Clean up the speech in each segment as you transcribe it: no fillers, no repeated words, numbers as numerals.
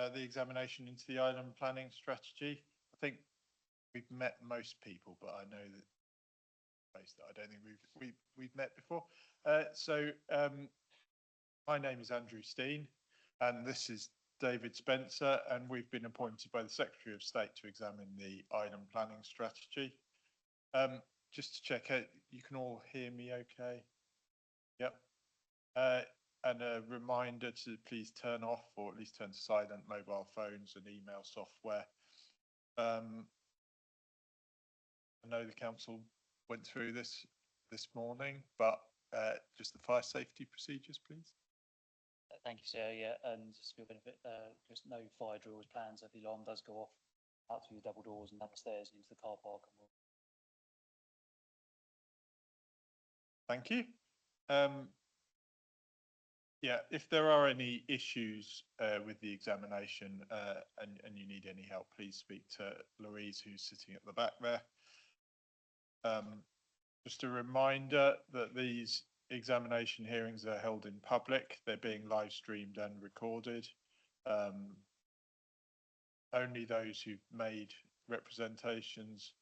the examination into the island planning strategy. I think we've met most people, but I know that I don't think we've met before. My name is Andrew Steen, and this is David Spencer, and we've been appointed by the Secretary of State to examine the island planning strategy. Just to check out, you can all hear me okay? Yep. And a reminder to please turn off or at least turn to silent mobile phones and email software. I know the council went through this morning, but just the fire safety procedures, please. Thank you, sir. Yeah, and just for your benefit, just no fire drills plans. If the alarm does go off, out through the double doors and upstairs into the car park. Thank you. Yeah, if there are any issues with the examination and you need any help, please speak to Louise, who's sitting at the back there. Just a reminder that these examination hearings are held in public. They're being live streamed and recorded. Only those who've made representations,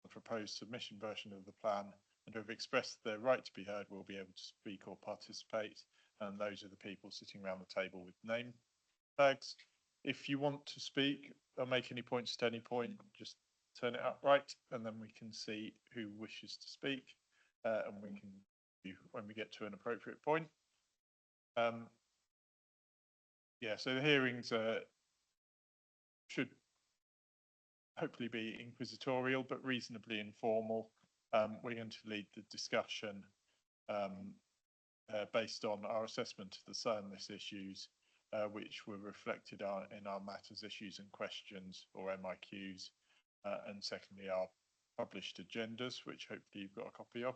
the proposed submission version of the plan, and who have expressed their right to be heard will be able to speak or participate. And those are the people sitting around the table with name tags. If you want to speak or make any points at any point, just turn it up right, and then we can see who wishes to speak, and we can do when we get to an appropriate point. Yeah, so the hearings should hopefully be inquisitorial but reasonably informal. We're going to lead the discussion based on our assessment of the soundness issues, which were reflected in our matters, issues and questions, or MIQs, and secondly our published agendas, which hopefully you've got a copy of.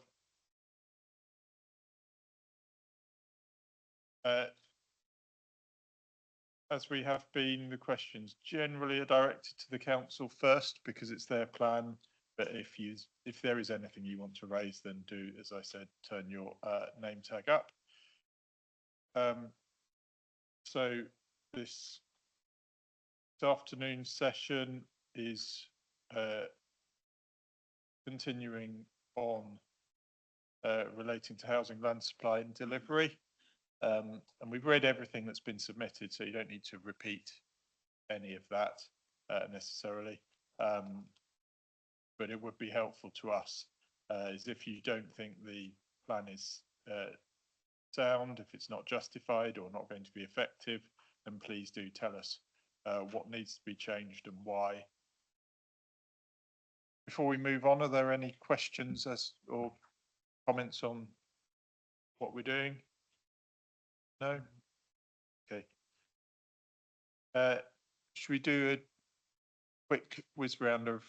As we have been, the questions generally are directed to the council first because it's their plan. But if there is anything you want to raise, then do, as I said, turn your name tag up. So this afternoon's session is continuing on relating to housing, land supply and delivery. And we've read everything that's been submitted, so you don't need to repeat any of that necessarily. But it would be helpful to us is if you don't think the plan is sound, if it's not justified or not going to be effective, then please do tell us what needs to be changed and why. Before we move on, are there any questions or comments on what we're doing? No? Okay. Should we do a quick whiz round of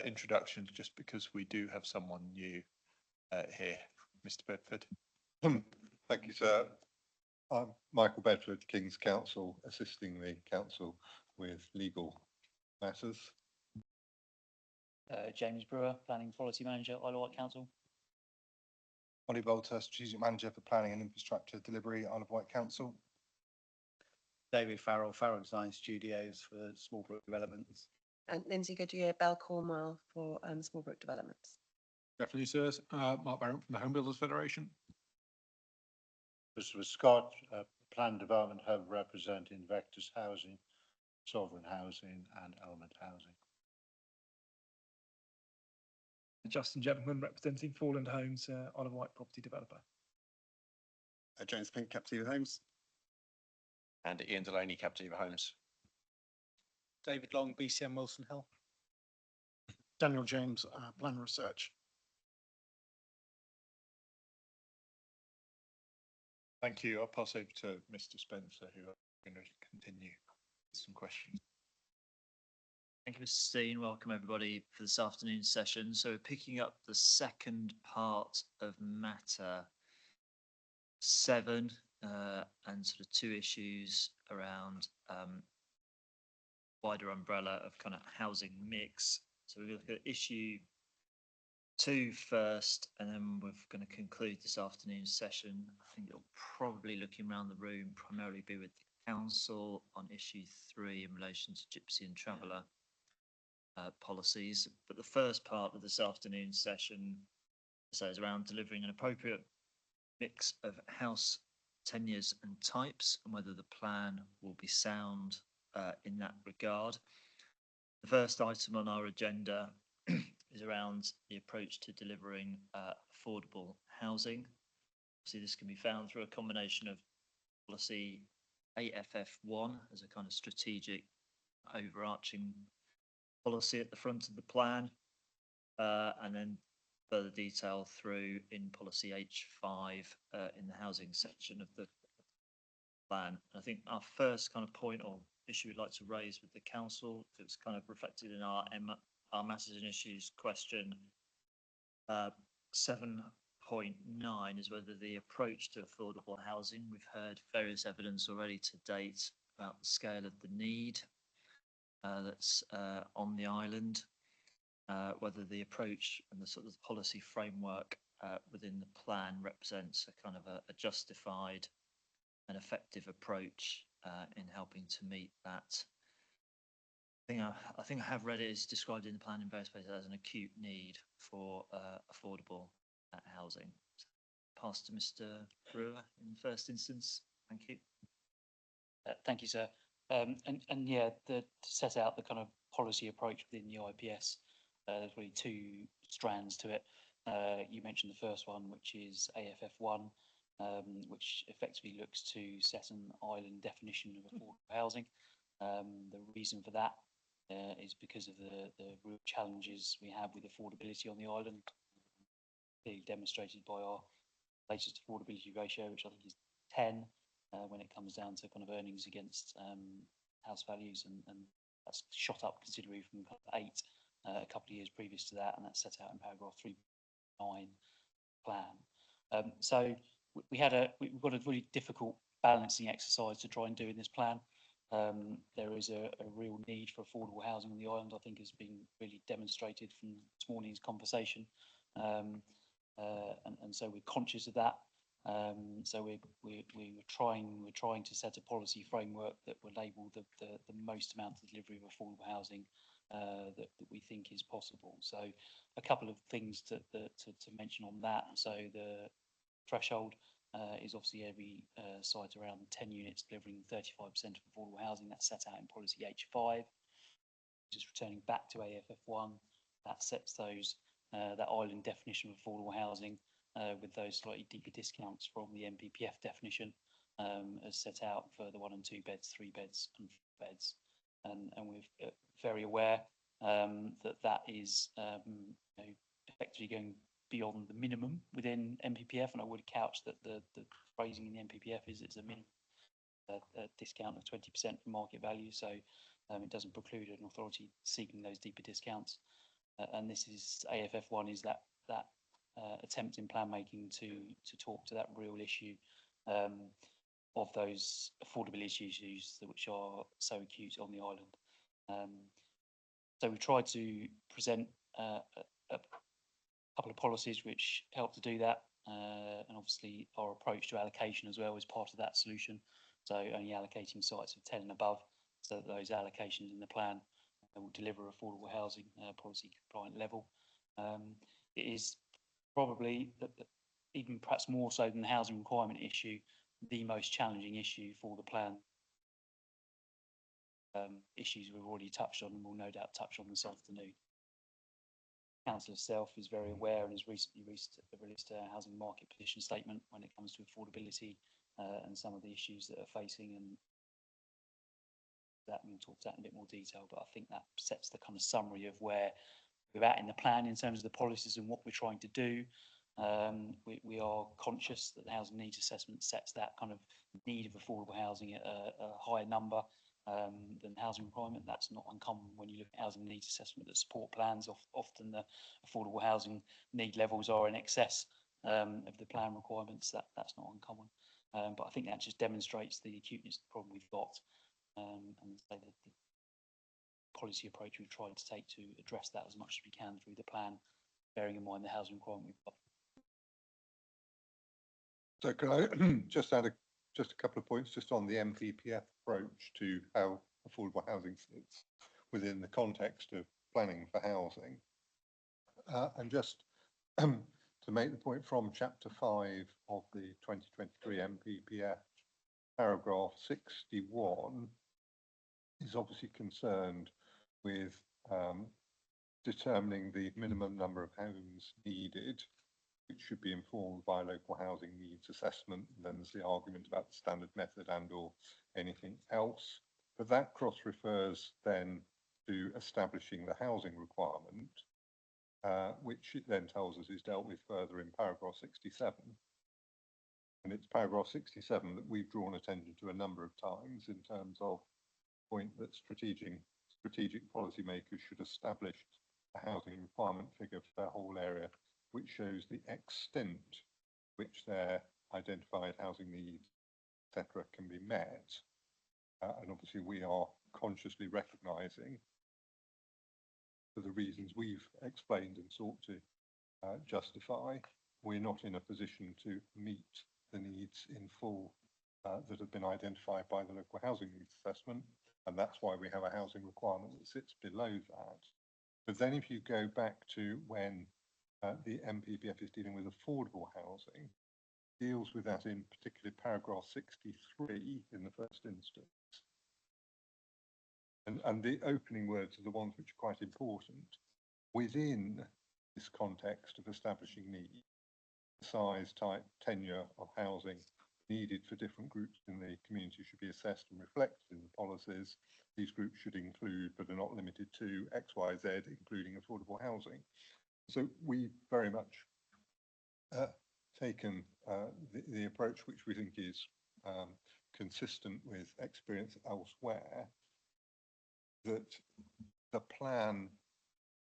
introductions, just because we do have someone new here, Mr. Bedford? Thank you, sir. I'm Michael Bedford, King's Counsel, assisting the council with legal matters. James Brewer, Planning Policy Manager, Isle of Wight Council. Ollie Bolter, Strategic Manager for Planning and Infrastructure Delivery, Isle of Wight Council. David Farrell, Farrell Design Studios for Smallbrook Developments. And Lindsay Goodyear, Bell Cornwall for Smallbrook Developments. Definitely, sirs. Mark Barron from the Home Builders Federation. Mr. Scott, Planned Development Hub representing Vectors Housing, Sovereign Housing and Element Housing. Justin Gentleman representing Foreland Homes, Isle of Wight property developer. James Pink, Captiva Homes. And Ian Delaney, Captiva Homes. David Long, BCM Wilson Hill. Daniel James, Plan Research. Thank you. I'll pass over to Mr. Spencer, who are going to continue with some questions. Thank you, Mr. Steen. Welcome everybody for this afternoon's session. So we're picking up the second part of matter 7 and sort of 2 issues around wider umbrella of kind of housing mix. So we're going to look at issue 2 first, and then we're going to conclude this afternoon's session. I think you'll probably, looking around the room, primarily be with council on issue 3 in relation to gypsy and traveller policies. But the first part of this afternoon's session is around delivering an appropriate mix of house tenures and types, and whether the plan will be sound in that regard. The first item on our agenda is around the approach to delivering affordable housing. See, this can be found through a combination of policy AFF1 as a kind of strategic overarching policy at the front of the plan, and then further detail through in policy H5 in the housing section of the plan. I think our first kind of point or issue we'd like to raise with the council, it's kind of reflected in our matters and issues question 7.9, is whether the approach to affordable housing, we've heard various evidence already to date about the scale of the need that's on the island, whether the approach and the sort of policy framework within the plan represents a kind of a justified and effective approach in helping to meet that. I think I have read it as described in the plan in various places as an acute need for affordable housing. Pass to Mr. Brewer in the first instance. Thank you. Thank you, sir. And yeah, to set out the kind of policy approach within the IPS, there's really two strands to it. You mentioned the first one, which is AFF1, which effectively looks to set an island definition of affordable housing. The reason for that is because of the real challenges we have with affordability on the island, clearly demonstrated by our latest affordability ratio, which I think is 10, when it comes down to kind of earnings against house values, and that's shot up considerably from 8 a couple of years previous to that, and that's set out in paragraph 3.9 plan. So we've got a really difficult balancing exercise to try and do in this plan. There is a real need for affordable housing on the island, I think has been really demonstrated from this morning's conversation, and so we're conscious of that. So we're trying to set a policy framework that will enable the most amount of delivery of affordable housing that we think is possible. So a couple of things to mention on that. So the threshold is obviously every site around 10 units delivering 35% of affordable housing. That's set out in policy H5. Just returning back to AFF1, that sets those that island definition of affordable housing with those slightly deeper discounts from the MPPF definition as set out for the 1 and 2 beds, 3 beds and 4 beds. And we're very aware that is effectively going beyond the minimum within MPPF, and I would couch that the phrasing in the MPPF is it's a minimum discount of 20% from market value, so it doesn't preclude an authority seeking those deeper discounts. And this is AFF1 is that attempt in plan making to talk to that real issue of those affordability issues which are so acute on the island. So we tried to present a couple of policies which help to do that, and obviously our approach to allocation as well is part of that solution. So only allocating sites of 10 and above, so that those allocations in the plan will deliver affordable housing policy compliant level. It is probably even perhaps more so than the housing requirement issue, the most challenging issue for the plan. Issues we've already touched on and will no doubt touch on this afternoon. Council itself is very aware and has recently released a housing market position statement when it comes to affordability and some of the issues that are facing, and that we'll talk to that in a bit more detail, but I think that sets the kind of summary of where we're at in the plan in terms of the policies and what we're trying to do. We are conscious that the housing needs assessment sets that kind of need of affordable housing at a higher number than housing requirement. That's not uncommon when you look at housing needs assessment that support plans. Often the affordable housing need levels are in excess of the plan requirements. That's not uncommon, but I think that just demonstrates the acuteness of the problem we've got, and so the policy approach we've tried to take to address that as much as we can through the plan, bearing in mind the housing requirement we've got. So can I just add just a couple of points just on the MPPF approach to how affordable housing sits within the context of planning for housing. And just to make the point from chapter 5 of the 2023 MPPF, paragraph 61 is obviously concerned with determining the minimum number of homes needed, which should be informed by local housing needs assessment. And then there's the argument about the standard method and or anything else. But that cross refers then to establishing the housing requirement, which it then tells us is dealt with further in paragraph 67. And it's paragraph 67 that we've drawn attention to a number of times in terms of the point that strategic policymakers should establish a housing requirement figure for their whole area, which shows the extent which their identified housing needs, etc., can be met. And obviously we are consciously recognising, for the reasons we've explained and sought to justify, we're not in a position to meet the needs in full that have been identified by the local housing needs assessment, and that's why we have a housing requirement that sits below that. But then if you go back to when the MPPF is dealing with affordable housing, deals with that in particular paragraph 63 in the first instance. And the opening words are the ones which are quite important. Within this context of establishing need, size, type, tenure of housing needed for different groups in the community should be assessed and reflected in the policies. These groups should include, but are not limited to, X, Y, Z, including affordable housing. So we very much taken the approach which we think is consistent with experience elsewhere, that the plan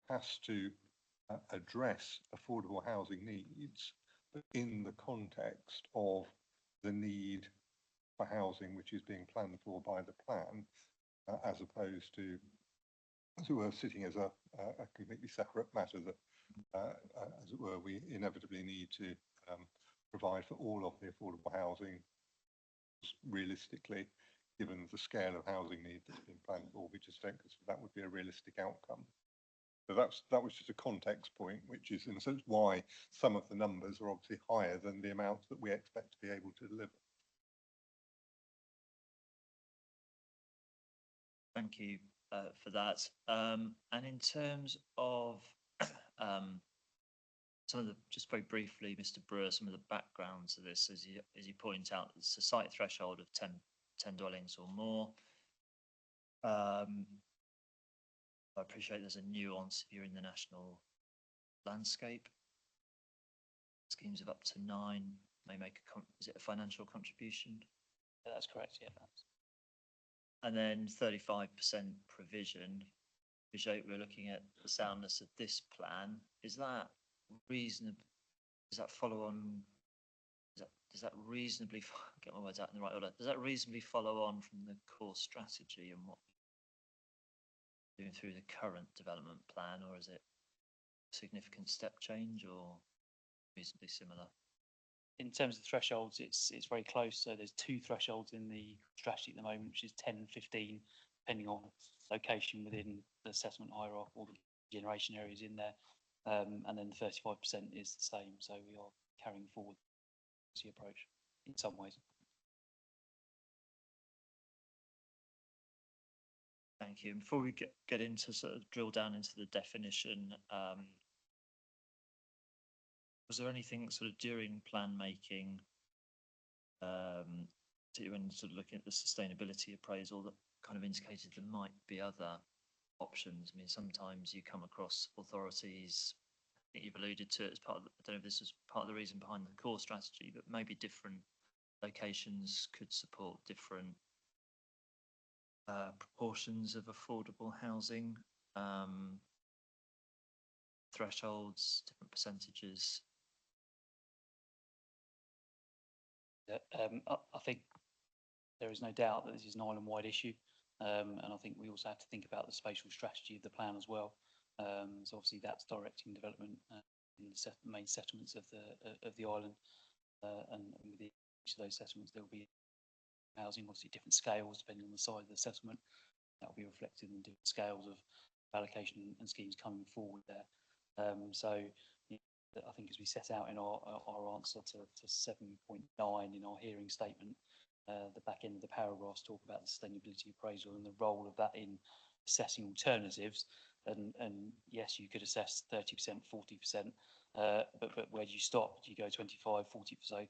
has to address affordable housing needs, but in the context of the need for housing which is being planned for by the plan, as opposed to, as it were, sitting as a completely separate matter that, as it were, we inevitably need to provide for all of the affordable housing realistically, given the scale of housing need that's been planned for. We just don't consider that would be a realistic outcome. So that was just a context point, which is in a sense why some of the numbers are obviously higher than the amounts that we expect to be able to deliver. Thank you for that. And in terms of some of the, just very briefly, Mr. Brewer, some of the background to this, as you point out, it's a site threshold of 10 dwellings or more. I appreciate there's a nuance if you're in the national landscape. Schemes of up to 9 may make is it a financial contribution? Yeah, that's correct, yeah. And then 35% provision. Appreciate we're looking at the soundness of this plan. Is that reasonable? Does that follow on? Does that reasonably get my words out in the right order? Does that reasonably follow on from the core strategy and what we're doing through the current development plan, or is it a significant step change or reasonably similar? In terms of thresholds, it's very close. So there's 2 thresholds in the strategy at the moment, which is 10 and 15, depending on location within the assessment hierarchy, all the generation areas in there. And then the 35% is the same. So we are carrying forward the approach in some ways. Thank you. And before we get into sort of drill down into the definition, was there anything sort of during plan making, when sort of looking at the sustainability appraisal, that kind of indicated there might be other options? I mean, sometimes you come across authorities, I think you've alluded to it as part of, I don't know if this was part of the reason behind the core strategy, but maybe different locations could support different proportions of affordable housing, thresholds, different percentages. I think there is no doubt that this is an island-wide issue, and I think we also have to think about the spatial strategy of the plan as well. So obviously that's directing development in the main settlements of the island, and within each of those settlements there will be housing, obviously different scales depending on the size of the settlement. That will be reflected in different scales of allocation and schemes coming forward there. So you know, I think as we set out in our answer to 7.9 in our hearing statement, the back end of the paragraphs talk about the sustainability appraisal and the role of that in assessing alternatives. And yes, you could assess 30%, 40%, but where do you stop? Do you go 25, 40%? So in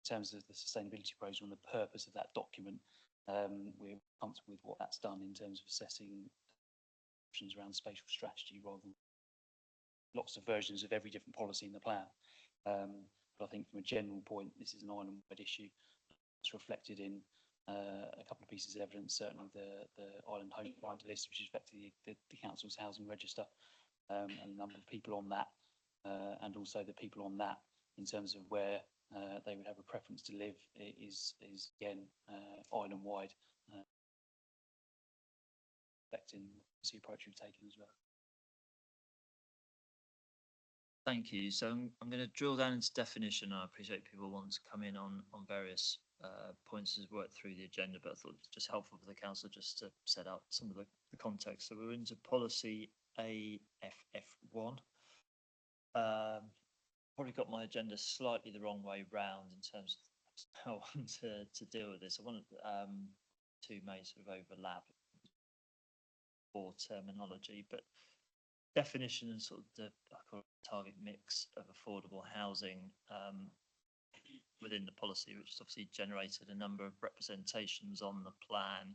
terms of the sustainability appraisal and the purpose of that document, we're comfortable with what that's done in terms of assessing options around spatial strategy rather than lots of versions of every different policy in the plan. But I think from a general point, this is an island-wide issue. It's reflected in a couple of pieces of evidence, certainly the Island Home Provider List, which is effectively the council's housing register, and the number of people on that, and also the people on that in terms of where they would have a preference to live is again island-wide, reflecting the approach we've taken as well. Thank you. So I'm going to drill down into definition. I appreciate people want to come in on various points as we work through the agenda, but I thought it's just helpful for the council just to set out some of the context. So we're into policy AFF1. Probably got my agenda slightly the wrong way round in terms of how I want to deal with this. I want to may sort of overlap for terminology, but definition and sort of the target mix of affordable housing within the policy, which has obviously generated a number of representations on the plan.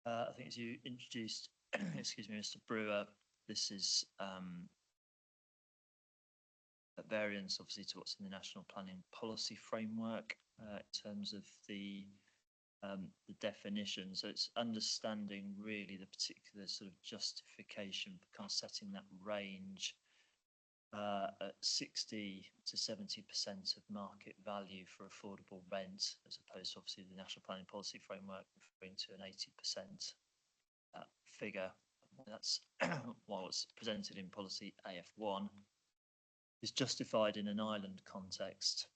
I think as you introduced, excuse me, Mr. Brewer, this is a variance obviously to what's in the National Planning Policy Framework in terms of the definition. So it's understanding really the particular sort of justification for kind of setting that range at 60 to 70% of market value for affordable rent, as opposed to obviously the National Planning Policy Framework referring to an 80% figure. That's while it's presented in policy AF1 is justified in an island context.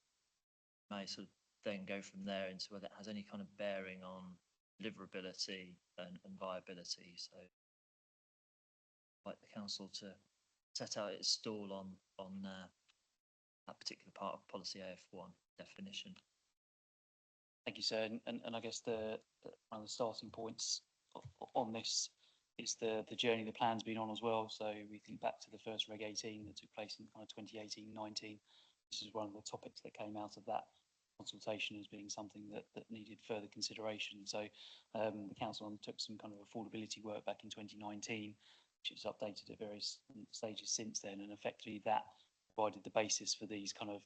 May sort of then go from there into whether it has any kind of bearing on deliverability and viability. So I'd like the council to set out its stall on that particular part of policy AF1 definition. Thank you, sir. And I guess one of the starting points on this is the journey the plan's been on as well. So we think back to the first Reg 18 that took place in kind of 2018-19. This is one of the topics that came out of that consultation as being something that needed further consideration. So the council undertook some kind of affordability work back in 2019, which is updated at various stages since then, and effectively that provided the basis for these kind of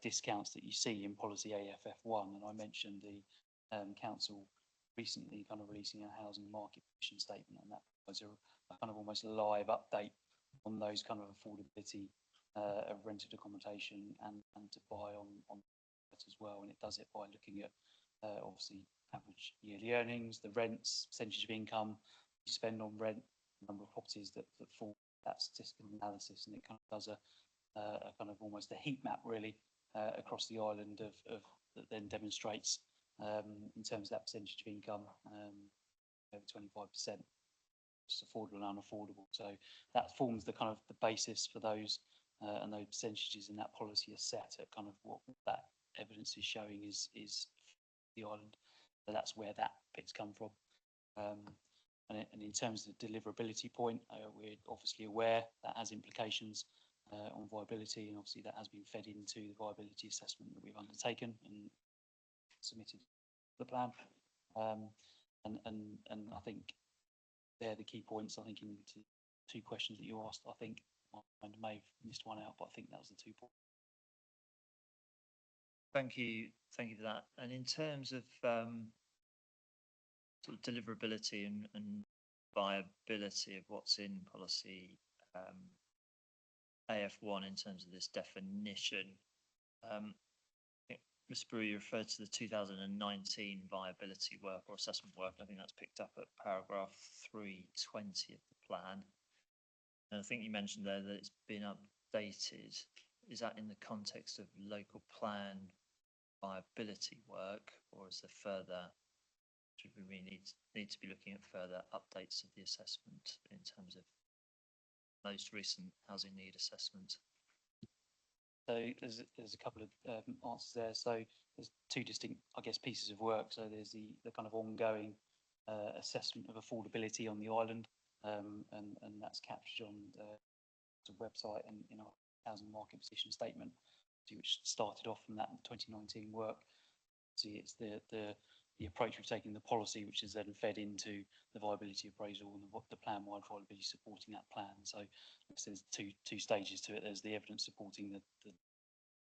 discounts that you see in policy AFF1. And I mentioned the council recently kind of releasing a housing market position statement, and that was a kind of almost live update on those kind of affordability of rented accommodation and to buy on as well. And it does it by looking at obviously average yearly earnings, the rents, percentage of income you spend on rent, number of properties that fall that statistical analysis, and it kind of does a kind of almost a heat map really across the island of that then demonstrates in terms of that percentage of income over 25%, just affordable and unaffordable. So that forms the kind of the basis for those and those percentages in that policy are set at kind of what that evidence is showing is the island. So that's where that bit's come from. And in terms of the deliverability point, we're obviously aware that has implications on viability, and obviously that has been fed into the viability assessment that we've undertaken and submitted the plan. And I think they're the key points. I think in the two questions that you asked, I think I may have missed one out, but I think that was the 2 points. Thank you for that. And in terms of sort of deliverability and viability of what's in policy AF1 in terms of this definition, Mr. Brewer, you referred to the 2019 viability work or assessment work. I think that's picked up at paragraph 320 of the plan. And I think you mentioned there that it's been updated. Is that in the context of local plan viability work, or is there further, should we really need to be looking at further updates of the assessment in terms of most recent housing need assessment? So there's a couple of answers there. So there's two distinct, I guess, pieces of work. So there's the kind of ongoing assessment of affordability on the island, and that's captured on the website and in our housing market position statement, which started off from that 2019 work. See, it's the approach we've taken, the policy, which is then fed into the viability appraisal and the plan-wide viability supporting that plan. So there's two stages to it. There's the evidence supporting the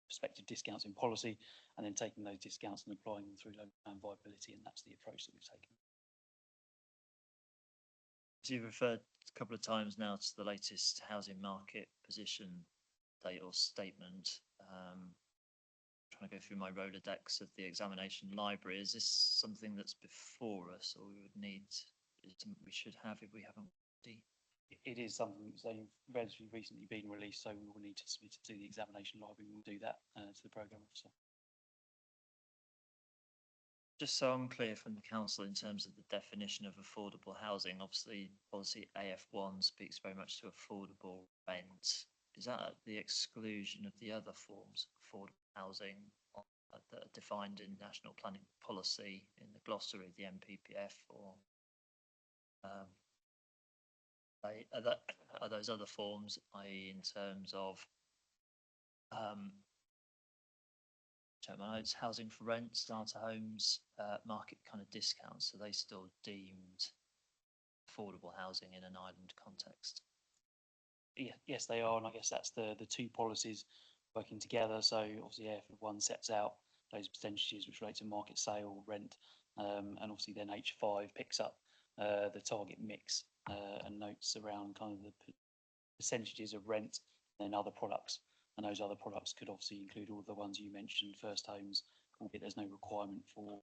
prospective discounts in policy, and then taking those discounts and applying them through local plan viability, and that's the approach that we've taken. So you've referred a couple of times now to the latest housing market position date or statement. Trying to go through my Rolodex of the examination library. Is this something that's before us, or we would need, we should have if we haven't already? It is something that's only relatively recently been released, so we will need to submit it to the examination library. We'll do that to the programme officer. Just so I'm clear from the council in terms of the definition of affordable housing, obviously policy AF1 speaks very much to affordable rent. Is that at the exclusion of the other forms of affordable housing that are defined in national planning policy in the glossary of the NPPF, or are those other forms, i.e. in terms of check my notes, housing for rent, starter homes, market kind of discounts, are they still deemed affordable housing in an island context? Yeah, yes, they are, and I guess that's the two policies working together. So obviously AF1 sets out those percentages which relate to market sale, rent, and obviously then H5 picks up the target mix and notes around kind of the percentages of rent and other products. And those other products could obviously include all the ones you mentioned, first homes, albeit there's no requirement for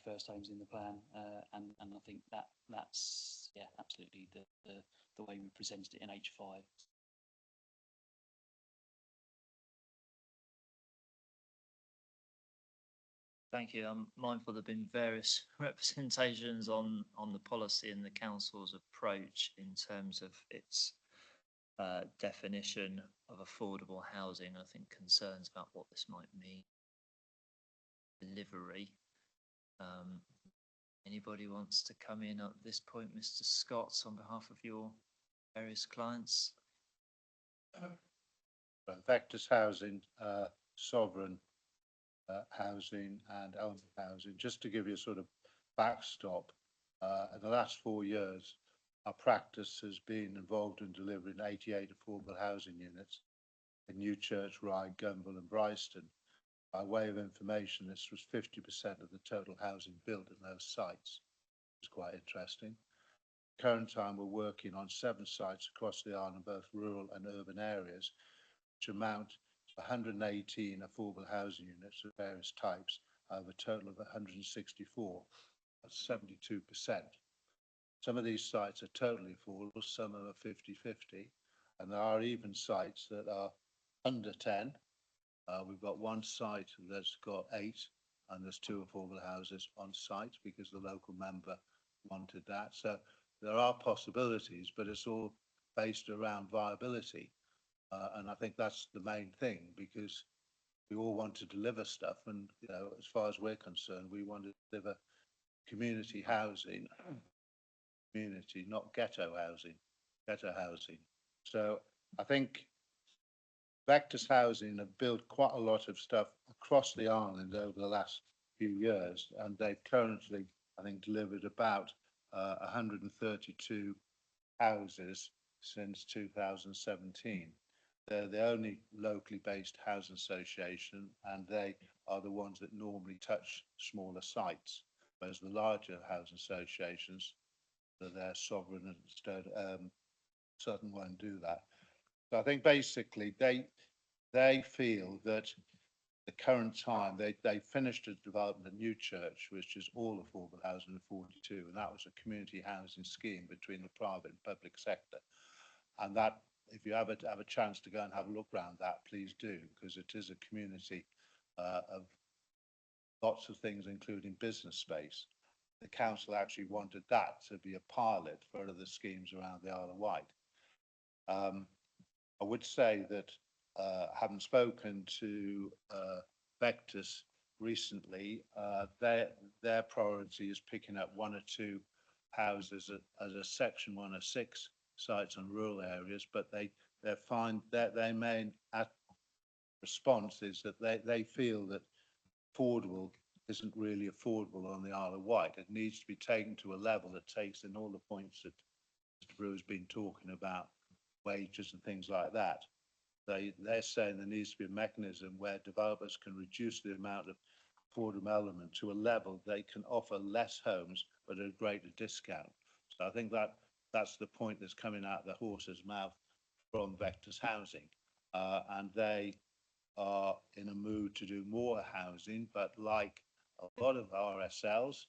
first homes in the plan. And I think that's yeah, absolutely the way we presented it in H5. Thank you. I'm mindful there have been various representations on the policy and the council's approach in terms of its definition of affordable housing. I think concerns about what this might mean. Delivery. Anybody wants to come in at this point, Mr. Scott, on behalf of your various clients? Vectors Housing, Sovereign Housing and Elm Housing. Just to give you a sort of backstop, in the last 4 years, our practice has been involved in delivering 88 affordable housing units in Newchurch, Rye, Gunville and Bryston. By way of information, this was 50% of the total housing built in those sites. It's quite interesting. Current time, we're working on 7 sites across the island, both rural and urban areas, which amount to 118 affordable housing units of various types out of a total of 164. That's 72%. Some of these sites are totally affordable, some are 50-50, and there are even sites that are under 10. We've got one site that's got 8, and there's 2 affordable houses on site because the local member wanted that. So there are possibilities, but it's all based around viability. And I think that's the main thing, because we all want to deliver stuff. And, you know, as far as we're concerned, we want to deliver community housing, community, not ghetto housing. So I think Vectors Housing have built quite a lot of stuff across the island over the last few years, and they've currently, I think, delivered about 132 houses since 2017. They're the only locally based housing association, and they are the ones that normally touch smaller sites, whereas the larger housing associations, they're Sovereign and Southern, won't do that. So I think basically they feel that the current time they finished a development at Newchurch, which is all affordable housing in 42, and that was a community housing scheme between the private and public sector. And that, if you have a chance to go and have a look around that, please do, because it is a community of lots of things, including business space. The council actually wanted that to be a pilot for other schemes around the Isle of Wight. I would say that, having spoken to Vectus recently, their priority is picking up 1 or 2 houses as a section 106 sites on rural areas, but they find that their main response is that they feel that affordable isn't really affordable on the Isle of Wight. It needs to be taken to a level that takes in all the points that Mr. Brewer's been talking about, wages and things like that. They're saying there needs to be a mechanism where developers can reduce the amount of affordable element to a level they can offer less homes but at a greater discount. So I think that's the point that's coming out of the horse's mouth from Vector's Housing, and they are in a mood to do more housing, but like a lot of RSLs,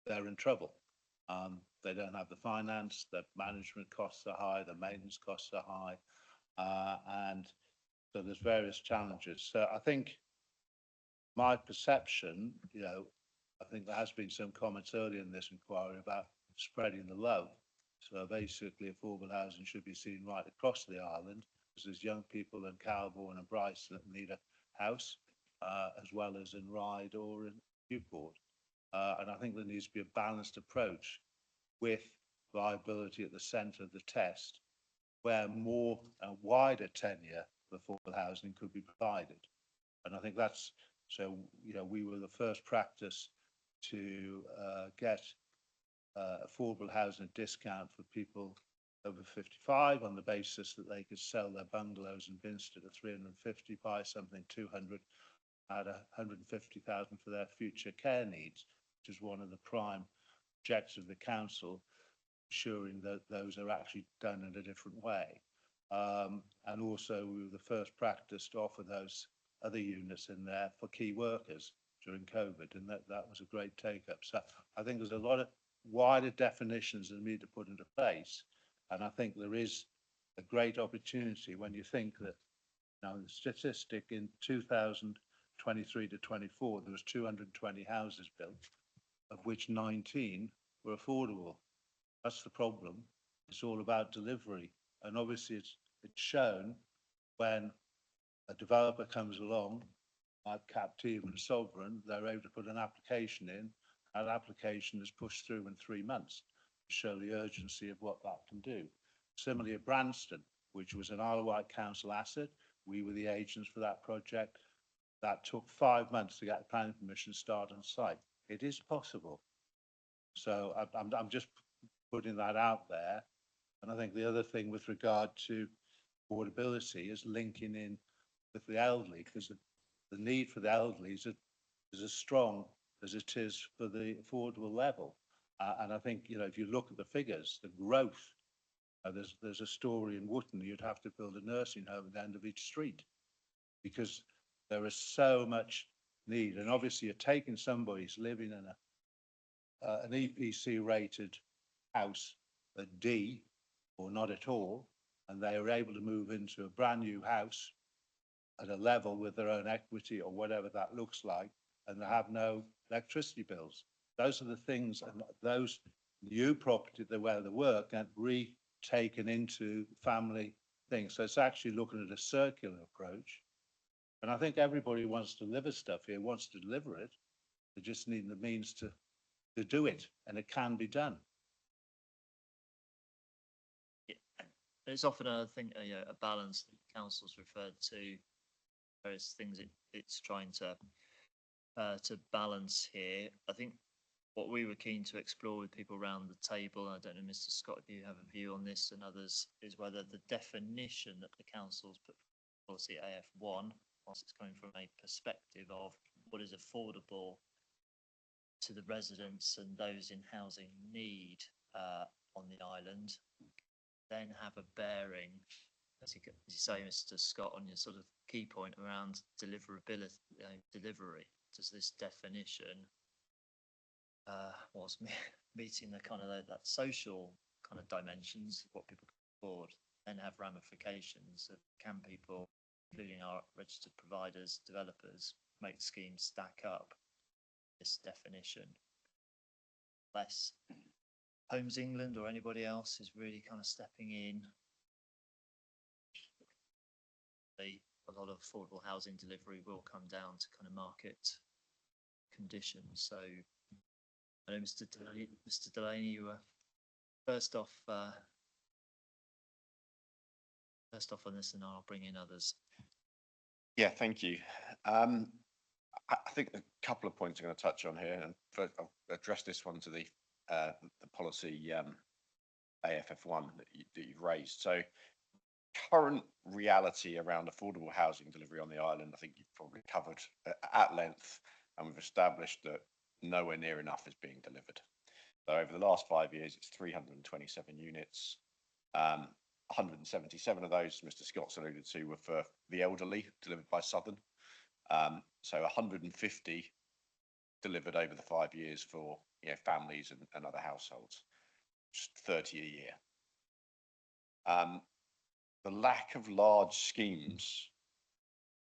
they're in trouble. They don't have the finance, the management costs are high, the maintenance costs are high, and so there's various challenges. So I think my perception, I think there has been some comments earlier in this inquiry about spreading the love. So basically, affordable housing should be seen right across the island, because there's young people in Calbourne and Bryce that need a house, as well as in Ryde or in Newport. And I think there needs to be a balanced approach with viability at the centre of the test, where more and wider tenure of affordable housing could be provided. And I think that's, so, we were the first practice to get affordable housing discount for people over 55 on the basis that they could sell their bungalows in Binstead at 350, buy something 200, add 150,000 for their future care needs, which is one of the prime objectives of the council, ensuring that those are actually done in a different way. And also we were the first practice to offer those other units in there for key workers during COVID, and that was a great take up. So I think there's a lot of wider definitions that need to put into place, and I think there is a great opportunity when you think that now the statistic in 2023 to 24 there was 220 houses built, of which 19 were affordable. That's the problem. It's all about delivery, and obviously it's shown when a developer comes along, like Captiva and Sovereign, they're able to put an application in. That application is pushed through in 3 months to show the urgency of what that can do. Similarly at Branston, which was an Isle of Wight Council asset, we were the agents for that project. That took 5 months to get the planning permission started on site. It is possible. So I'm just putting that out there. And I think the other thing with regard to affordability is linking in with the elderly, because the need for the elderly is as strong as it is for the affordable level. And I think, if you look at the figures, the growth, there's a story in Wootton, you'd have to build a nursing home at the end of each street because there is so much need. And obviously you're taking somebody who's living in an EPC rated house, a D or not at all, and they are able to move into a brand new house at a level with their own equity or whatever that looks like, and they have no electricity bills. Those are the things, and those new property where the work and retaken into family things. So it's actually looking at a circular approach. And I think everybody wants to deliver stuff here, wants to deliver it. They just need the means to do it, and it can be done. It's often, I think, a balance that council's referred to various things it's trying to balance here. I think what we were keen to explore with people around the table, I don't know, Mr. Scott, if you have a view on this and others, is whether the definition that the council's put for policy AF1, whilst it's coming from a perspective of what is affordable to the residents and those in housing need on the island, then have a bearing, as you say, Mr. Scott, on your sort of key point around deliverability, delivery. Does this definition, whilst meeting the kind of that social kind of dimensions, what people can afford, then have ramifications of can people, including our registered providers, developers, make schemes stack up this definition. Less Homes England or anybody else is really kind of stepping in. A lot of affordable housing delivery will come down to kind of market conditions. So I know Mr. Delaney, you were first off on this, and I'll bring in others. Yeah, thank you. I think a couple of points I'm going to touch on here, and first I'll address this one to the policy AFF1 that you've raised. So current reality around affordable housing delivery on the island, I think you've probably covered at length, and we've established that nowhere near enough is being delivered. So over the last 5 years, it's 327 units. 177 of those, Mr. Scott's alluded to, were for the elderly, delivered by Southern. So 150 delivered over the 5 years for families and other households, just 30 a year. The lack of large schemes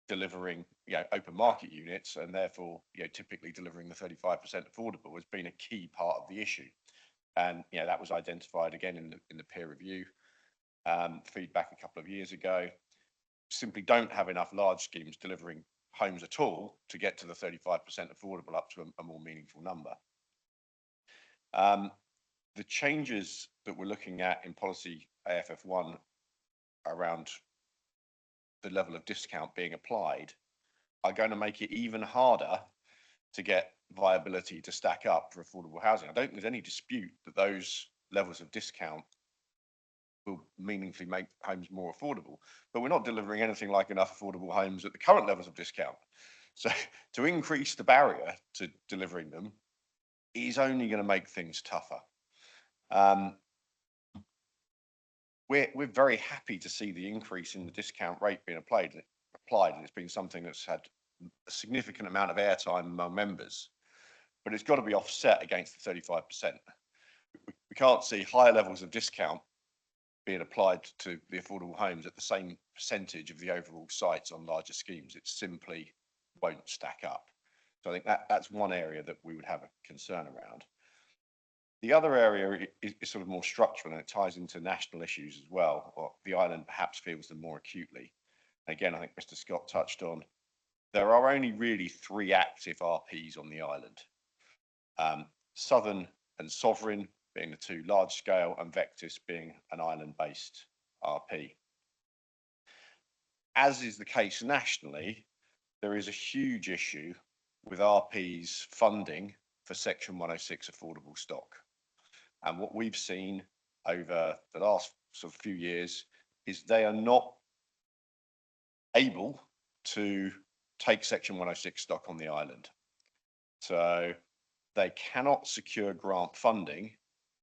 delivering open market units, and therefore typically delivering the 35% affordable, has been a key part of the issue. And that was identified again in the peer review feedback a couple of years ago. Simply don't have enough large schemes delivering homes at all to get to the 35% affordable up to a more meaningful number. The changes that we're looking at in policy AFF1 around the level of discount being applied are going to make it even harder to get viability to stack up for affordable housing. I don't think there's any dispute that those levels of discount will meaningfully make homes more affordable, but we're not delivering anything like enough affordable homes at the current levels of discount. So to increase the barrier to delivering them is only going to make things tougher. We're very happy to see the increase in the discount rate being applied, and it's been something that's had a significant amount of airtime among members, but it's got to be offset against the 35%. We can't see higher levels of discount being applied to the affordable homes at the same percentage of the overall sites on larger schemes. It simply won't stack up. So I think that's one area that we would have a concern around. The other area is sort of more structural, and it ties into national issues as well, or the island perhaps feels them more acutely. Again, I think Mr. Scott touched on, there are only really 3 active RPs on the island. Southern and Sovereign being the 2 large scale, and Vectis being an island-based RP. As is the case nationally, there is a huge issue with RPs funding for Section 106 affordable stock. And what we've seen over the last sort of few years is they are not able to take Section 106 stock on the island. So they cannot secure grant funding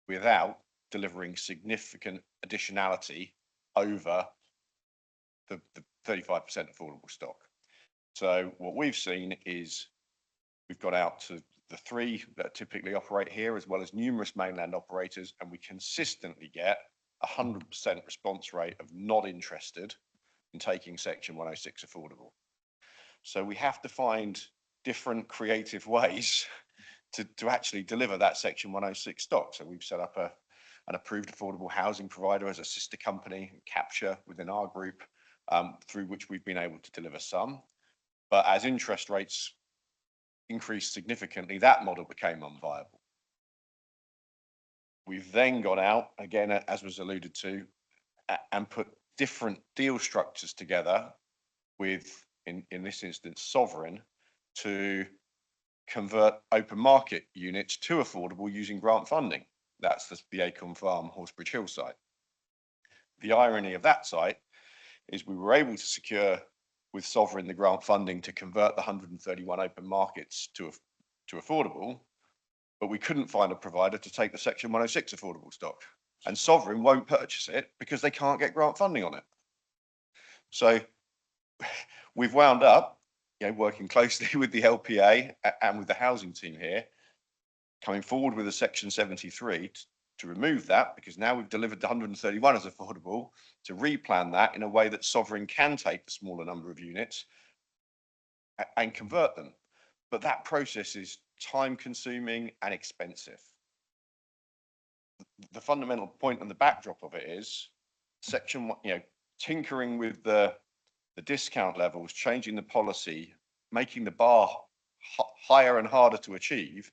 without delivering significant additionality over the 35% affordable stock. So what we've seen is we've got out to the 3 that typically operate here, as well as numerous mainland operators, and we consistently get 100% response rate of not interested in taking Section 106 affordable. So we have to find different creative ways to actually deliver that Section 106 stock. So we've set up an approved affordable housing provider as a sister company, Capture, within our group, through which we've been able to deliver some. But as interest rates increased significantly, that model became unviable. We've then gone out, again, as was alluded to, and put different deal structures together with, in this instance, Sovereign, to convert open market units to affordable using grant funding. That's the Acorn Farm Horsebridge Hill site. The irony of that site is we were able to secure with Sovereign the grant funding to convert the 131 open markets to affordable, but we couldn't find a provider to take the Section 106 affordable stock. And Sovereign won't purchase it because they can't get grant funding on it. So we've wound up working closely with the LPA and with the housing team here, coming forward with a Section 73 to remove that, because now we've delivered the 131 as affordable, to replan that in a way that Sovereign can take the smaller number of units, and convert them. But that process is time consuming and expensive. The fundamental point and the backdrop of it is section one, tinkering with the discount levels, changing the policy, making the bar higher and harder to achieve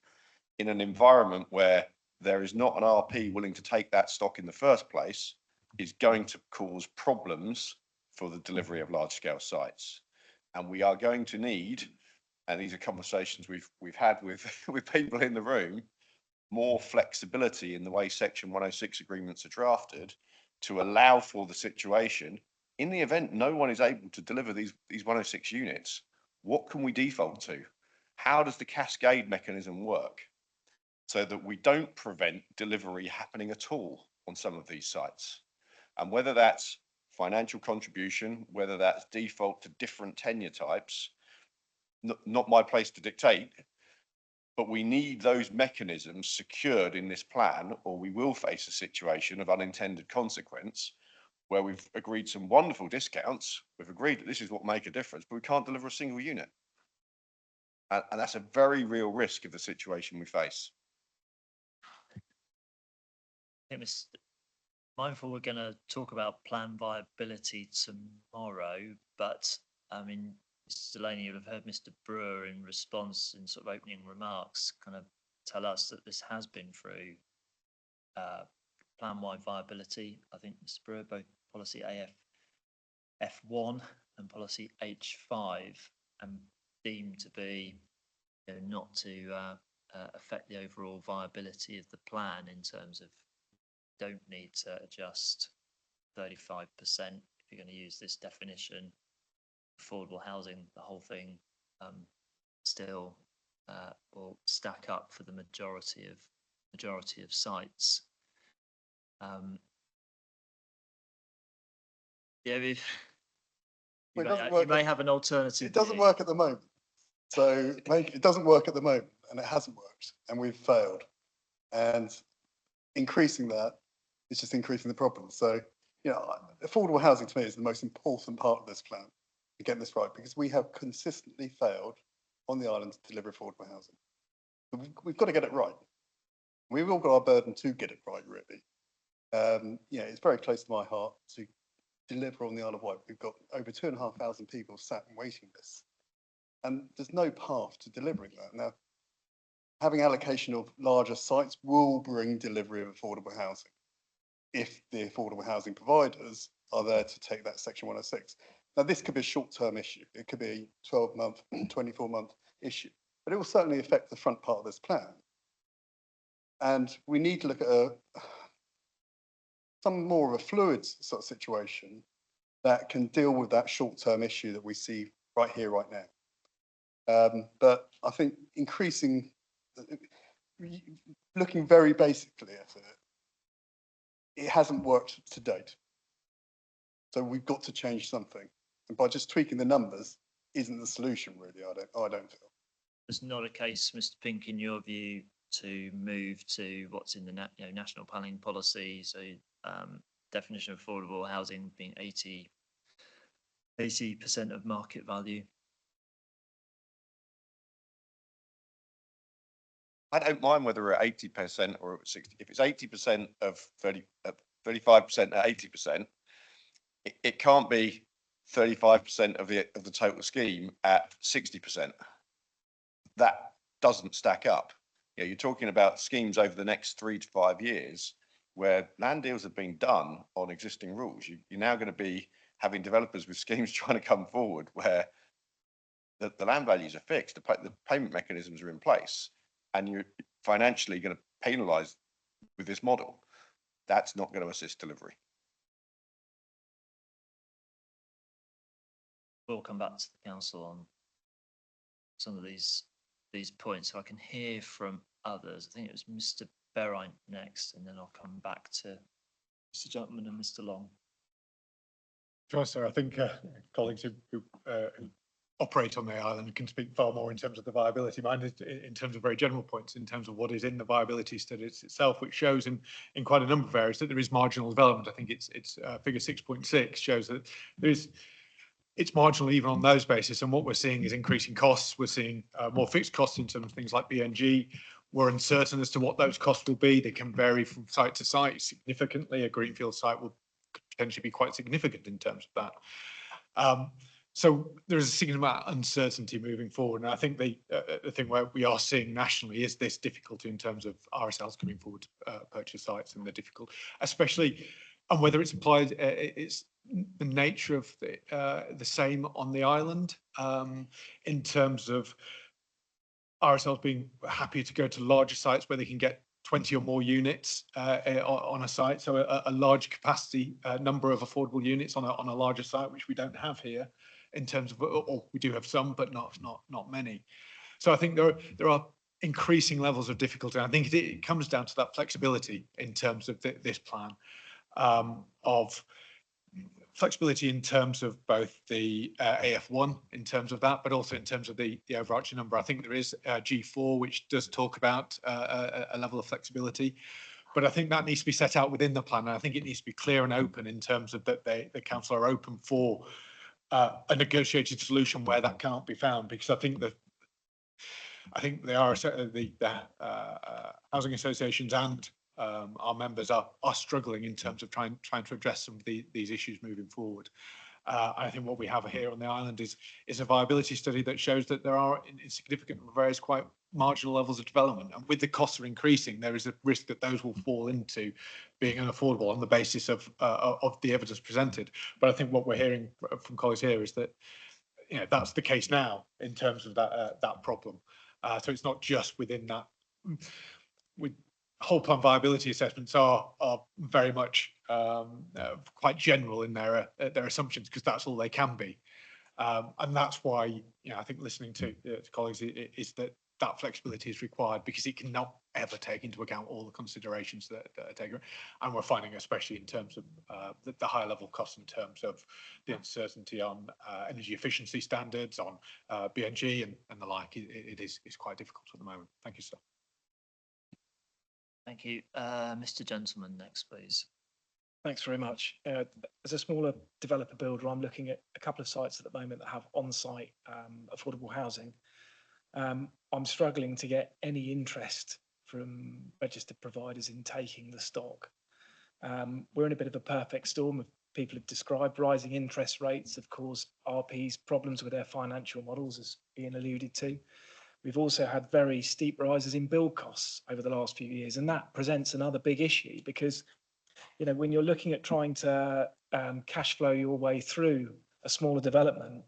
in an environment where there is not an RP willing to take that stock in the first place is going to cause problems for the delivery of large scale sites. And we are going to need, and these are conversations we've had with people in the room, more flexibility in the way Section 106 agreements are drafted to allow for the situation in the event no one is able to deliver these 106 units. What can we default to? How does the cascade mechanism work so that we don't prevent delivery happening at all on some of these sites? And whether that's financial contribution, whether that's default to different tenure types, not my place to dictate, but we need those mechanisms secured in this plan, or we will face a situation of unintended consequence where we've agreed some wonderful discounts. We've agreed that this is what will make a difference, but we can't deliver a single unit. And that's a very real risk of the situation we face. I think Mr. Mindful we're going to talk about plan viability tomorrow, but I mean, Mr. Delaney, you'll have heard Mr. Brewer in response in sort of opening remarks kind of tell us that this has been through plan-wide viability. I think Mr. Brewer, both policy F1 and policy H5, and deemed to be not to affect the overall viability of the plan in terms of don't need to adjust 35% if you're going to use this definition. Affordable housing, the whole thing still will stack up for the majority of sites. Yeah, you may have an alternative. It doesn't work at the moment. So it doesn't work at the moment, and it hasn't worked, and we've failed. And increasing that is just increasing the problem. So, affordable housing to me is the most important part of this plan, to get this right, because we have consistently failed on the island to deliver affordable housing. We've got to get it right. We've all got our burden to get it right, really. It's very close to my heart to deliver on the Isle of Wight. We've got over 2,500 people sat in waiting lists, and there's no path to delivering that. Now, having allocation of larger sites will bring delivery of affordable housing if the affordable housing providers are there to take that Section 106. Now, this could be a short-term issue. It could be a 12-month, 24-month issue, but it will certainly affect the front part of this plan. And we need to look at some more of a fluid sort of situation that can deal with that short-term issue that we see right here, right now. But I think looking very basically at it hasn't worked to date. So we've got to change something. And by just tweaking the numbers isn't the solution, really, I don't feel. It's not a case, Mr. Pink, in your view, to move to what's in the national planning policy, so definition of affordable housing being 80% of market value. I don't mind whether we're at 80% or 60. If it's 80% of 35% at 80%, it can't be 35% of the total scheme at 60%. That doesn't stack up. You're talking about schemes over the next 3 to 5 years where land deals have been done on existing rules. You're now going to be having developers with schemes trying to come forward where the land values are fixed, the payment mechanisms are in place, and you're financially going to penalise with this model. That's not going to assist delivery. We'll come back to the council on some of these points, so I can hear from others. I think it was Mr. Berrine next, and then I'll come back to Mr. Jumpman and Mr. Long. Sure, sir. I think colleagues who operate on the island can speak far more in terms of the viability. Mine is in terms of very general points, in terms of what is in the viability study itself, which shows in quite a number of areas that there is marginal development. I think it's figure 6.6 shows that there is it's marginal even on those bases. And what we're seeing is increasing costs. We're seeing more fixed costs in terms of things like BNG. We're uncertain as to what those costs will be. They can vary from site to site significantly. A greenfield site will potentially be quite significant in terms of that. So there is a significant amount of uncertainty moving forward. And I think the thing where we are seeing nationally is this difficulty in terms of RSLs coming forward to purchase sites, and the difficult, especially, and whether it's applied, it's the nature of the same on the island in terms of RSLs being happy to go to larger sites where they can get 20 or more units on a site. So a large capacity number of affordable units on a larger site, which we don't have here in terms of, or we do have some, but not many. So I think there are increasing levels of difficulty. I think it comes down to that flexibility in terms of this plan, of flexibility in terms of both the AF1 in terms of that, but also in terms of the overarching number. I think there is G4, which does talk about a level of flexibility, but I think that needs to be set out within the plan. And I think it needs to be clear and open in terms of that the council are open for a negotiated solution where that can't be found, because I think they are the housing associations and our members are struggling in terms of trying to address some of these issues moving forward. I think what we have here on the island is a viability study that shows that there are in significant various quite marginal levels of development, and with the costs are increasing, there is a risk that those will fall into being unaffordable on the basis of the evidence presented. But I think what we're hearing from colleagues here is that that's the case now in terms of that problem. So it's not just within that. Whole plan viability assessments are very much quite general in their assumptions, because that's all they can be, and that's why I think listening to colleagues is that flexibility is required, because it cannot ever take into account all the considerations that are taken, and we're finding, especially in terms of the higher level costs, in terms of the uncertainty on energy efficiency standards, on BNG and the like, it is quite difficult at the moment. Thank you, sir. Thank you. Mr. Gentleman next, please. Thanks very much. As a smaller developer builder, I'm looking at a couple of sites at the moment that have on-site affordable housing. I'm struggling to get any interest from registered providers in taking the stock. We're in a bit of a perfect storm of people have described. Rising interest rates have caused RPs problems with their financial models, as Ian alluded to. We've also had very steep rises in build costs over the last few years, and that presents another big issue, because when you're looking at trying to cash flow your way through a smaller development,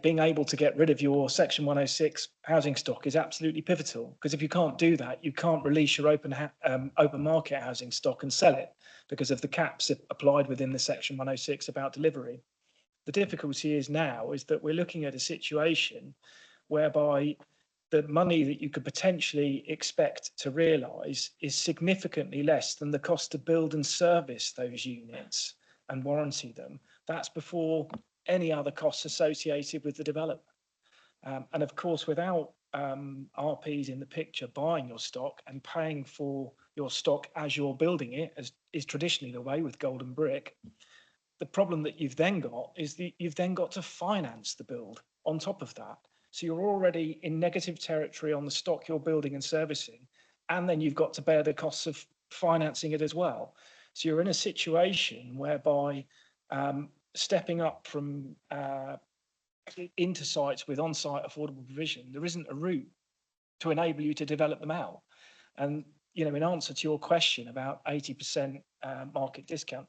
being able to get rid of your Section 106 housing stock is absolutely pivotal, because if you can't do that, you can't release your open market housing stock and sell it because of the caps applied within the Section 106 about delivery. The difficulty is that we're looking at a situation whereby the money that you could potentially expect to realise is significantly less than the cost to build and service those units and warranty them. That's before any other costs associated with the development. And of course, without RPs in the picture buying your stock and paying for your stock as you're building it, as is traditionally the way with golden brick, the problem that you've then got is that you've then got to finance the build on top of that. So you're already in negative territory on the stock you're building and servicing, and then you've got to bear the costs of financing it as well. So you're in a situation whereby stepping up from into sites with on-site affordable provision, there isn't a route to enable you to develop them out. And in answer to your question about 80% market discount,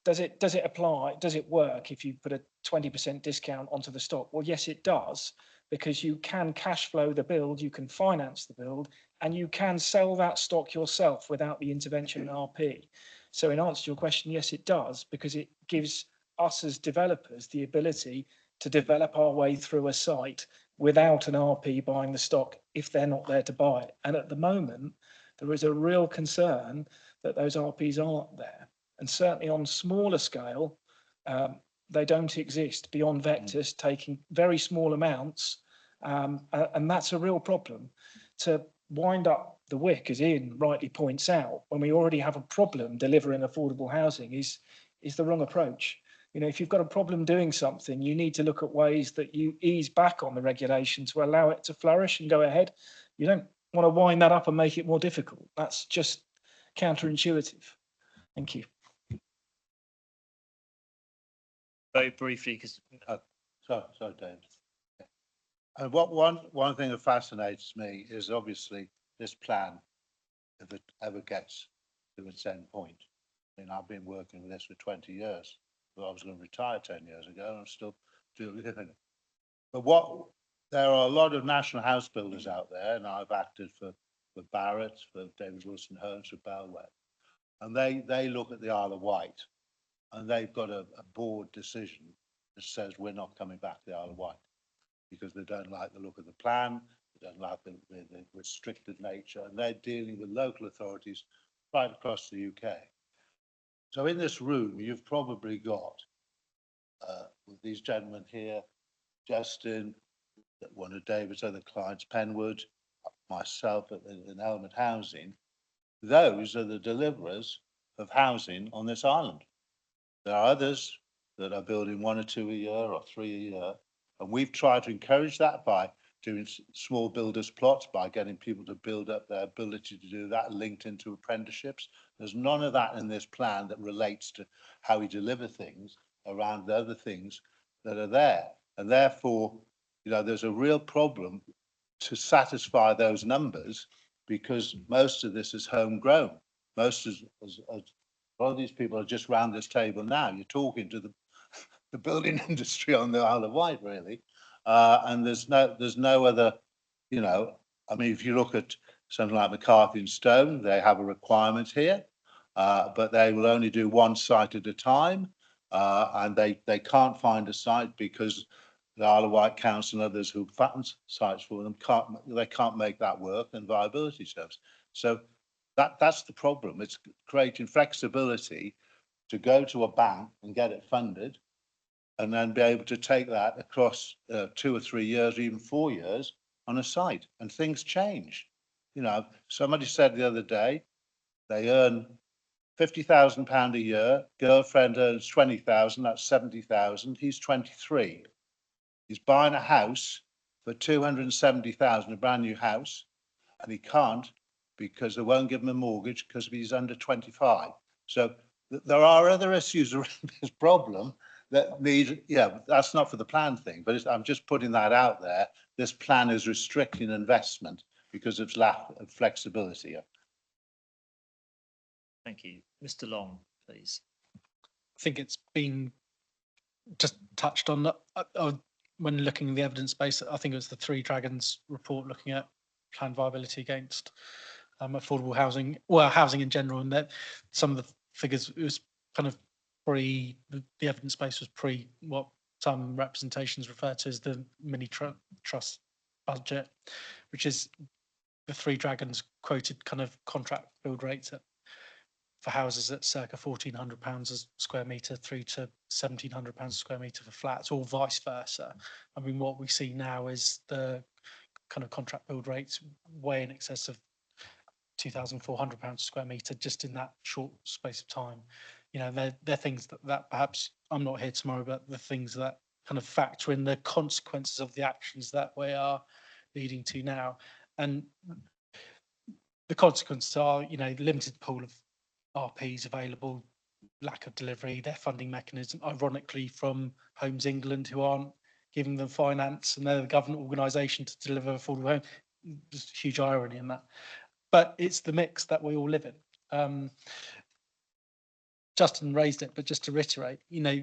does it apply? Does it work if you put a 20% discount onto the stock? Well, yes, it does, because you can cash flow the build, you can finance the build, and you can sell that stock yourself without the intervention of RP. So in answer to your question, yes, it does, because it gives us as developers the ability to develop our way through a site without an RP buying the stock if they're not there to buy it. And at the moment, there is a real concern that those RPs aren't there. And certainly on smaller scale, they don't exist beyond Vectus taking very small amounts. And that's a real problem. To wind up the wick, as Ian rightly points out, when we already have a problem delivering affordable housing is the wrong approach. You know, if you've got a problem doing something, you need to look at ways that you ease back on the regulation to allow it to flourish and go ahead. You don't want to wind that up and make it more difficult. That's just counterintuitive. Thank you. Very briefly, because Sorry, Dave. And one thing that fascinates me is obviously this plan, if it ever gets to its end point. I mean, I've been working with this for 20 years. Well, I was going to retire 10 years ago, and I'm still doing it. But there are a lot of national house builders out there, and I've acted for Barrett, for David Wilson Homes, for Bellway, and they look at the Isle of Wight, and they've got a board decision that says we're not coming back to the Isle of Wight because they don't like the look of the plan, they don't like the restricted nature, and they're dealing with local authorities right across the UK. So in this room, you've probably got with these gentlemen here, Justin, one of David's other clients, Penwood, myself in Element Housing. Those are the deliverers of housing on this island. There are others that are building 1 or 2 a year or 3 a year, and we've tried to encourage that by doing small builders plots, by getting people to build up their ability to do that, linked into apprenticeships. There's none of that in this plan that relates to how we deliver things around the other things that are there. And therefore, you know, there's a real problem to satisfy those numbers because most of this is homegrown. Most of a lot of these people are just round this table now. You're talking to the building industry on the Isle of Wight, really. And there's no other, you know, I mean, if you look at something like McCarthy and Stone, they have a requirement here, but they will only do one site at a time. And they can't find a site because the Isle of Wight Council and others who fund sites for them can't make that work and viability terms. So that's the problem. It's creating flexibility to go to a bank and get it funded, and then be able to take that across 2 or 3 years, even 4 years on a site. And things change. You know, somebody said the other day they earn £50,000 a year. Girlfriend earns 20,000. That's 70,000. He's 23. He's buying a house for 270,000, a brand new house, and he can't because they won't give him a mortgage because he's under 25. So there are other issues around this problem that need, yeah, that's not for the plan thing, but I'm just putting that out there. This plan is restricting investment because of lack of flexibility. thank you. Mr. Long, please. I think it's been just touched on when looking at the evidence base. I think it was the Three Dragons report looking at plan viability against affordable housing, well, housing in general, and that some of the figures, it was kind of the evidence base was what some representations refer to as the mini trust budget, which is the Three Dragons quoted kind of contract build rates for houses at circa £1,400 a square metre through to £1,700 a square metre for flats, or vice versa. I mean, what we see now is the kind of contract build rates way in excess of £2,400 a square metre just in that short space of time. You know, they're things that perhaps I'm not here tomorrow, but the things that kind of factor in the consequences of the actions that we are leading to now. And the consequences are, you know, limited pool of RPs available, lack of delivery, their funding mechanism, ironically from Homes England, who aren't giving them finance, and they're the government organisation to deliver affordable homes. There's huge irony in that. But it's the mix that we all live in. Justin raised it, but just to reiterate, you know,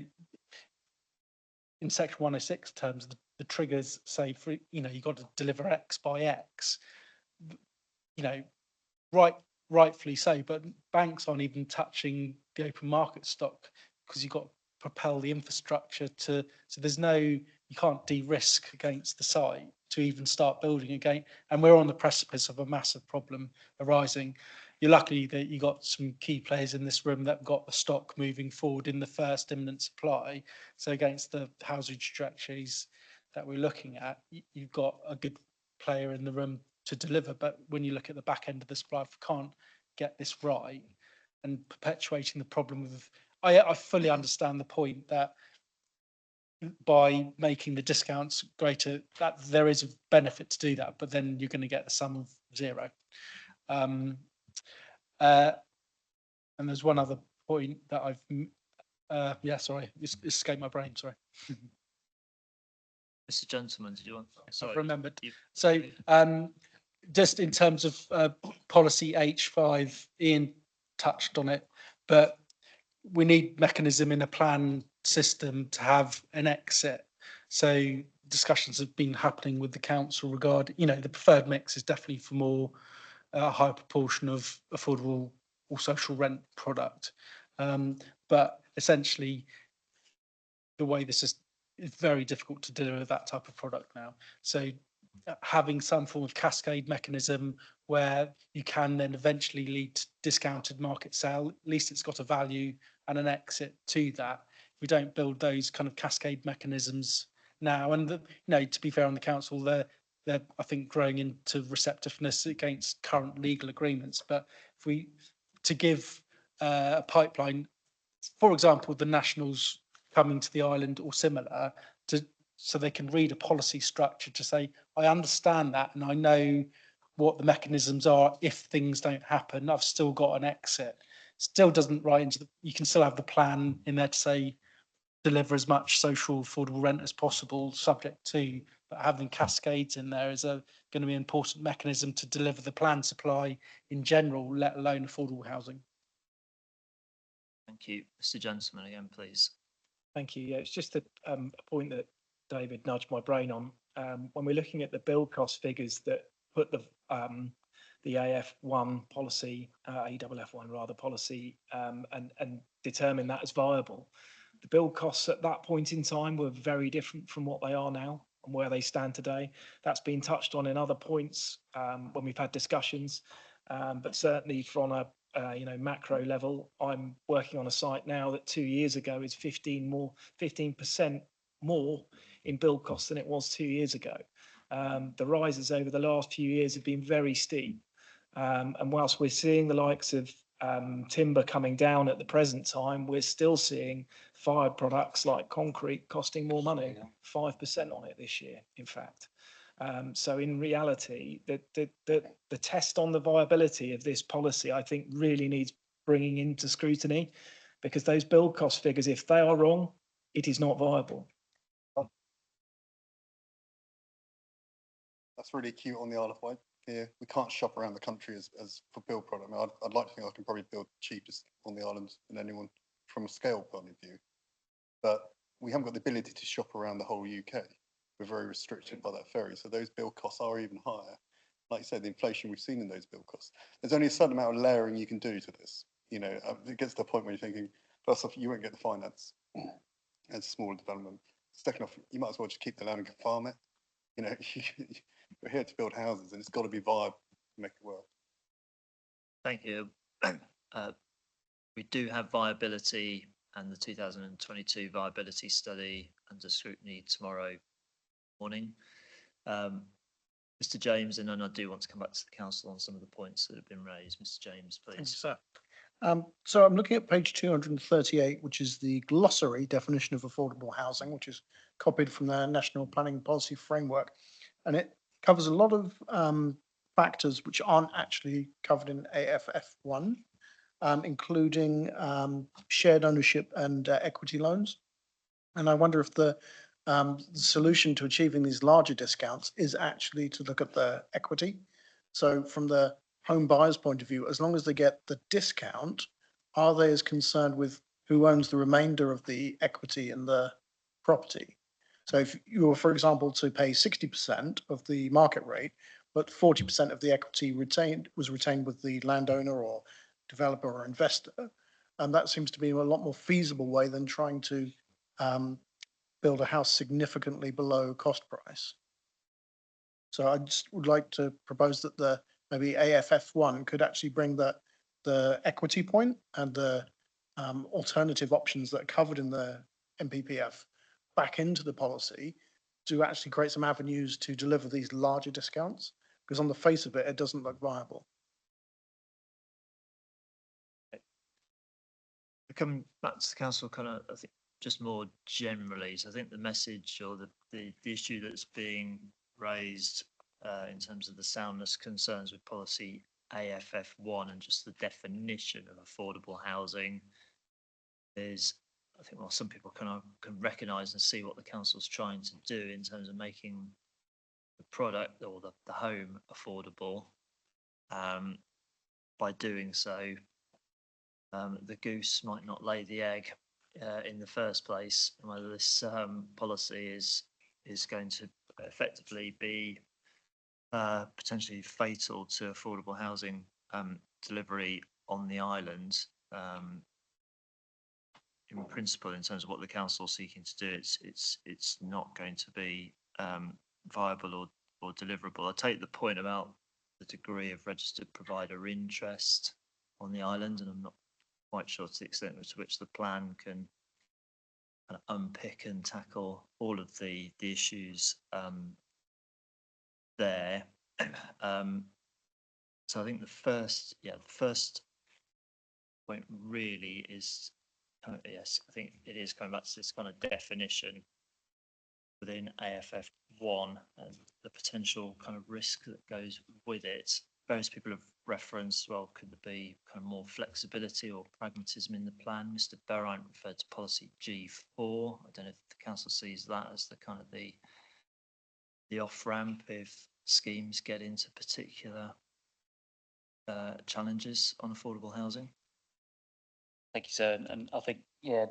in section 106 terms, the triggers say for, you know, you've got to deliver X by X, you know, rightfully so, but banks aren't even touching the open market stock because you've got to propel the infrastructure so there's no, you can't de-risk against the site to even start building again. And we're on the precipice of a massive problem arising. You're lucky that you got some key players in this room that got the stock moving forward in the first imminent supply. So against the housing trajectories that we're looking at, you've got a good player in the room to deliver. But when you look at the back end of the supply, if we can't get this right and perpetuating the problem of I fully understand the point that by making the discounts greater, that there is a benefit to do that, but then you're going to get the sum of zero. And there's one other point that sorry, it's escaped my brain, sorry. Mr. Gentleman, did you want? I've remembered. you- So just in terms of policy H5, Ian touched on it, but we need mechanism in a plan system to have an exit. So discussions have been happening with the council regarding, the preferred mix is definitely for more higher proportion of affordable or social rent product. But essentially, the way this is very difficult to deliver that type of product now. So having some form of cascade mechanism where you can then eventually lead to discounted market sale, at least it's got a value and an exit to that. If we don't build those kind of cascade mechanisms now, and to be fair on the council, they're I think growing into receptiveness against current legal agreements. But if we to give a pipeline, for example, the Nationals coming to the island or similar, so they can read a policy structure to say, I understand that and I know what the mechanisms are if things don't happen. I've still got an exit. Still doesn't write into you can still have the plan in there to say deliver as much social affordable rent as possible, subject to, but having cascades in there is going to be an important mechanism to deliver the plan supply in general, let alone affordable housing. Thank you. Mr. Gentleman again, please. Thank you. Yeah, it's just a point that David nudged my brain on. When we're looking at the build cost figures that put the AF1 policy, AFF1 rather policy, and determine that as viable, the build costs at that point in time were very different from what they are now and where they stand today. That's been touched on in other points when we've had discussions, but certainly from a macro level, I'm working on a site now that 2 years ago is 15% more in build costs than it was 2 years ago. The rises over the last few years have been very steep. And whilst we're seeing the likes of timber coming down at the present time, we're still seeing fired products like concrete costing more money, 5% on it this year, in fact. So in reality, the test on the viability of this policy, I think, really needs bringing into scrutiny, because those build cost figures, if they are wrong, it is not viable. That's really cute on the Isle of Wight. Here, we can't shop around the country as for build product. I mean, I'd like to think I can probably build cheapest on the island than anyone from a scale point of view. But we haven't got the ability to shop around the whole UK. We're very restricted by that ferry. So those build costs are even higher. Like you said, the inflation we've seen in those build costs. There's only a certain amount of layering you can do to this. It gets to the point where you're thinking, first off, you won't get the finance as a smaller development. Second off, you might as well just keep the land and farm it. We're here to build houses and it's got to be viable to make it work. Thank you. We do have viability and the 2022 viability study under scrutiny tomorrow morning. Mr. James, and then I do want to come back to the council on some of the points that have been raised. Mr. James, please. Thank you, sir. So I'm looking at page 238, which is the glossary definition of affordable housing, which is copied from the National Planning Policy Framework. And it covers a lot of factors which aren't actually covered in AFF1, including shared ownership and equity loans. And I wonder if the solution to achieving these larger discounts is actually to look at the equity. So from the home buyer's point of view, as long as they get the discount, are they as concerned with who owns the remainder of the equity in the property? So if you were, for example, to pay 60% of the market rate, but 40% of the equity was retained with the landowner or developer or investor, and that seems to be a lot more feasible way than trying to build a house significantly below cost price. So I just would like to propose that maybe AFF1 could actually bring the equity point and the alternative options that are covered in the MPPF back into the policy to actually create some avenues to deliver these larger discounts, because on the face of it, it doesn't look viable. come back to the council kind of, I think, just more generally, so I think the message or the issue that's being raised in terms of the soundness concerns with policy AFF1 and just the definition of affordable housing is, I think, well, some people can recognise and see what the council's trying to do in terms of making the product or the home affordable. By doing so, the goose might not lay the egg in the first place, and whether this policy is going to effectively be potentially fatal to affordable housing delivery on the island. In principle, in terms of what the council is seeking to do, it's not going to be viable or deliverable. I take the point about the degree of registered provider interest on the island, and I'm not quite sure to the extent to which the plan can kind of unpick and tackle all of the issues there. So I think the first point really is, yes, I think it is coming back to this kind of definition within AFF1 and the potential kind of risk that goes with it. Various people have referenced, well, could there be kind of more flexibility or pragmatism in the plan? Mr. Berrine referred to policy G4. I don't know if the council sees that as the kind of the off-ramp if schemes get into particular challenges on affordable housing. Thank you, sir. And I think, yeah,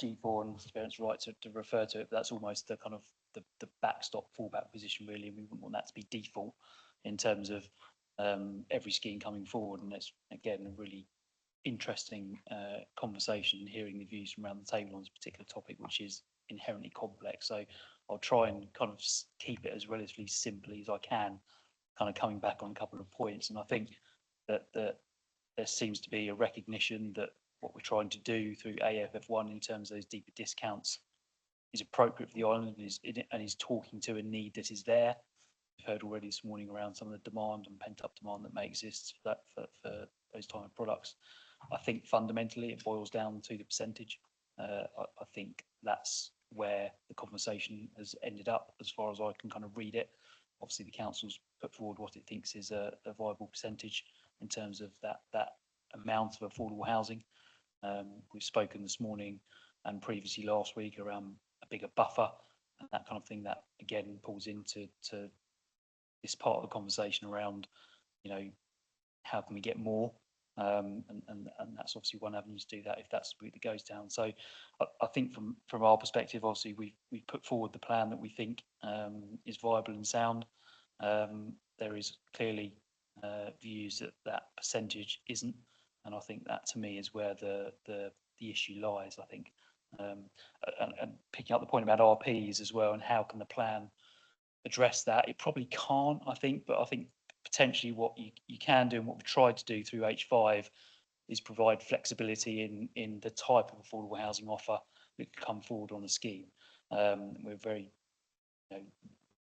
G4 and Mr. Berrine's right to refer to it, but that's almost the kind of the backstop fallback position, really. And we wouldn't want that to be default in terms of every scheme coming forward. And that's, again, a really interesting conversation, hearing the views from around the table on this particular topic, which is inherently complex. So I'll try and kind of keep it as relatively simply as I can, kind of coming back on a couple of points. And I think that there seems to be a recognition that what we're trying to do through AFF1 in terms of those deeper discounts is appropriate for the island and is talking to a need that is there. We've heard already this morning around some of the demand and pent-up demand that may exist for those type of products. I think fundamentally it boils down to the percentage. I think that's where the conversation has ended up, as far as I can kind of read it. Obviously, the council's put forward what it thinks is a viable percentage in terms of that amount of affordable housing. We've spoken this morning and previously last week around a bigger buffer and that kind of thing that again pulls into this part of the conversation around, you know, how can we get more? And that's obviously one avenue to do that if that's the route that goes down. So I think from our perspective, obviously we've put forward the plan that we think is viable and sound. There is clearly views that percentage isn't, and I think that to me is where the issue lies. I think, and picking up the point about RPs as well, and how can the plan address that? It probably can't, I think, but I think potentially what you can do and what we've tried to do through H5 is provide flexibility in the type of affordable housing offer that can come forward on a scheme. We're very,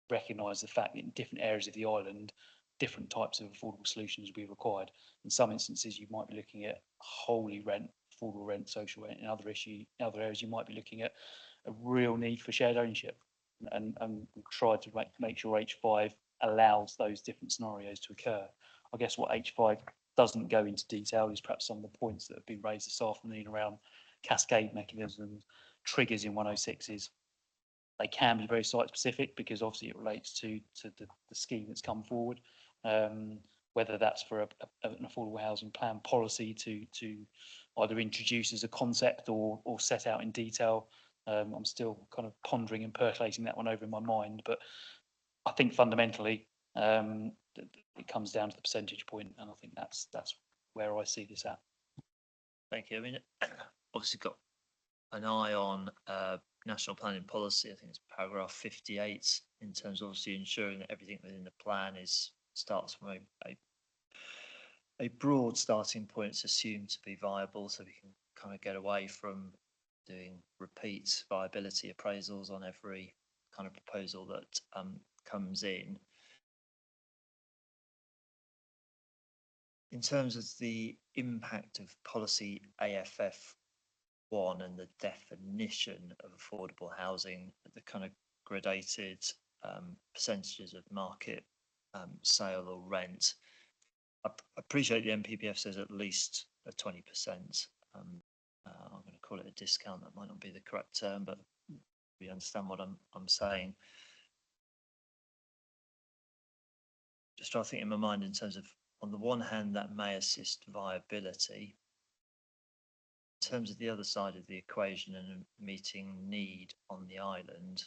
recognise the fact that in different areas of the island, different types of affordable solutions will be required. In some instances, you might be looking at wholly rent, affordable rent, social rent. In other areas, you might be looking at a real need for shared ownership. And we've tried to make sure H5 allows those different scenarios to occur. I guess what H5 doesn't go into detail is perhaps some of the points that have been raised this afternoon around cascade mechanisms, triggers in 106s. They can be very site specific because obviously it relates to the scheme that's come forward. Whether that's for an affordable housing plan policy to either introduce as a concept or set out in detail. I'm still kind of pondering and percolating that one over in my mind, but I think fundamentally it comes down to the percentage point, and I think that's where I see this at. Thank you. I mean, obviously got an eye on national planning policy. I think it's paragraph 58 in terms of obviously ensuring that everything within the plan starts from a broad starting point. It's assumed to be viable, so we can kind of get away from doing repeat viability appraisals on every kind of proposal that comes in. In terms of the impact of policy AFF one and the definition of affordable housing, the kind of gradated percentages of market sale or rent. I appreciate the MPPF says at least a 20%. I'm going to call it a discount. That might not be the correct term, but we understand what I'm saying. Just trying to think in my mind in terms of, on the one hand, that may assist viability. In terms of the other side of the equation and meeting need on the island,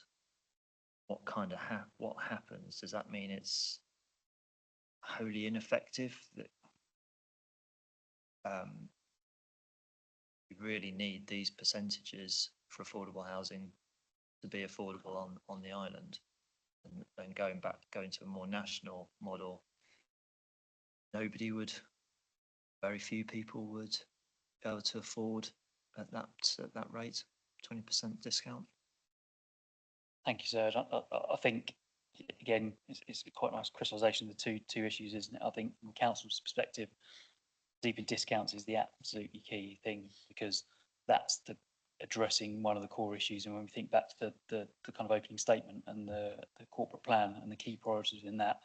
what kind of what happens? Does that mean it's wholly ineffective? That we really need these percentages for affordable housing to be affordable on the island, and going to a more national model, very few people would be able to afford at that rate, 20% discount. Thank you, sir. I think, again, it's quite a nice crystallisation of the two issues, isn't it? I think from council's perspective, deeper discounts is the absolutely key thing, because that's addressing one of the core issues. And when we think back to the kind of opening statement and the corporate plan and the key priorities in that,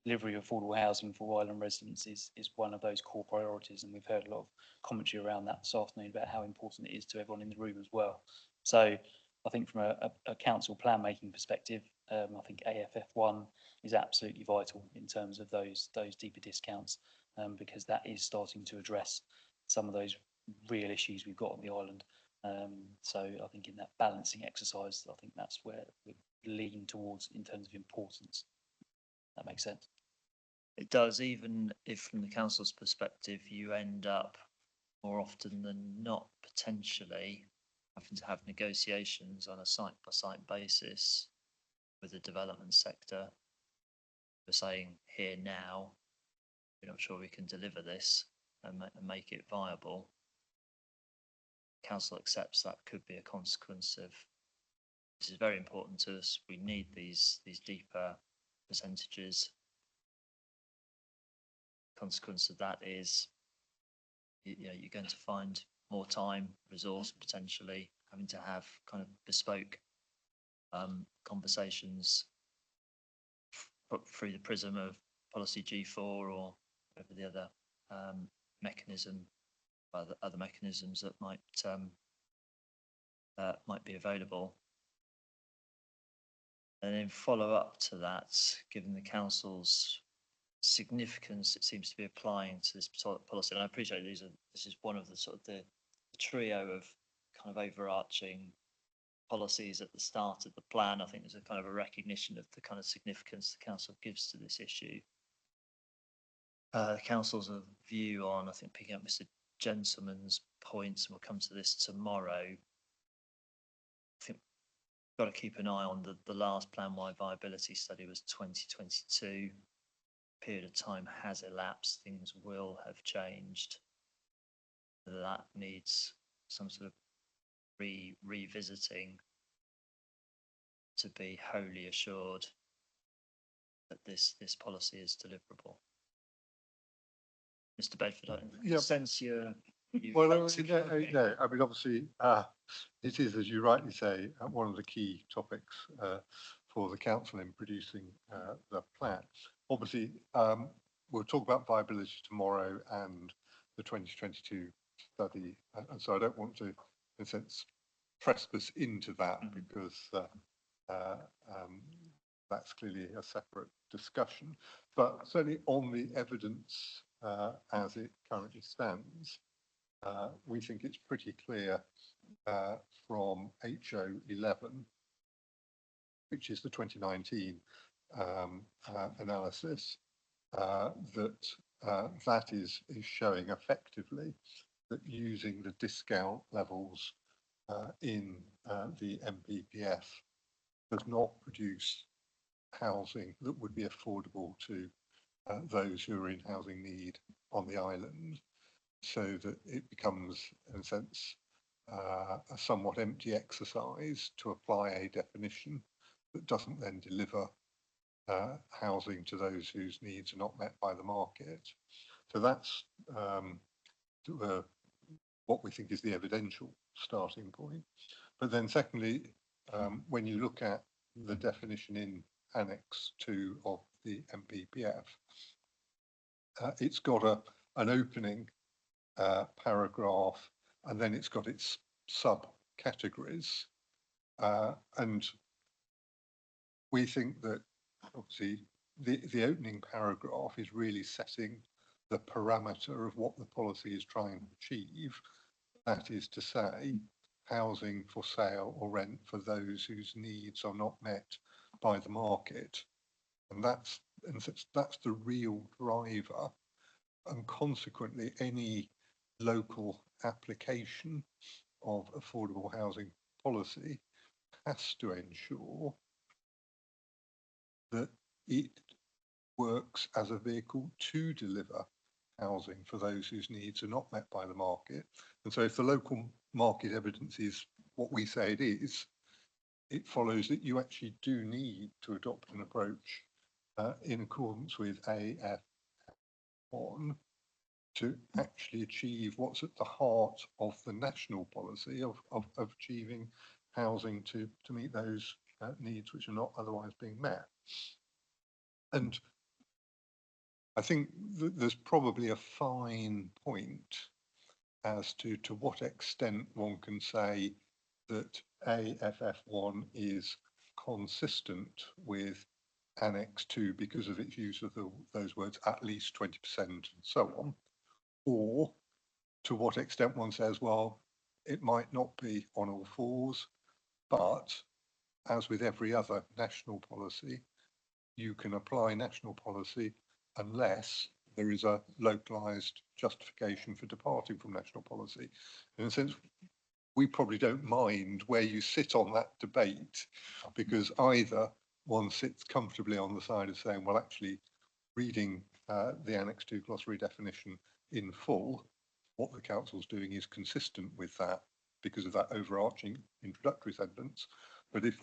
delivery of affordable housing for island residents is one of those core priorities. And we've heard a lot of commentary around that this afternoon about how important it is to everyone in the room as well. So I think from a council plan making perspective, I think AFF1 is absolutely vital in terms of those deeper discounts, because that is starting to address some of those real issues we've got on the island. So I think in that balancing exercise, I think that's where we lean towards in terms of importance. That makes sense. It does, even if from the council's perspective, you end up more often than not potentially having to have negotiations on a site-by-site basis with the development sector. We're saying here now, we're not sure we can deliver this and make it viable. Council accepts that could be a consequence of, this is very important to us, we need these deeper percentages. Consequence of that is, you're going to find more time, resource, potentially having to have kind of bespoke conversations through the prism of policy G4 or whatever the other mechanism, other mechanisms that might be available. And then follow up to that, given the council's significance it seems to be applying to this policy. And I appreciate this is one of the sort of the trio of kind of overarching policies at the start of the plan. I think there's a kind of a recognition of the kind of significance the council gives to this issue. The council's a view on, I think, picking up Mr. Gentleman's points, and we'll come to this tomorrow. I think we've got to keep an eye on the last plan-wide viability study was 2022. Period of time has elapsed, things will have changed. That needs some sort of revisiting to be wholly assured that this policy is deliverable. Mr. Bedford, I sense you. Well, no, I mean, obviously, it is, as you rightly say, one of the key topics for the council in producing the plan. Obviously, we'll talk about viability tomorrow and the 2022 study, and so I don't want to, in a sense, trespass into that because that's clearly a separate discussion. But certainly on the evidence as it currently stands, we think it's pretty clear from HO11, which is the 2019 analysis, that is showing effectively that using the discount levels in the MPPF does not produce housing that would be affordable to those who are in housing need on the island, so that it becomes, in a sense, a somewhat empty exercise to apply a definition that doesn't then deliver housing to those whose needs are not met by the market. So that's what we think is the evidential starting point. But then secondly, when you look at the definition in Annex 2 of the MPPF, it's got an opening paragraph, and then it's got its subcategories. And we think that obviously the opening paragraph is really setting the parameter of what the policy is trying to achieve. That is to say, housing for sale or rent for those whose needs are not met by the market. And that's the real driver. And consequently, any local application of affordable housing policy has to ensure that it works as a vehicle to deliver housing for those whose needs are not met by the market. And so if the local market evidence is what we say it is, it follows that you actually do need to adopt an approach in accordance with AF1 to actually achieve what's at the heart of the national policy of achieving housing to meet those needs which are not otherwise being met. And I think there's probably a fine point as to what extent one can say that AFF1 is consistent with Annex 2 because of its use of those words, at least 20% and so on, or to what extent one says, well, it might not be on all fours, but as with every other national policy, you can apply national policy unless there is a localized justification for departing from national policy. In a sense, we probably don't mind where you sit on that debate, because either one sits comfortably on the side of saying, well, actually, reading the Annex 2 glossary definition in full, what the council's doing is consistent with that because of that overarching introductory sentence. But if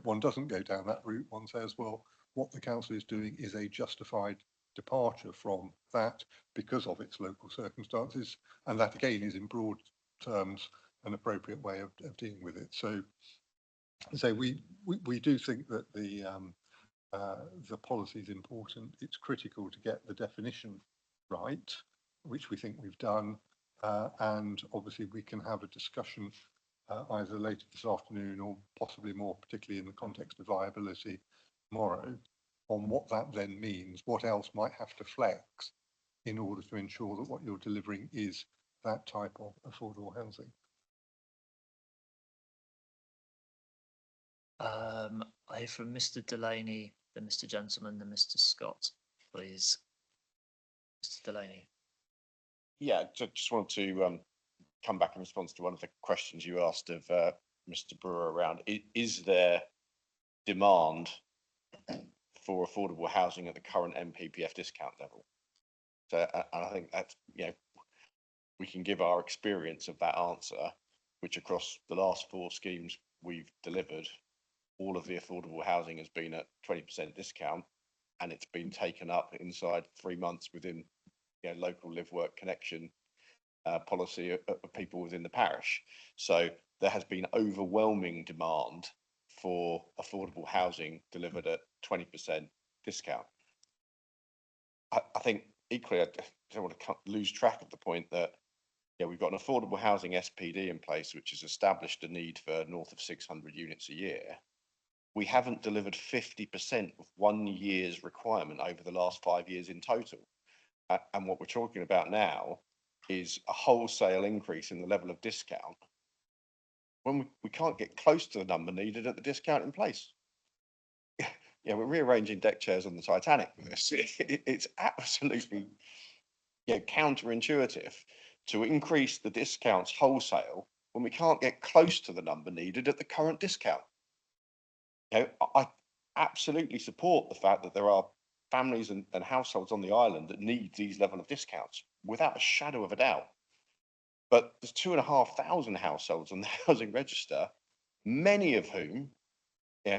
one doesn't go down that route, one says, well, what the council is doing is a justified departure from that because of its local circumstances, and that again is in broad terms an appropriate way of dealing with it. So we do think that the policy is important. It's critical to get the definition right, which we think we've done, and obviously we can have a discussion either later this afternoon or possibly more particularly in the context of viability tomorrow on what that then means, what else might have to flex in order to ensure that what you're delivering is that type of affordable housing. I hear from Mr. Delaney, then Mr. Gentleman, then Mr. Scott, please. Mr. Delaney. Yeah, just wanted to come back in response to one of the questions you asked of Mr. Brewer around, is there demand for affordable housing at the current MPPF discount level? So, and I think that's, we can give our experience of that answer, which across the last 4 schemes we've delivered, all of the affordable housing has been at 20% discount, and it's been taken up inside 3 months within local live work connection policy of people within the parish. So there has been overwhelming demand for affordable housing delivered at 20% discount. I think equally, I don't want to lose track of the point that we've got an affordable housing SPD in place, which has established a need for north of 600 units a year. We haven't delivered 50% of 1 year's requirement over the last 5 years in total. And what we're talking about now is a wholesale increase in the level of discount when we can't get close to the number needed at the discount in place. We're rearranging deck chairs on the Titanic with this. It's absolutely counterintuitive to increase the discounts wholesale when we can't get close to the number needed at the current discount. I absolutely support the fact that there are families and households on the island that need these level of discounts without a shadow of a doubt. But there's 2,500 households on the housing register, many of whom,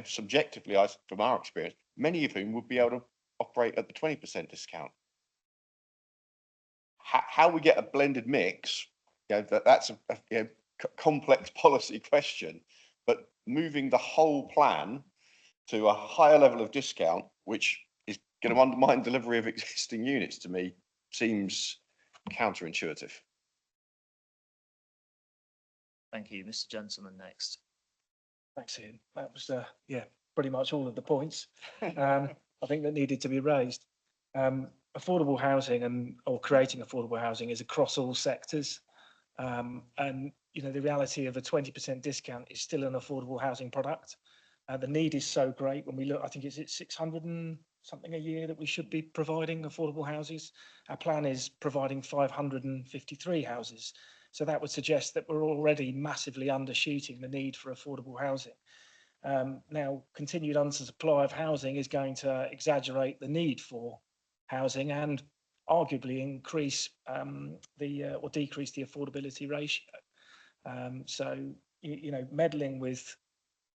subjectively, from our experience, many of whom would be able to operate at the 20% discount. How we get a blended mix, that's a complex policy question, but moving the whole plan to a higher level of discount, which is going to undermine delivery of existing units, to me seems counterintuitive. Thank you. Mr. Gentleman next. Thanks, Ian. That was, yeah, pretty much all of the points I think that needed to be raised. Affordable housing or creating affordable housing is across all sectors. And, you know, the reality of a 20% discount is still an affordable housing product. The need is so great when we look, I think it's 600 and something a year that we should be providing affordable houses. Our plan is providing 553 houses. So that would suggest that we're already massively undershooting the need for affordable housing. Now, continued undersupply of housing is going to exaggerate the need for housing and arguably increase or decrease the affordability ratio. So, you know, meddling with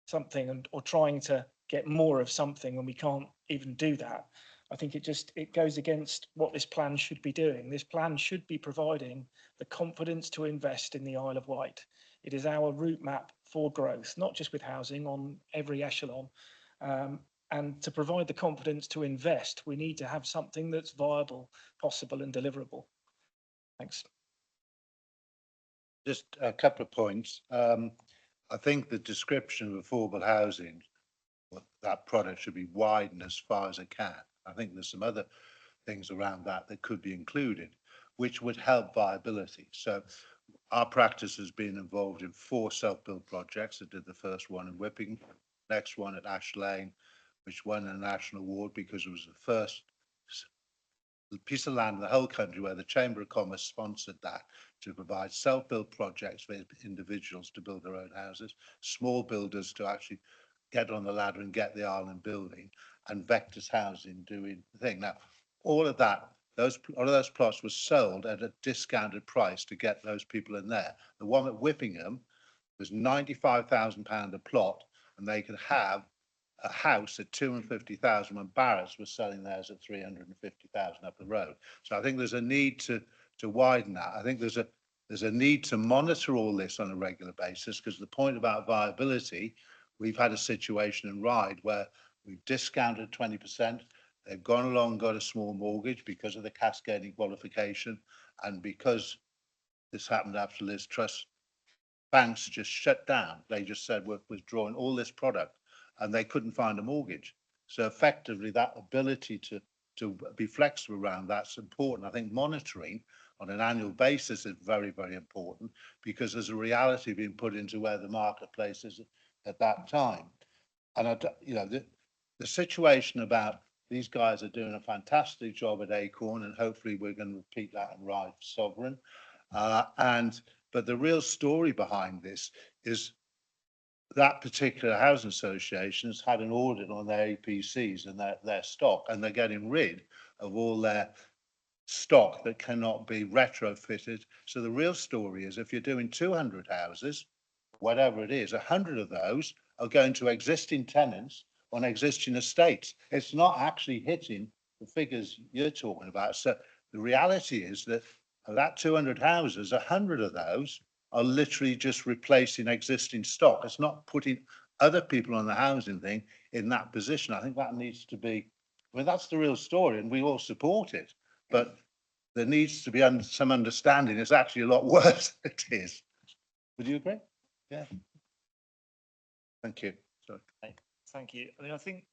something or trying to get more of something when we can't even do that, I think it goes against what this plan should be doing. This plan should be providing the confidence to invest in the Isle of Wight. It is our route map for growth, not just with housing, on every echelon. And to provide the confidence to invest, we need to have something that's viable, possible and deliverable. Thanks. Just a couple of points. I think the description of affordable housing, that product should be widened as far as it can. I think there's some other things around that could be included, which would help viability. So our practice has been involved in 4 self-build projects. I did the first one in Whipping, next one at Ash Lane, which won a national award because it was the first piece of land in the whole country where the Chamber of Commerce sponsored that to provide self-build projects for individuals to build their own houses, small builders to actually get on the ladder and get the island building, and Vector's Housing doing the thing. Now, all of those plots were sold at a discounted price to get those people in there. The one at Whippingham was £95,000 a plot, and they could have a house at 250,000 when Barrett's was selling theirs at 350,000 up the road. So I think there's a need to widen that. I think there's a need to monitor all this on a regular basis, because the point about viability, we've had a situation in Ryde where we've discounted 20%. They've gone along and got a small mortgage because of the cascading qualification, and because this happened after Liz Truss, banks just shut down. They just said we're withdrawing all this product, and they couldn't find a mortgage. So effectively, that ability to be flexible around that's important. I think monitoring on an annual basis is very, very important, because there's a reality being put into where the marketplace is at that time. And the situation about these guys are doing a fantastic job at Acorn, and hopefully we're going to repeat that in Ryde Sovereign. But the real story behind this is that particular housing association has had an audit on their APCs and their stock, and they're getting rid of all their stock that cannot be retrofitted. So the real story is, if you're doing 200 houses, whatever it is, 100 of those are going to existing tenants on existing estates. It's not actually hitting the figures you're talking about. So the reality is that of that 200 houses, 100 of those are literally just replacing existing stock. It's not putting other people on the housing thing in that position. I think that needs to be, I mean, that's the real story, and we all support it. But there needs to be some understanding. It's actually a lot worse than it is. Would you agree? Yeah. Thank you. Sorry. Thank you. I mean, I think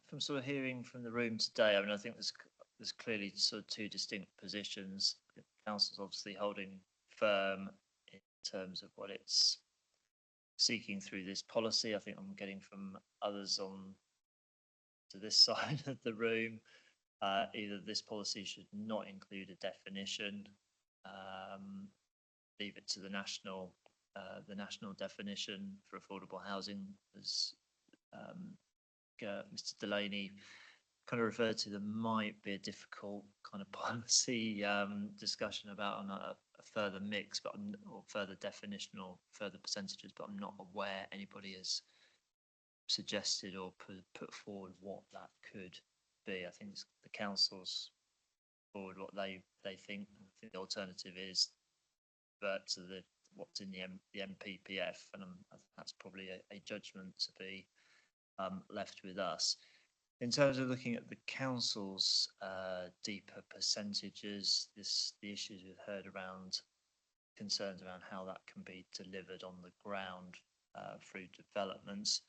from sort of hearing from the room today, I mean, I think there's clearly sort of 2 distinct positions. The council's obviously holding firm in terms of what it's seeking through this policy. I think I'm getting from others on to this side of the room, either this policy should not include a definition, leave it to the national definition for affordable housing, as Mr. Delaney kind of referred to. There might be a difficult kind of policy discussion about on a further mix, or further definition or further percentages, but I'm not aware anybody has suggested or put forward what that could be. I think it's the council's forward what they think. I think the alternative is revert to what's in the MPPF, and that's probably a judgment to be left with us. In terms of looking at the council's deeper percentages, the issues we've heard around concerns around how that can be delivered on the ground through developments.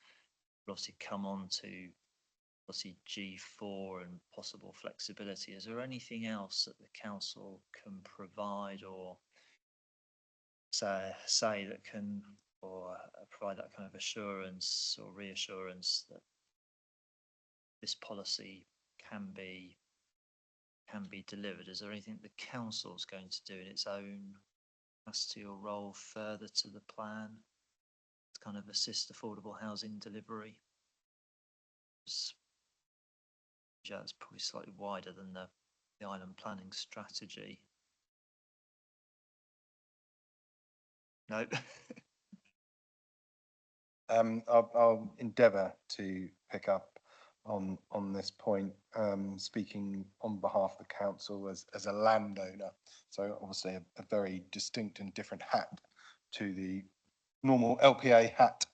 We'll obviously come on to obviously G4 and possible flexibility. Is there anything else that the council can provide or say that can, or provide that kind of assurance or reassurance that this policy can be delivered? Is there anything the council's going to do in its own capacity or role further to the plan to kind of assist affordable housing delivery? Yeah, it's probably slightly wider than the island planning strategy. No. I'll endeavour to pick up on this point, speaking on behalf of the council as a landowner. So obviously a very distinct and different hat to the normal LPA hat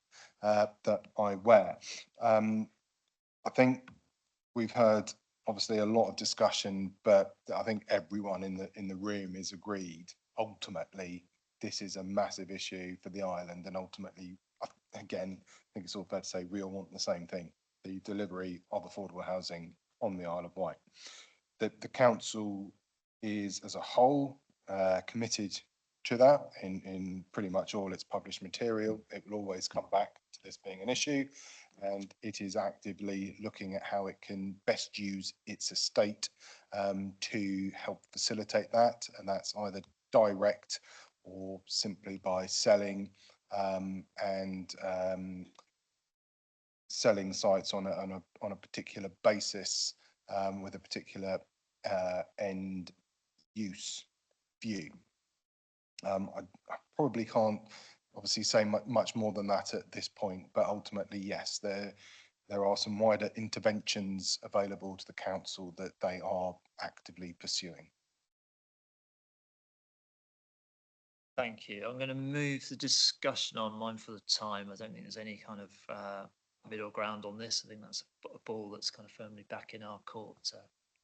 that I wear. I think we've heard obviously a lot of discussion, but I think everyone in the room is agreed. Ultimately, this is a massive issue for the island, and ultimately, again, I think it's all fair to say we all want the same thing: the delivery of affordable housing on the Isle of Wight. The council is, as a whole, committed to that in pretty much all its published material. It will always come back to this being an issue, and it is actively looking at how it can best use its estate to help facilitate that, and that's either direct or simply by selling and selling sites on a particular basis with a particular end use view. I probably can't obviously say much more than that at this point, but ultimately, yes, there are some wider interventions available to the council that they are actively pursuing. Thank you. I'm going to move the discussion on, mindful of time. I don't think there's any kind of middle ground on this. I think that's a ball that's kind of firmly back in our court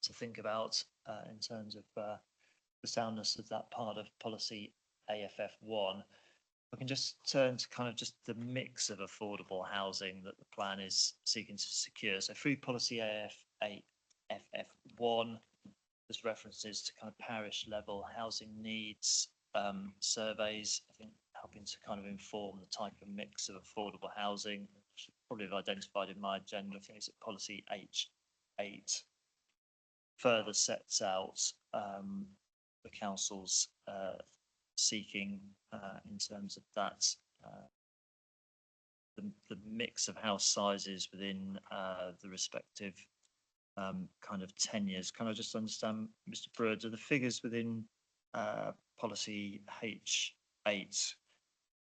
to think about in terms of the soundness of that part of policy AFF1. I can just turn to kind of just the mix of affordable housing that the plan is seeking to secure. So through policy AFF1, there's references to kind of parish level housing needs surveys, I think helping to kind of inform the type of mix of affordable housing. I should probably have identified in my agenda, I think it's at policy H8, further sets out the council's seeking in terms of that, the mix of house sizes within the respective kind of tenures. Can I just understand, Mr. Brewer, do the figures within policy H8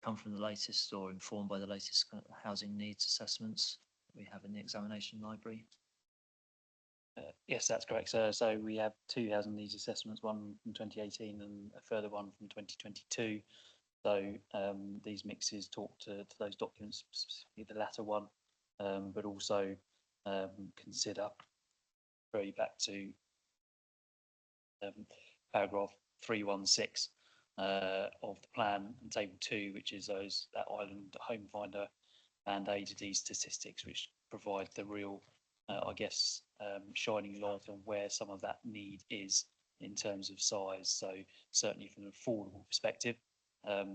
come from the latest or informed by the latest kind of housing needs assessments that we have in the examination library? Yes, that's correct, sir. So we have two housing needs assessments, one from 2018 and a further one from 2022. So these mixes talk to those documents, specifically the latter one, but also consider very back to paragraph 316 of the plan and table 2, which is that island home finder and ADD statistics, which provide the real I guess shining light on where some of that need is in terms of size. So certainly from an affordable perspective,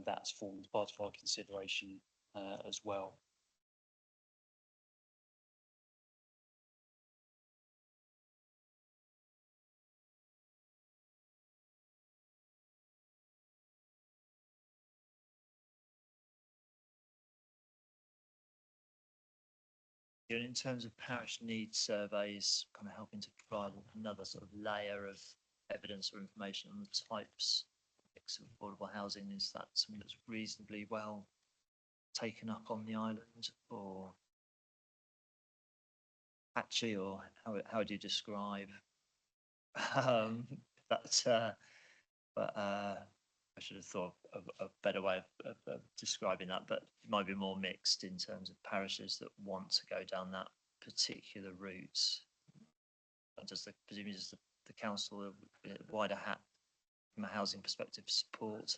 that's formed part of our consideration as well. In terms of parish needs surveys, kind of helping to provide another sort of layer of evidence or information on the types of affordable housing, is that something that's reasonably well taken up on the island, or patchy, or how do you describe that? But I should have thought of a better way of describing that, but it might be more mixed in terms of parishes that want to go down that particular route. Presumably does the council, wider hat from a housing perspective, support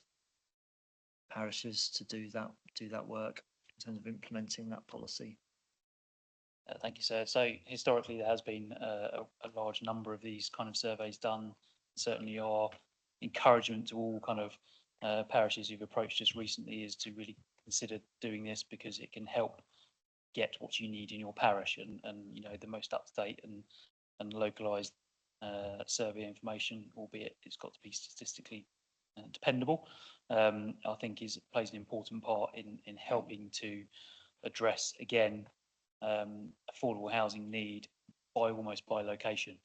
parishes to do that work in terms of implementing that policy? Thank you, sir. So historically, there has been a large number of these kind of surveys done. Certainly, our encouragement to all kind of parishes who've approached us recently is to really consider doing this, because it can help get what you need in your parish, and you know, the most up to date and localised survey information, albeit it's got to be statistically dependable. I think plays an important part in helping to address again affordable housing need almost by location,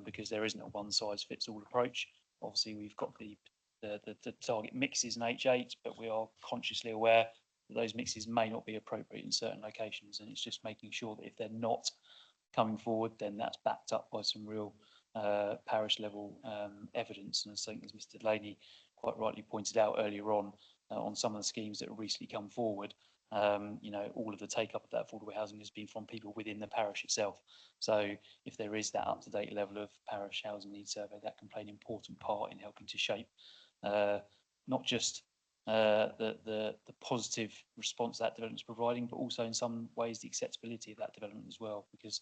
because there isn't a one size fits all approach. Obviously, we've got the target mixes in H8, but we are consciously aware that those mixes may not be appropriate in certain locations, and it's just making sure that if they're not coming forward, then that's backed up by some real parish level evidence. And I think, as Mr. Delaney quite rightly pointed out earlier on some of the schemes that have recently come forward, you know, all of the take up of that affordable housing has been from people within the parish itself. So if there is that up-to-date level of parish housing needs survey, that can play an important part in helping to shape not just the positive response that development is providing, but also in some ways the acceptability of that development as well. Because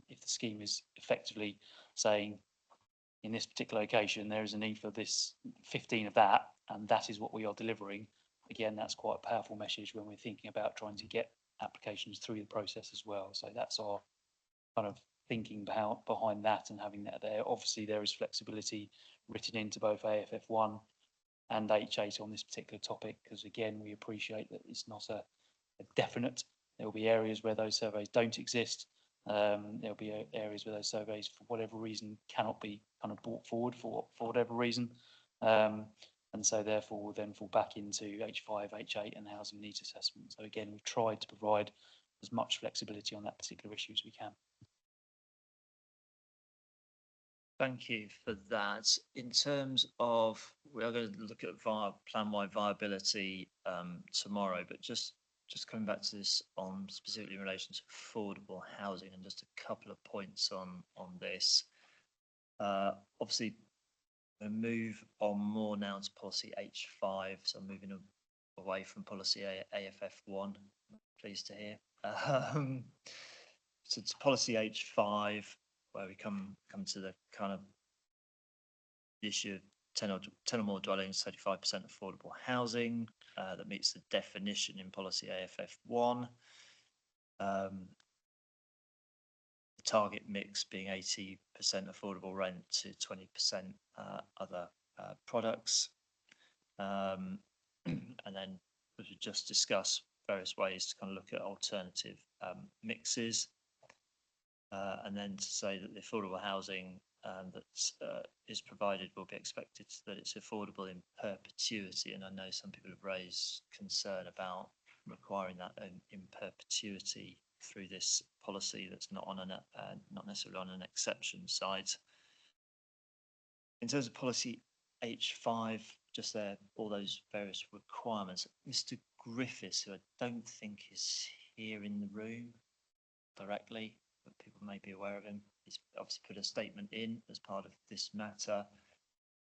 if the scheme is effectively saying, in this particular location, there is a need for this 15 of that, and that is what we are delivering, again, that's quite a powerful message when we're thinking about trying to get applications through the process as well. So that's our kind of thinking behind that, and having that there. Obviously, there is flexibility written into both AFF1 and H8 on this particular topic, because again, we appreciate that it's not a definite. There will be areas where those surveys don't exist. There'll be areas where those surveys, for whatever reason, cannot be kind of brought forward for whatever reason. And so therefore we'll then fall back into H5, H8 and housing needs assessment. So again, we've tried to provide as much flexibility on that particular issue as we can. Thank you for that. In terms of, we are going to look at plan-wide viability tomorrow, but just coming back to this on specifically in relation to affordable housing, and just a couple of points on this. Obviously, we move on more now to policy H5, so moving away from policy AFF1. Pleased to hear. So it's policy H5, where we come to the kind of issue of 10 or more dwellings, 35% affordable housing that meets the definition in policy AFF1. The target mix being 80% affordable rent to 20% other products. And then we should just discuss various ways to kind of look at alternative mixes. And then to say that the affordable housing that is provided will be expected that it's affordable in perpetuity. And I know some people have raised concern about requiring that in perpetuity through this policy that's not necessarily on an exception side. In terms of policy H5, just there, all those various requirements. Mr. Griffiths, who I don't think is here in the room directly, but people may be aware of him, he's obviously put a statement in as part of this matter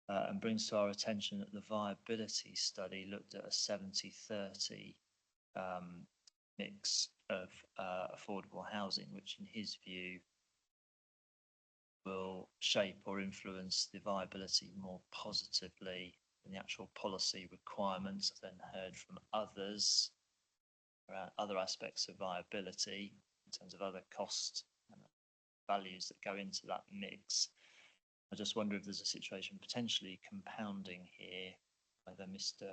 and brings to our attention that the viability study looked at a 70-30 mix of affordable housing, which in his view will shape or influence the viability more positively than the actual policy requirements. I've then heard from others around other aspects of viability in terms of other cost and values that go into that mix. I just wonder if there's a situation potentially compounding here, whether Mr.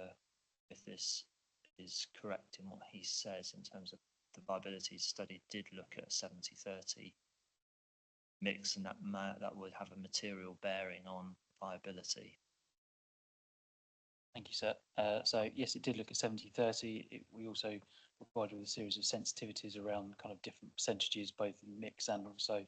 Griffiths is correct in what he says in terms of the viability study did look at a 70-30 mix, and that would have a material bearing on viability. Thank you, sir. So yes, it did look at 70-30. We also provided with a series of sensitivities around kind of different percentages, both in mix and also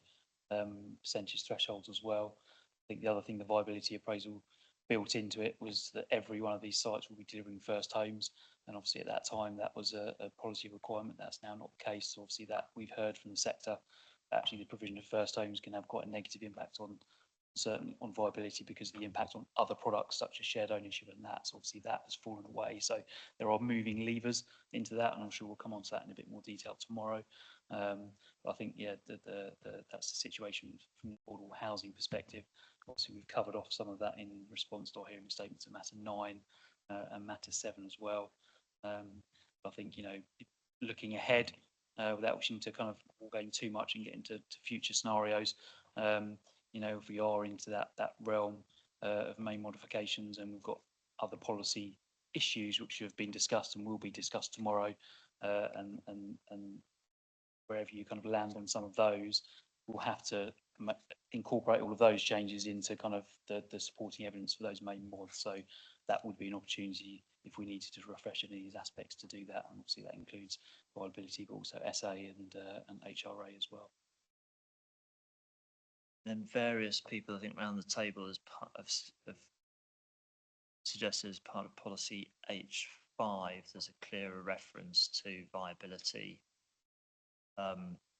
percentage thresholds as well. I think the other thing the viability appraisal built into it was that every one of these sites will be delivering first homes. And obviously at that time, that was a policy requirement. That's now not the case. So obviously that we've heard from the sector, actually the provision of first homes can have quite a negative impact on certainly on viability because of the impact on other products such as shared ownership, and that's obviously that has fallen away. So there are moving levers into that, and I'm sure we'll come on to that in a bit more detail tomorrow. But I think, yeah, that's the situation from the affordable housing perspective. Obviously, we've covered off some of that in response to our hearing statements at matter 9 and matter 7 as well. I think, you know, looking ahead, without wishing to kind of go too much and get into future scenarios, you know, if we are into that realm of main modifications and we've got other policy issues which have been discussed and will be discussed tomorrow, and wherever you kind of land on some of those, we'll have to incorporate all of those changes into kind of the supporting evidence for those main mods. So that would be an opportunity if we needed to refresh any of these aspects to do that. And obviously that includes viability, but also SA and HRA as well. Then various people, I think, around the table as part of suggested as part of policy H5, there's a clearer reference to viability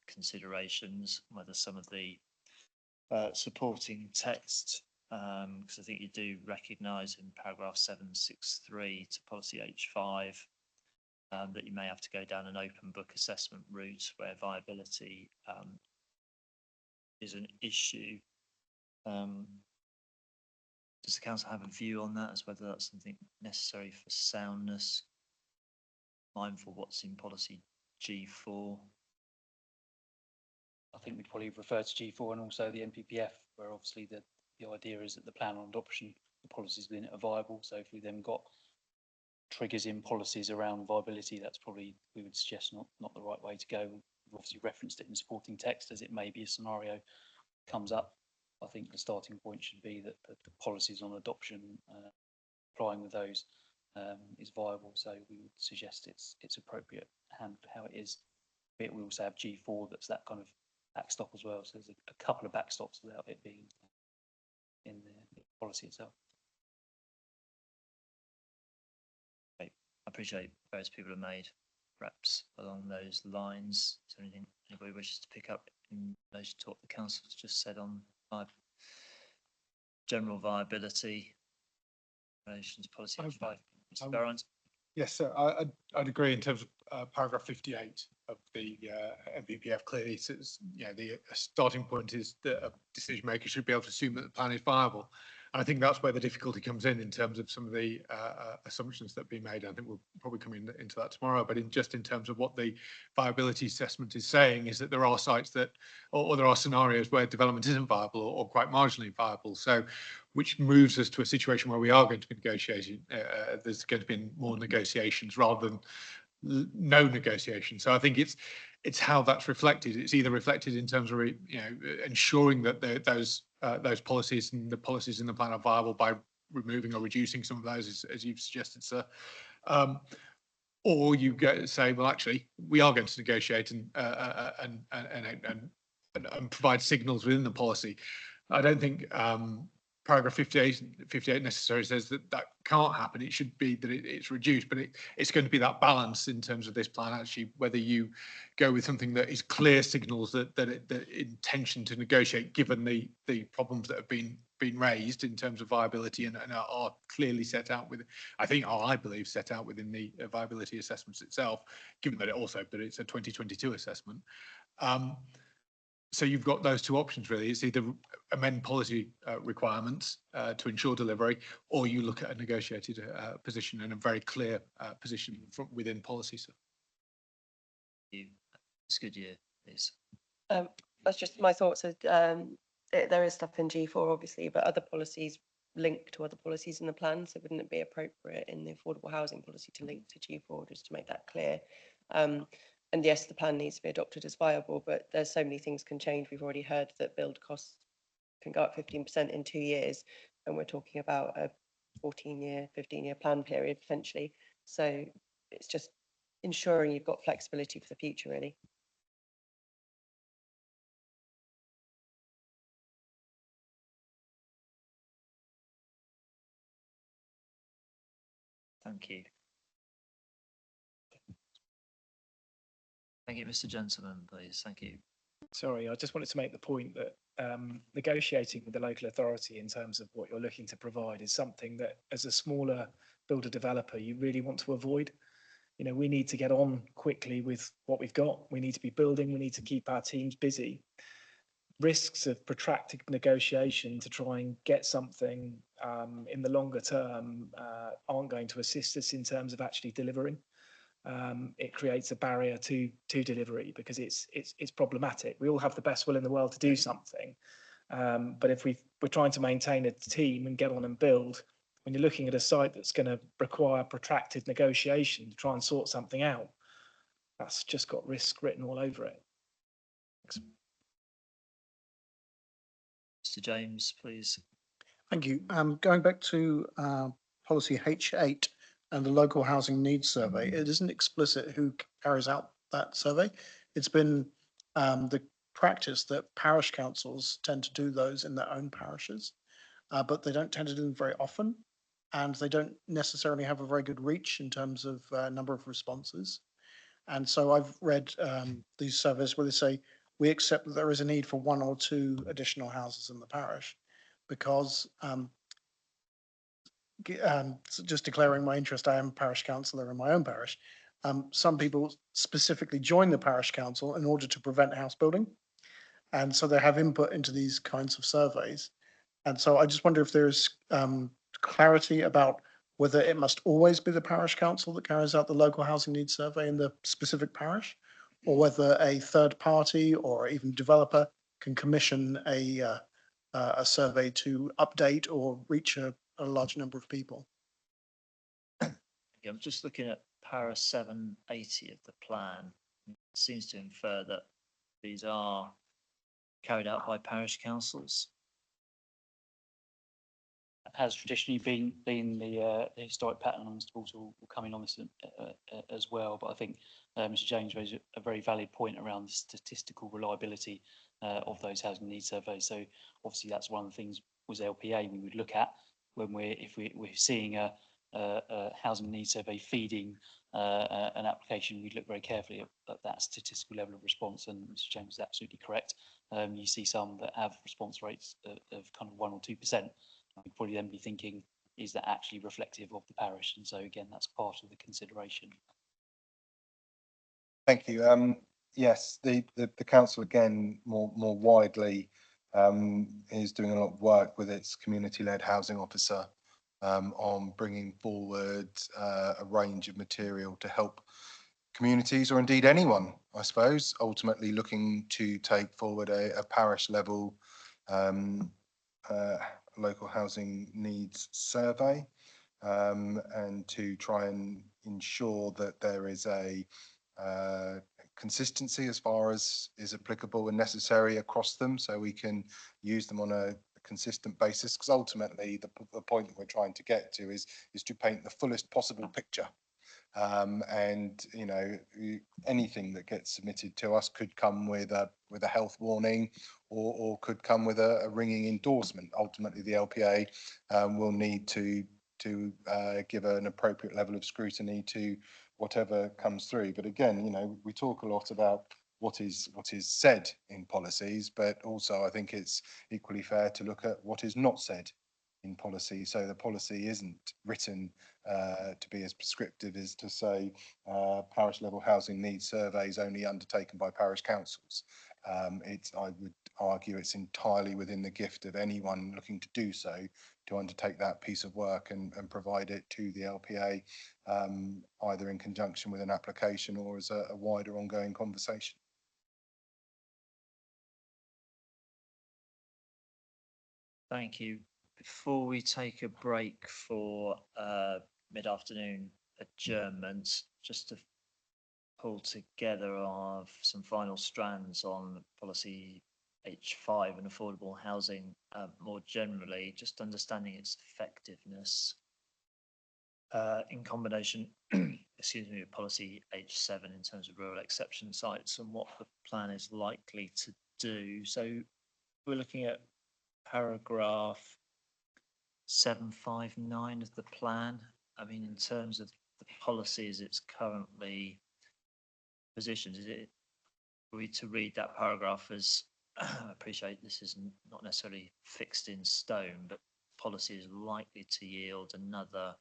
considerations, whether some of the supporting text, because I think you do recognise in paragraph 763 to policy H5 that you may have to go down an open book assessment route where viability is an issue. Does the council have a view on that as whether that's something necessary for soundness, mindful what's in policy G4? I think we'd probably refer to G4 and also the NPPF, where obviously the idea is that the plan on adoption, the policies within it are viable. So if we then got triggers in policies around viability, that's probably, we would suggest, not the right way to go. We've obviously referenced it in supporting text as it may be a scenario comes up. I think the starting point should be that the policies on adoption, applying with those, is viable. So we would suggest it's appropriate and how it is. We also have G4 that's that kind of backstop as well. So there's a couple of backstops without it being in the policy itself. I appreciate various people have made perhaps along those lines. Is there anything anybody wishes to pick up in relation to what the council has just said on general viability in relation to policy H5? Mr. Barrons? Yes, sir. I'd agree in terms of paragraph 58 of the MPPF. Clearly says, you know, the starting point is that a decision maker should be able to assume that the plan is viable. And I think that's where the difficulty comes in terms of some of the assumptions that have been made. I think we'll probably come into that tomorrow, but in terms of what the viability assessment is saying is that there are sites that, or there are scenarios where development isn't viable or quite marginally viable. So, which moves us to a situation where we are going to be negotiating. There's going to be more negotiations rather than no negotiation. So I think it's how that's reflected. It's either reflected in terms of ensuring that those policies and the policies in the plan are viable by removing or reducing some of those, as you've suggested, sir. Or you say, well, actually, we are going to negotiate and provide signals within the policy. I don't think paragraph 58 necessarily says that can't happen. It should be that it's reduced, but it's going to be that balance in terms of this plan, actually, whether you go with something that is clear signals that intention to negotiate, given the problems that have been raised in terms of viability and are clearly set out with, I believe set out within the viability assessments itself, given that but it's a 2022 assessment. So you've got those two options really. It's either amend policy requirements to ensure delivery, or you look at a negotiated position and a very clear position from within policy. So, it's good year, please. That's just my thoughts. There is stuff in G4 obviously, but other policies link to other policies in the plan. So wouldn't it be appropriate in the affordable housing policy to link to G4 just to make that clear? And yes, the plan needs to be adopted as viable, but there's so many things can change. We've already heard that build costs can go up 15% in 2 years, and we're talking about a 14-year, 15-year plan period potentially. So it's just ensuring you've got flexibility for the future, really. Thank you. Thank you, Mr. Gentleman, please. Thank you. Sorry, I just wanted to make the point that negotiating with the local authority in terms of what you're looking to provide is something that, as a smaller builder developer, you really want to avoid. You know, we need to get on quickly with what we've got. We need to be building. We need to keep our teams busy. Risks of protracted negotiation to try and get something in the longer term aren't going to assist us in terms of actually delivering. It creates a barrier to delivery because it's problematic. We all have the best will in the world to do something, but if we're trying to maintain a team and get on and build, when you're looking at a site that's going to require protracted negotiation to try and sort something out, that's just got risk written all over it. Thanks. Mr. James, please. Thank you. Going back to policy H8 and the local housing needs survey, it isn't explicit who carries out that survey. It's been the practice that parish councils tend to do those in their own parishes, but they don't tend to do them very often, and they don't necessarily have a very good reach in terms of number of responses. And so I've read these surveys where they say, we accept that there is a need for 1 or 2 additional houses in the parish, because so just declaring my interest, I am a parish councillor in my own parish. Some people specifically join the parish council in order to prevent house building. And so they have input into these kinds of surveys. And so I just wonder if there's clarity about whether it must always be the parish council that carries out the local housing needs survey in the specific parish, or whether a third party or even developer can commission a survey to update or reach a large number of people. I'm just looking at para 780 of the plan. It seems to infer that these are carried out by parish councils. Has traditionally been the historic pattern, and Mr. Walter will come in on this as well. But I think Mr. James raised a very valid point around the statistical reliability of those housing needs surveys. So obviously that's one of the things was LPA we would look at when we're seeing a housing needs survey feeding an application. We'd look very carefully at that statistical level of response. And Mr. James is absolutely correct. You see some that have response rates of kind of 1 or 2%. I would probably then be thinking, is that actually reflective of the parish? And so again, that's part of the consideration. Thank you. Yes, the council again more widely is doing a lot of work with its community-led housing officer on bringing forward a range of material to help communities, or indeed anyone, I suppose, ultimately looking to take forward a parish level local housing needs survey, and to try and ensure that there is a consistency as far as is applicable and necessary across them, so we can use them on a consistent basis, because ultimately the point that we're trying to get to is to paint the fullest possible picture. And you know, anything that gets submitted to us could come with a health warning, or could come with a ringing endorsement. Ultimately, the LPA will need to give an appropriate level of scrutiny to whatever comes through. But again, you know, we talk a lot about what is said in policies, but also I think it's equally fair to look at what is not said in policy. So the policy isn't written to be as prescriptive as to say parish level housing needs surveys only undertaken by parish councils. I would argue it's entirely within the gift of anyone looking to do so to undertake that piece of work and provide it to the LPA, either in conjunction with an application or as a wider ongoing conversation. Thank you. Before we take a break for mid-afternoon adjournment, just to pull together of some final strands on policy H5 and affordable housing more generally, just understanding its effectiveness in combination, excuse me, with policy H7 in terms of rural exception sites and what the plan is likely to do. So we're looking at paragraph 759 of the plan. I mean, in terms of the policy as it's currently positioned, is it, are we to read that paragraph as, I appreciate this is not necessarily fixed in stone, but policy is likely to yield another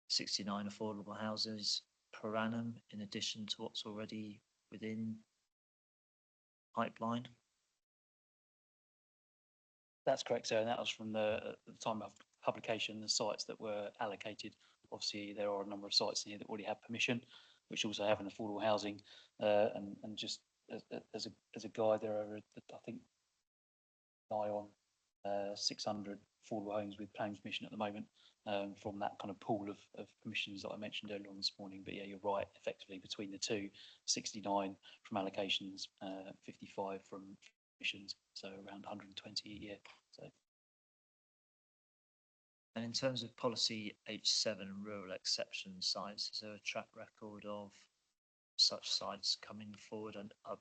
69 affordable houses per annum in addition to what's already within pipeline? That's correct, sir, and that was from at the time of publication, the sites that were allocated. Obviously, there are a number of sites in here that already have permission, which also have an affordable housing, and just as a guide, there are, I think, nigh on 600 affordable homes with planning permission at the moment, from that kind of pool of permissions that I mentioned earlier on this morning. But yeah, you're right, effectively between the two, 69 from allocations, 55 from permissions, so around 120 a year. So. And in terms of policy H7 and rural exception sites, is there a track record of such sites coming forward? And I'm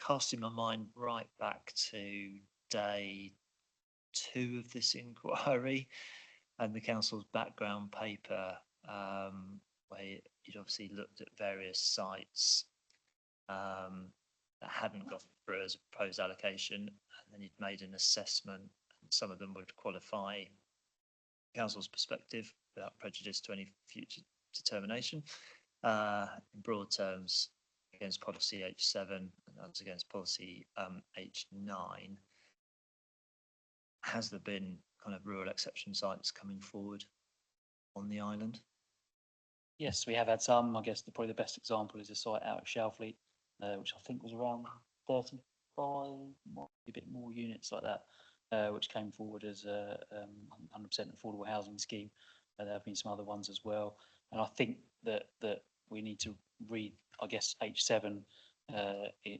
casting my mind right back to day 2 of this inquiry and the council's background paper, where you'd obviously looked at various sites that hadn't gone through as a proposed allocation, and then you'd made an assessment, and some of them would qualify council's perspective without prejudice to any future determination. In broad terms, against policy H7 and that's against policy H9. Has there been kind of rural exception sites coming forward on the island? Yes, we have had some. I guess probably the best example is a site out at Shalfleet, which I think was around 35, a bit more units like that, which came forward as a 100% affordable housing scheme. There have been some other ones as well, and I think that we need to read, I guess, H7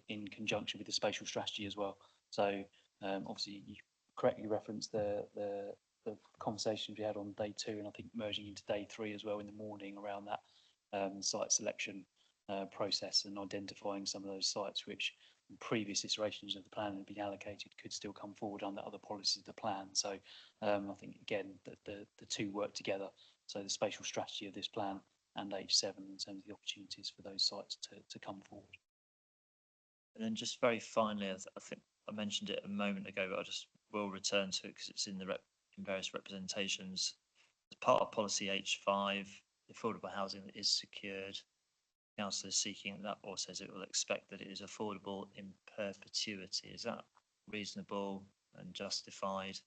in conjunction with the spatial strategy as well. So obviously, you correctly referenced the conversations we had on day 2, and I think merging into day 3 as well in the morning around that site selection process and identifying some of those sites which in previous iterations of the plan had been allocated could still come forward under other policies of the plan. So I think again that the two work together. So the spatial strategy of this plan and H7 in terms of the opportunities for those sites to come forward. And then just very finally, I think I mentioned it a moment ago, but I just will return to it because it's in the in various representations. As part of policy H5, the affordable housing that is secured, council is seeking that, or says it will expect that it is affordable in perpetuity. Is that reasonable and justified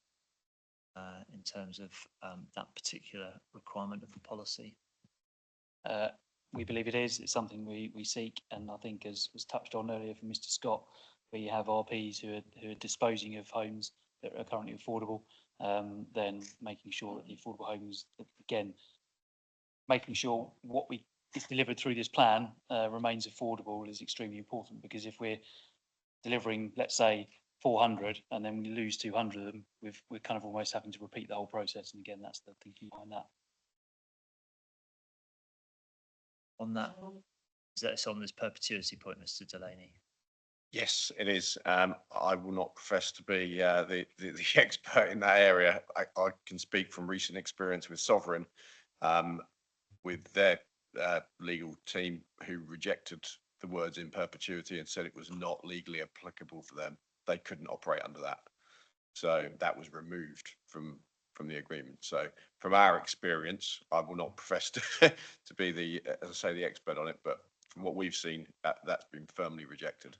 in terms of that particular requirement of the policy? We believe it is. It's something we seek, and I think, as was touched on earlier from Mr. Scott, we have RPs who are disposing of homes that are currently affordable, then making sure that the affordable homes, again, making sure what is delivered through this plan remains affordable is extremely important, because if we're delivering, let's say, 400 and then we lose 200 of them, we're kind of almost having to repeat the whole process. And again, that's the thinking behind that. On that, is that on this perpetuity point, Mr. Delaney? Yes, it is. I will not profess to be the expert in that area. I can speak from recent experience with Sovereign, with their legal team, who rejected the words in perpetuity and said it was not legally applicable for them. They couldn't operate under that. So that was removed from the agreement. So from our experience, I will not profess to be the, as I say, the expert on it, but from what we've seen, that's been firmly rejected.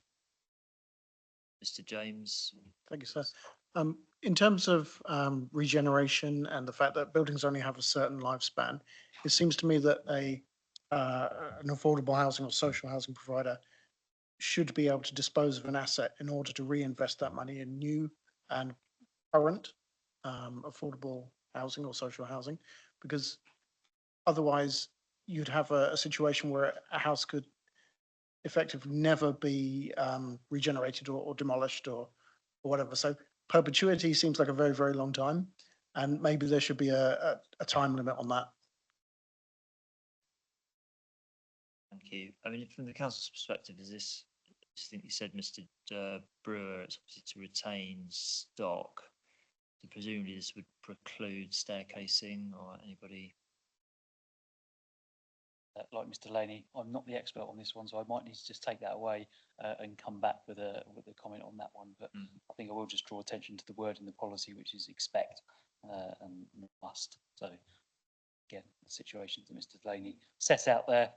Mr. James. Thank you, sir. In terms of regeneration and the fact that buildings only have a certain lifespan, it seems to me that an affordable housing or social housing provider should be able to dispose of an asset in order to reinvest that money in new and current affordable housing or social housing, because otherwise you'd have a situation where a house could effectively never be regenerated or demolished or whatever. So perpetuity seems like a very, very long time, and maybe there should be a time limit on that. Thank you. I mean, from the council's perspective, is this, I think you said, Mr. Brewer, it's obviously to retain stock. So presumably this would preclude staircasing or anybody like Mr. Laney, I'm not the expert on this one, so I might need to just take that away and come back with a comment on that one. But I think I will just draw attention to the word in the policy, which is expect and must. So again, the situations that Mr. Laney set out there.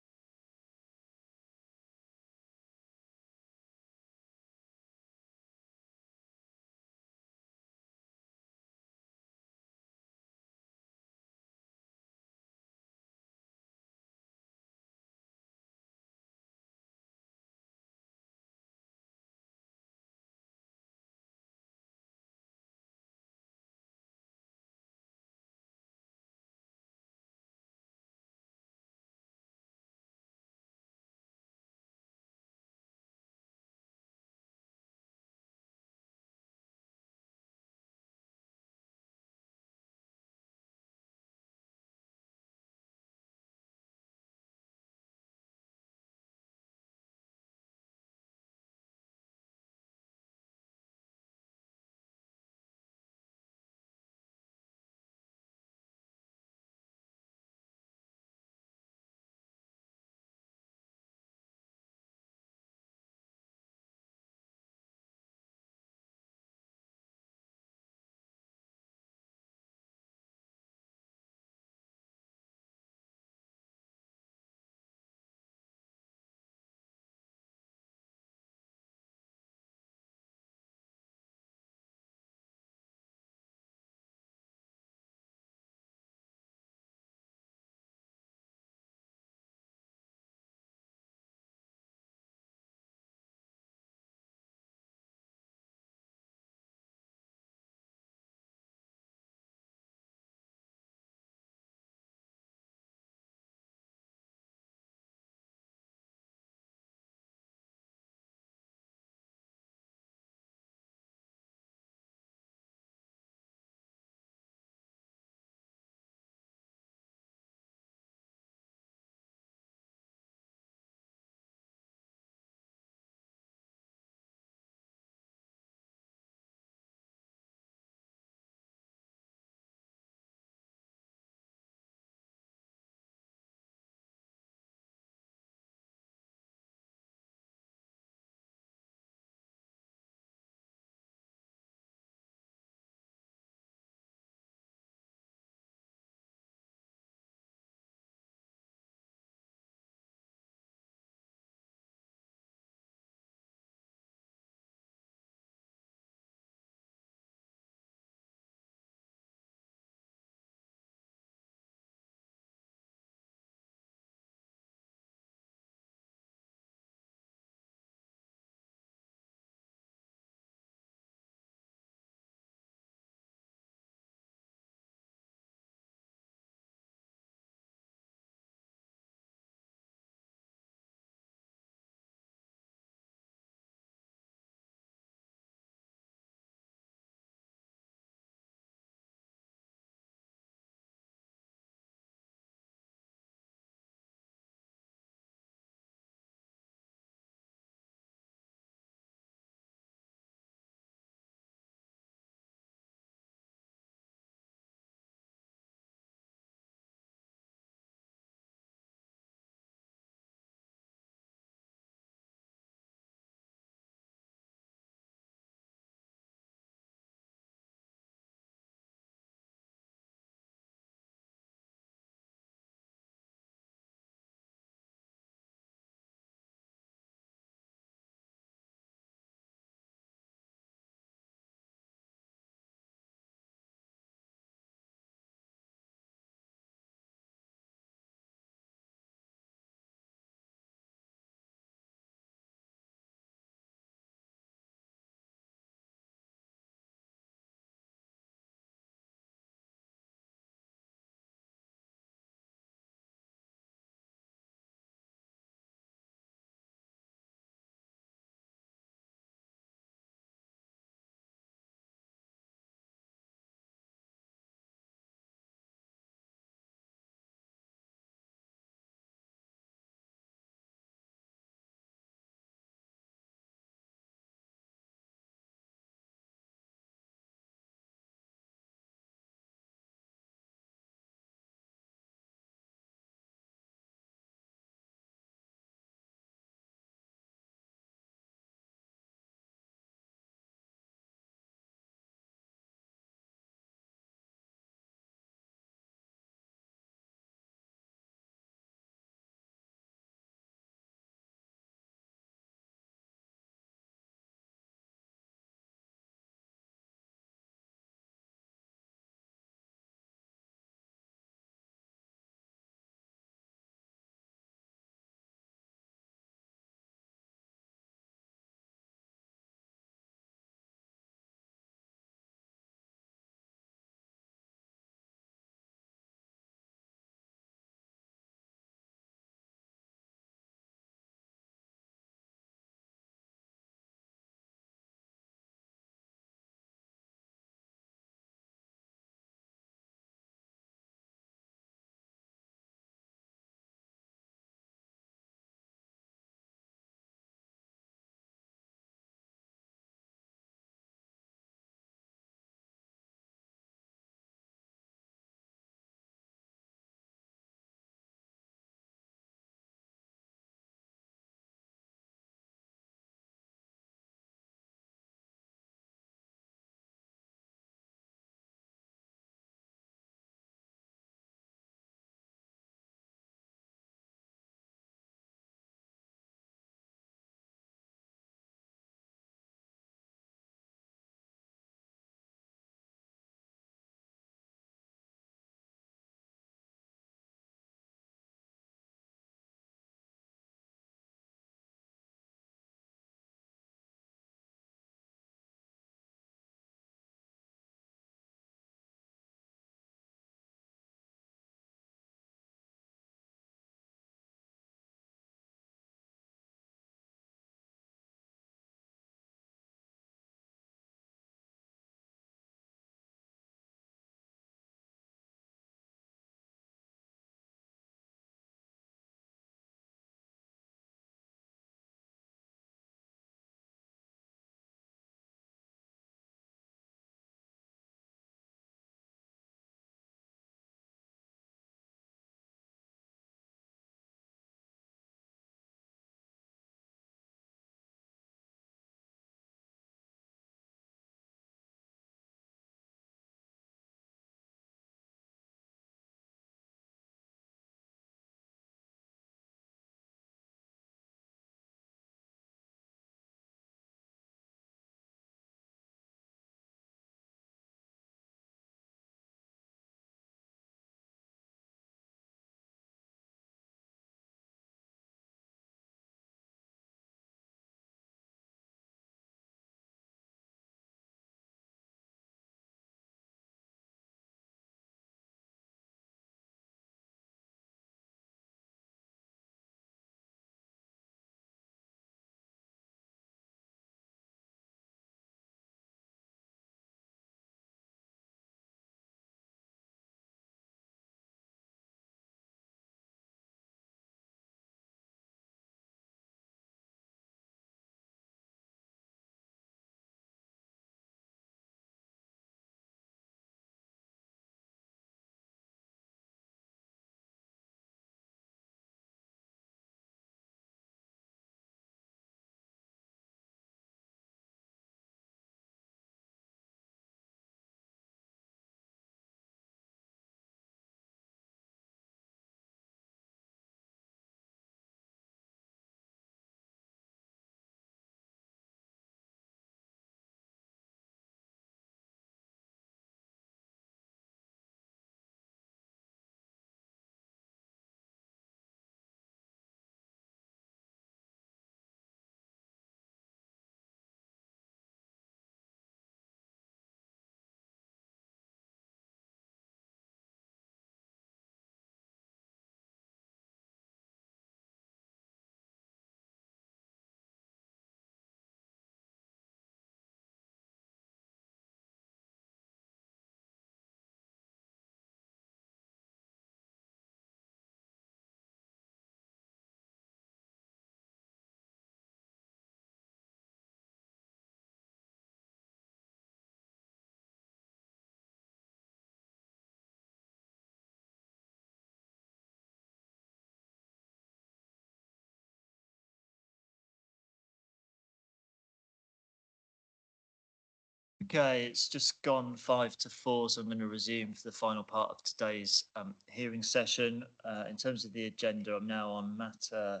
Okay, it's just gone 5 to 4, so I'm going to resume for the final part of today's hearing session. In terms of the agenda, I'm now on matter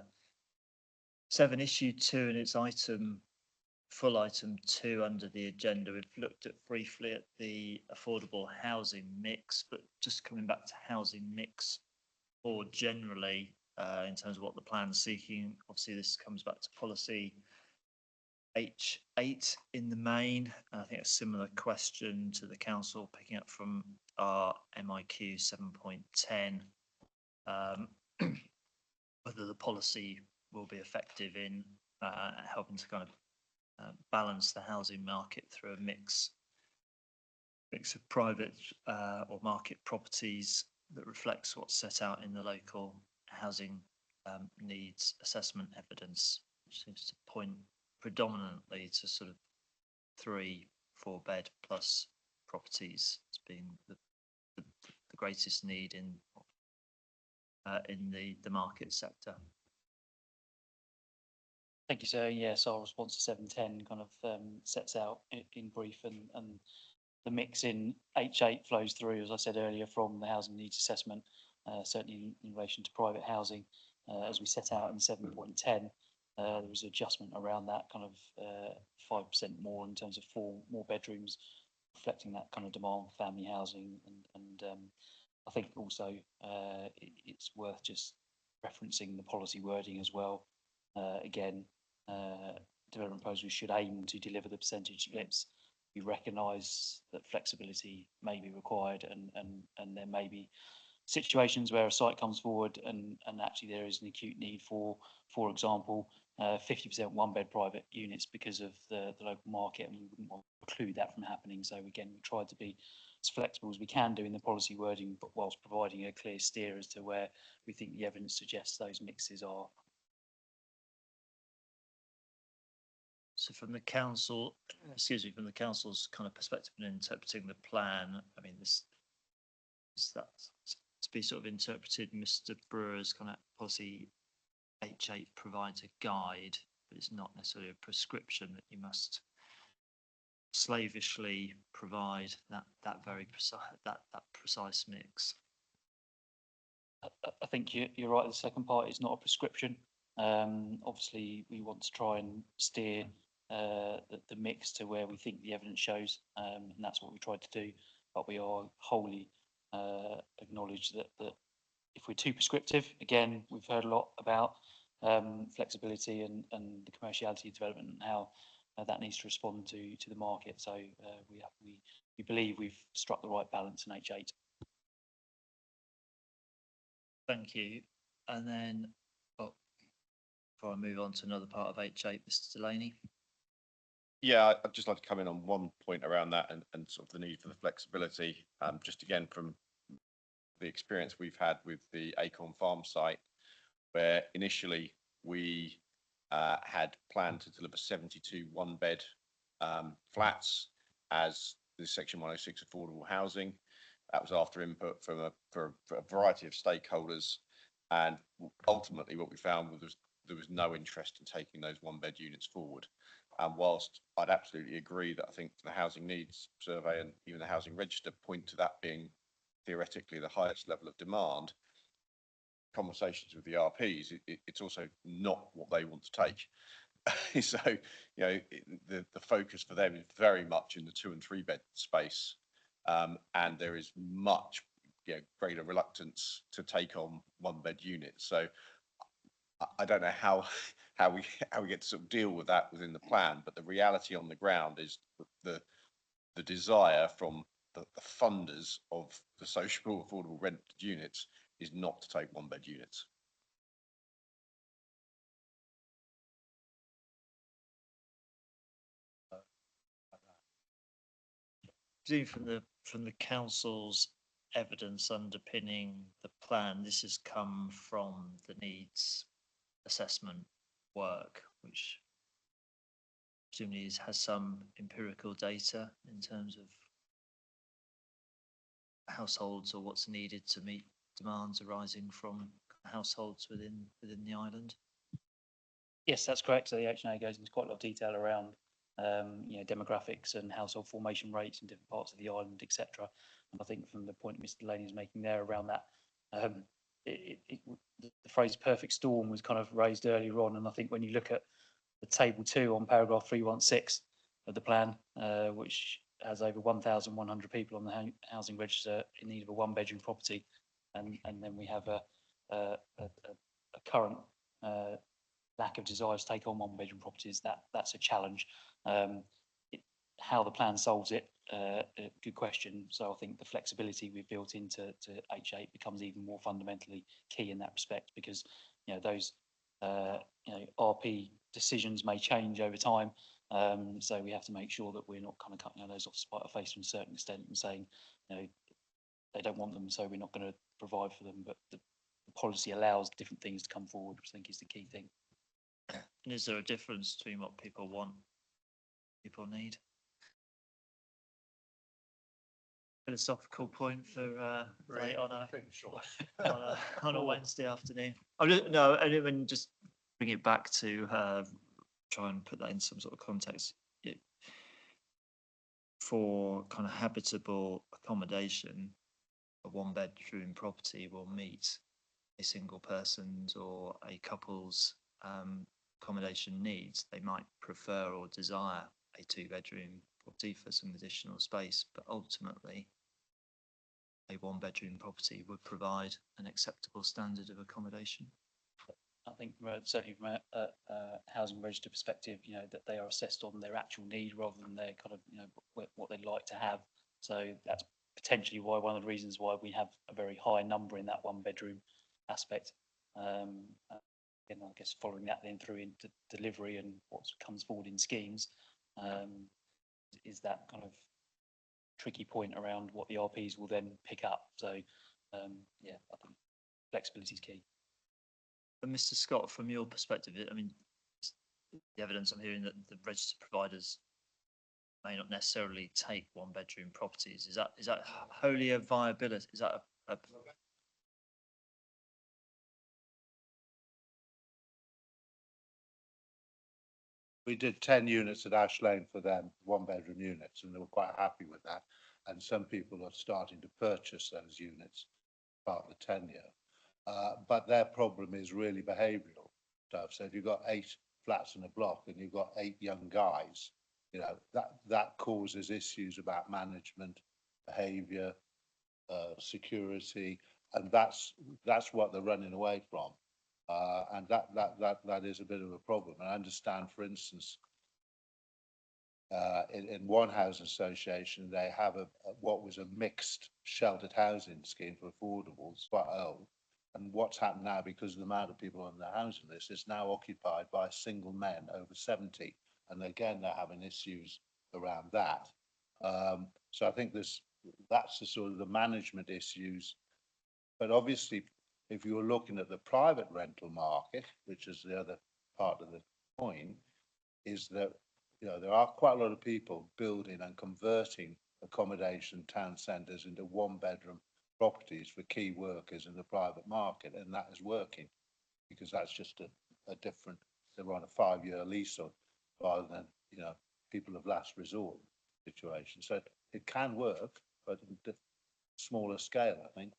7, issue 2, and it's full item 2 under the agenda. We've looked at briefly at the affordable housing mix, but just coming back to housing mix more generally, in terms of what the plan's seeking. Obviously, this comes back to policy H8 in the main. I think a similar question to the council, picking up from our MIQ 7.10, whether the policy will be effective in helping to kind of balance the housing market through a mix of private or market properties that reflects what's set out in the local housing needs assessment evidence, which seems to point predominantly to sort of 3-4 bed plus properties as being the greatest need in the market sector. Thank you, sir. Yes, our response to 710 kind of sets out in brief, and the mix in H8 flows through, as I said earlier, from the housing needs assessment, certainly in relation to private housing, as we set out in 7.10. There was an adjustment around that kind of 5% more in terms of 4 more bedrooms, reflecting that kind of demand for family housing. And I think also it's worth just referencing the policy wording as well. Again, development proposals should aim to deliver the percentage splits. We recognise that flexibility may be required, and there may be situations where a site comes forward and actually there is an acute need for example, 50% 1-bed private units because of the local market, and we wouldn't want to preclude that from happening. So again, we tried to be as flexible as we can do in the policy wording, but whilst providing a clear steer as to where we think the evidence suggests those mixes are. So from the council, from the council's kind of perspective in interpreting the plan, I mean, this is that to be sort of interpreted, Mr. Brewer's kind of policy H8 provides a guide, but it's not necessarily a prescription that you must slavishly provide that very precise that precise mix. I think you're right. The second part is not a prescription. Obviously, we want to try and steer the mix to where we think the evidence shows, and that's what we tried to do. But we are wholly acknowledge that if we're too prescriptive, again, we've heard a lot about flexibility and the commerciality of development and how that needs to respond to the market. So we believe we've struck the right balance in H8. Thank you. And then, before I move on to another part of H8, Mr. Delaney. Yeah, I'd just like to come in on one point around that and sort of the need for the flexibility. Just again, from the experience we've had with the Acorn Farm site, where initially we had planned to deliver 72 1-bed flats as the Section 106 affordable housing. That was after input from a variety of stakeholders, and ultimately what we found was there was no interest in taking those 1-bed units forward. And whilst I'd absolutely agree that I think the housing needs survey and even the housing register point to that being theoretically the highest level of demand, conversations with the RPs, it's also not what they want to take. So, you know, the focus for them is very much in the 2 and 3 bed space, and there is much greater reluctance to take on 1-bed units. So I don't know how we get to sort of deal with that within the plan, but the reality on the ground is the desire from the funders of the social affordable rented units is not to take 1-bed units. From the council's evidence underpinning the plan, this has come from the needs assessment work, which presumably has some empirical data in terms of households or what's needed to meet demands arising from households within the island. Yes, that's correct. So the HNA goes into quite a lot of detail around demographics and household formation rates in different parts of the island, etc. And I think from the point Mr. Delaney is making there around that, the phrase perfect storm was kind of raised earlier on. And I think when you look at the table 2 on paragraph 316 of the plan, which has over 1,100 people on the housing register in need of a 1-bedroom property, and then we have a current lack of desire to take on 1-bedroom properties, that's a challenge. How the plan solves it, good question. So I think the flexibility we've built into H8 becomes even more fundamentally key in that respect, because those RP decisions may change over time. So we have to make sure that we're not kind of cutting our nose off to spite our face to a certain extent and saying, they don't want them, so we're not going to provide for them. But the policy allows different things to come forward, which I think is the key thing. And is there a difference between what people want, people need? Philosophical point for late on a Wednesday afternoon. No, I didn't just bring it back to try and put that in some sort of context. For kind of habitable accommodation, a 1-bedroom property will meet a single person's or a couple's accommodation needs. They might prefer or desire a 2-bedroom property for some additional space, but ultimately a 1-bedroom property would provide an acceptable standard of accommodation. I think certainly from a housing register perspective, that they are assessed on their actual need rather than their kind of, what they'd like to have. So that's potentially why one of the reasons why we have a very high number in that 1-bedroom aspect. And I guess following that then through into delivery and what comes forward in schemes, is that kind of tricky point around what the RPs will then pick up. So I think flexibility is key. But Mr. Scott, from your perspective, I mean, the evidence I'm hearing that the registered providers may not necessarily take 1-bedroom properties. Is that wholly a viability? Is that a We did 10 units at Ash Lane for them, 1-bedroom units, and they were quite happy with that. And some people are starting to purchase those units part of the tenure. But their problem is really behavioural stuff. So if you've got 8 flats in a block and you've got 8 young guys, that causes issues about management, behaviour, security, and that's what they're running away from. And that is a bit of a problem. And I understand, for instance, in one housing association, they have what was a mixed sheltered housing scheme for affordable. It's quite old. And what's happened now, because of the amount of people on the housing list, it's now occupied by single men over 70. And again, they're having issues around that. So I think that's the sort of the management issues. But obviously, if you're looking at the private rental market, which is the other part of the coin, is that there are quite a lot of people building and converting accommodation town centres into 1-bedroom properties for key workers in the private market, and that is working because that's just a different. They're on a 5-year lease, rather than people of last resort situation. So it can work, but at a smaller scale, I think.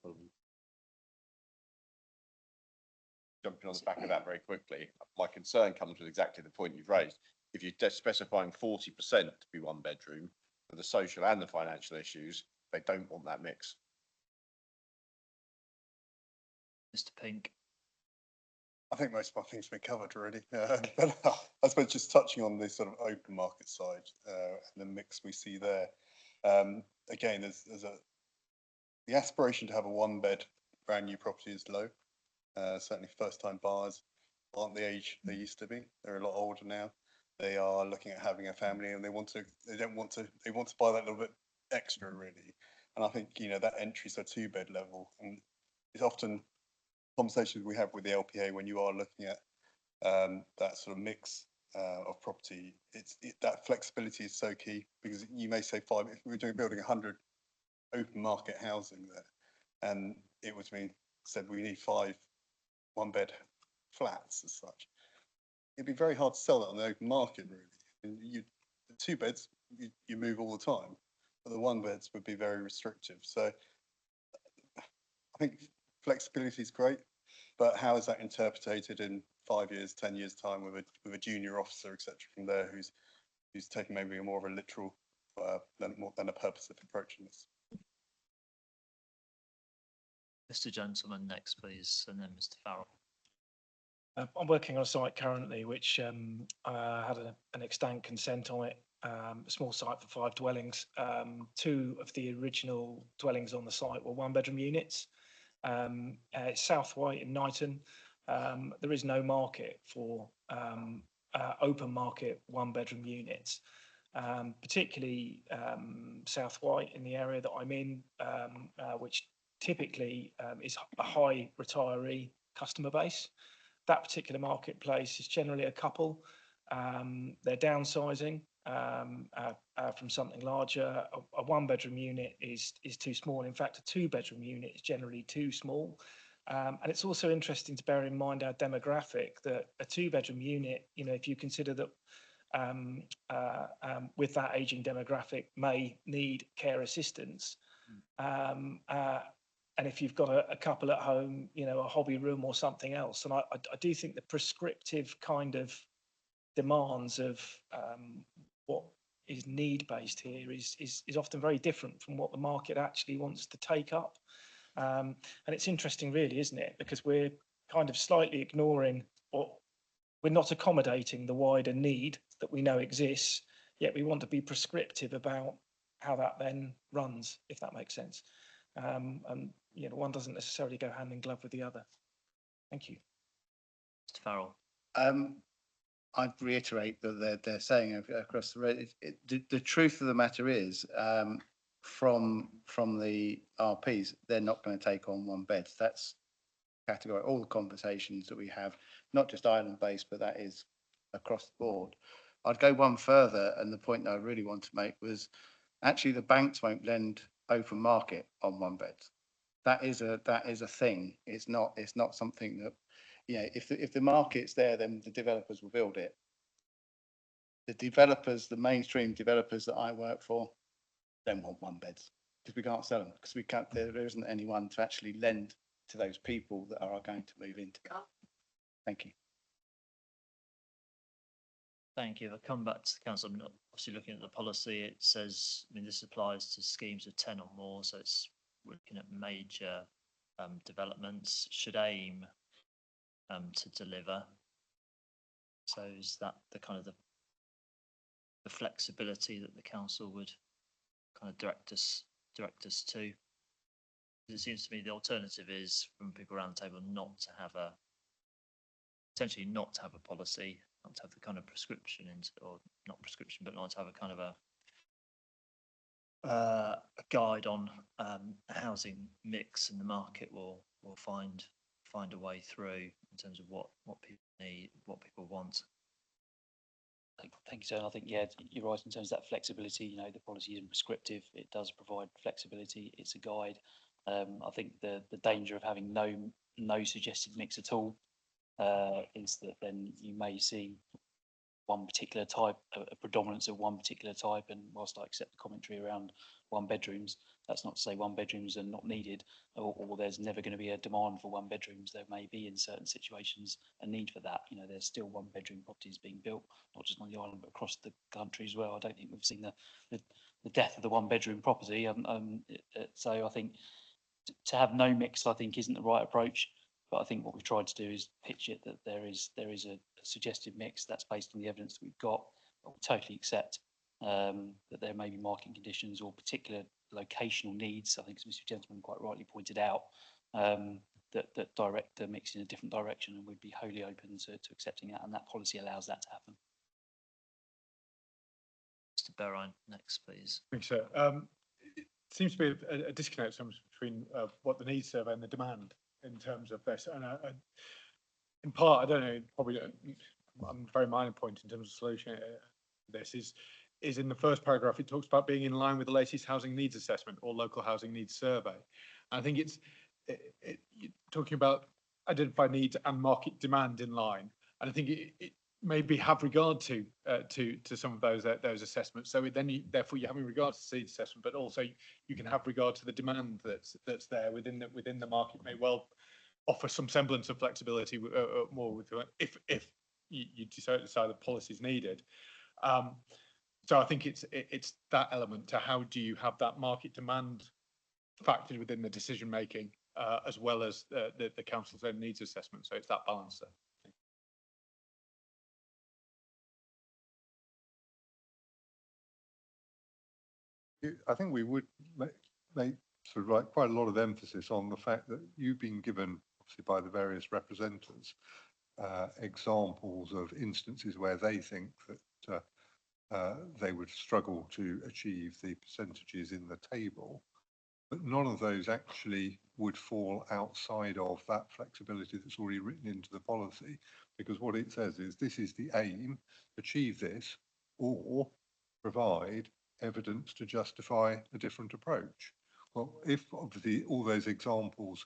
Jumping on the back of that very quickly, my concern comes with exactly the point you've raised. If you're specifying 40% to be 1-bedroom, for the social and the financial issues, they don't want that mix. Mr. Pink? I think most of my things have been covered already. But I suppose just touching on the sort of open market side and the mix we see there. Again, the aspiration to have a 1-bed brand new property is low. Certainly first-time buyers aren't the age they used to be. They're a lot older now. They are looking at having a family, and they want to buy that little bit extra, really. And I think that entry, so 2-bed level, and it's often conversations we have with the LPA when you are looking at that sort of mix of property. That flexibility is so key, because you may say 5. If we were building 100 open market housing there, and it was said we need 5 1-bed flats as such, it'd be very hard to sell that on the open market, really. two beds, you move all the time, but the one beds would be very restrictive. So I think flexibility is great, but how is that interpreted in 5 years, 10 years time with a junior officer, etc. from there who's taking maybe a more of a literal than a purposive approach in this. Mr. Gentleman next, please, and then Mr. Farrell. I'm working on a site currently which had an extant consent on it, a small site for 5 dwellings. 2 of the original dwellings on the site were 1-bedroom units. It's South Wight in Knighton. There is no market for open market 1-bedroom units, particularly South Wight in the area that I'm in, which typically is a high retiree customer base. That particular marketplace is generally a couple. They're downsizing from something larger. A 1-bedroom unit is too small. In fact, a 2-bedroom unit is generally too small. And it's also interesting to bear in mind our demographic, that a 2-bedroom unit, you know, if you consider that with that aging demographic may need care assistance. And if you've got a couple at home, you know, a hobby room or something else. And I do think the prescriptive kind of demands of what is need-based here is often very different from what the market actually wants to take up. And it's interesting really, isn't it? Because we're kind of slightly ignoring, or we're not accommodating the wider need that we know exists, yet we want to be prescriptive about how that then runs, if that makes sense. And you know, one doesn't necessarily go hand in glove with the other. Thank you. Mr. Farrell. I'd reiterate that they're saying across the road. The truth of the matter is, from the RPs, they're not going to take on 1 bed. That's category. All the conversations that we have, not just island-based, but that is across the board. I'd go one further, and the point that I really want to make was actually the banks won't lend open market on 1 beds. That is a thing. It's not something that, you know, if the market's there, then the developers will build it. The developers, the mainstream developers that I work for, don't want 1 beds because we can't sell them, because we can't. There isn't anyone to actually lend to those people that are going to move into it. Thank you. Thank you. I'll come back to the council. I'm obviously looking at the policy. It says, I mean, this applies to schemes of 10 or more, so it's we're looking at major developments, should aim to deliver. So is that the kind of the flexibility that the council would kind of direct us to? It seems to me the alternative is, from people around the table, not to have a potentially not to have a policy, not to have the kind of prescription, or not prescription, but not to have a kind of a guide on housing mix, and the market will find a way through in terms of what people need, what people want. Thank you, sir. I think, yeah, you're right in terms of that flexibility. You know, the policy isn't prescriptive. It does provide flexibility. It's a guide. I think the danger of having no suggested mix at all is that then you may see one particular type, a predominance of one particular type. And whilst I accept the commentary around 1 bedrooms, that's not to say 1 bedrooms are not needed, or there's never going to be a demand for 1 bedrooms. There may be in certain situations a need for that. You know, there's still 1 bedroom properties being built, not just on the island, but across the country as well. I don't think we've seen the death of the 1 bedroom property. So I think to have no mix, I think, isn't the right approach. But I think what we've tried to do is pitch it that there is a suggested mix that's based on the evidence that we've got. But we totally accept that there may be market conditions or particular locational needs, I think, as Mr. Gentleman quite rightly pointed out, that direct the mix in a different direction, and we'd be wholly open to accepting that, and that policy allows that to happen. Mr. Berrine, next, please. Thanks, sir. It seems to be a disconnect sometimes between what the needs survey and the demand in terms of this, and in part, I don't know, probably a very minor point in terms of solution. This is in the first paragraph. It talks about being in line with the latest housing needs assessment or local housing needs survey. And I think it's talking about identified needs and market demand in line. And I think maybe have regard to some of those assessments. So therefore you're having regard to the assessment, but also you can have regard to the demand that's there within the market may well offer some semblance of flexibility more with if you decide that policy is needed. So I think it's that element to how do you have that market demand factored within the decision making as well as the council's own needs assessment. So it's that balance there. I think we would make sort of like quite a lot of emphasis on the fact that you've been given, obviously by the various representatives, examples of instances where they think that they would struggle to achieve the percentages in the table, but none of those actually would fall outside of that flexibility that's already written into the policy, because what it says is this is the aim, achieve this, or provide evidence to justify a different approach. Well, if obviously all those examples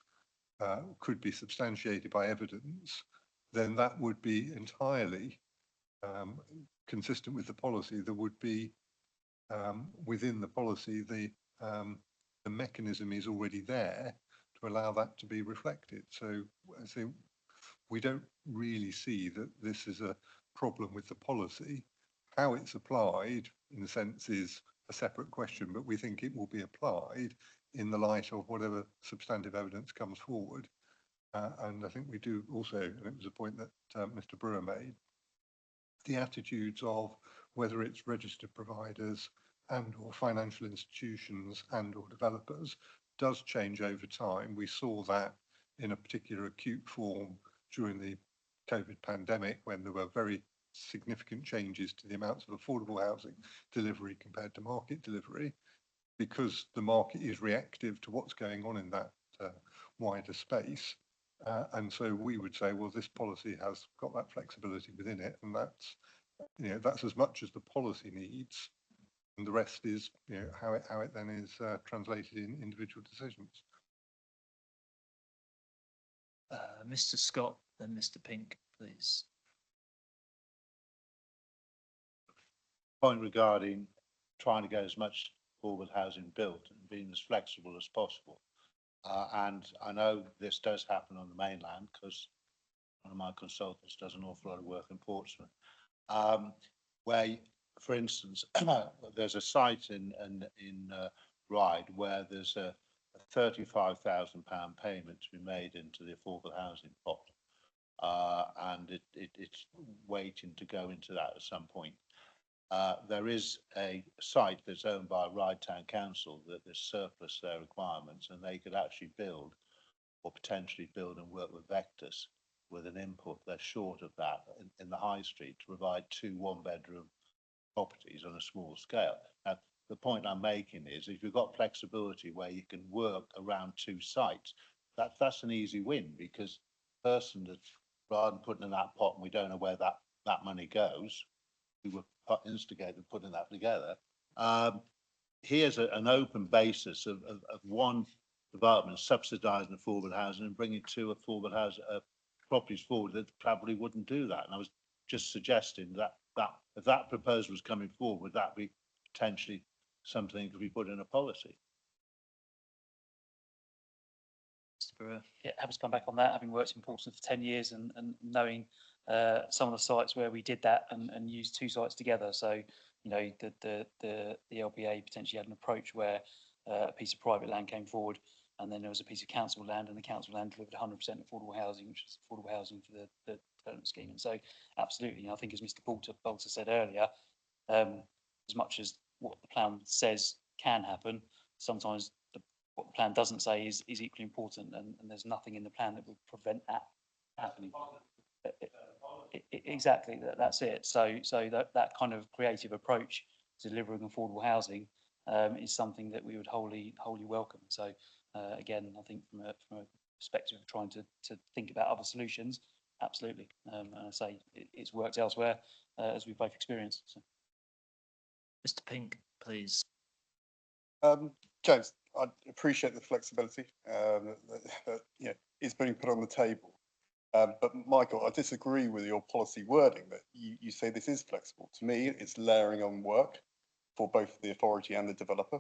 could be substantiated by evidence, then that would be entirely consistent with the policy. There would be within the policy the mechanism is already there to allow that to be reflected. So I think we don't really see that this is a problem with the policy. How it's applied, in a sense, is a separate question, but we think it will be applied in the light of whatever substantive evidence comes forward. And I think we do also, and it was a point that Mr. Brewer made, the attitudes of whether it's registered providers and or financial institutions and or developers does change over time. We saw that in a particular acute form during the COVID pandemic, when there were very significant changes to the amounts of affordable housing delivery compared to market delivery, because the market is reactive to what's going on in that wider space. And so we would say, well, this policy has got that flexibility within it, and that's, you know, that's as much as the policy needs, and the rest is, you know, how it then is translated in individual decisions. Mr. Scott, then Mr. Pink, please. Point regarding trying to get as much affordable housing built and being as flexible as possible. And I know this does happen on the mainland because one of my consultants does an awful lot of work in Portsmouth, where, for instance, there's a site in Wight where there's a £35,000 payment to be made into the affordable housing pot, and it's waiting to go into that at some point. There is a site that's owned by Ryde Town Council that there's surplus their requirements, and they could actually build or potentially build and work with Vectus with an input. They're short of that in the high street to provide 2 one-bedroom properties on a small scale. Now, the point I'm making is if you've got flexibility where you can work around 2 sites, that's an easy win, because the person that, rather than putting in that pot and we don't know where that money goes, who were instigated putting that together, here's an open basis of one development subsidising affordable housing and bringing 2 affordable housing properties forward that probably wouldn't do that. And I was just suggesting that if that proposal was coming forward, would that be potentially something that could be put in a policy? Yeah, happy to come back on that, having worked in Portsmouth for 10 years and knowing some of the sites where we did that and used 2 sites together. So, you know, the LPA potentially had an approach where a piece of private land came forward, and then there was a piece of council land, and the council land delivered 100% affordable housing, which is affordable housing for the development scheme. And so, absolutely, I think as Mr. Bolter said earlier, as much as what the plan says can happen, sometimes what the plan doesn't say is equally important, and there's nothing in the plan that would prevent that happening. Exactly, that's it. So that kind of creative approach to delivering affordable housing is something that we would wholly welcome. So again, I think from a perspective of trying to think about other solutions, absolutely. And I say it's worked elsewhere, as we've both experienced. So. Mr. Pink, please. James, I appreciate the flexibility that you know, is being put on the table. But Michael, I disagree with your policy wording that you say this is flexible. To me, it's layering on work for both the authority and the developer.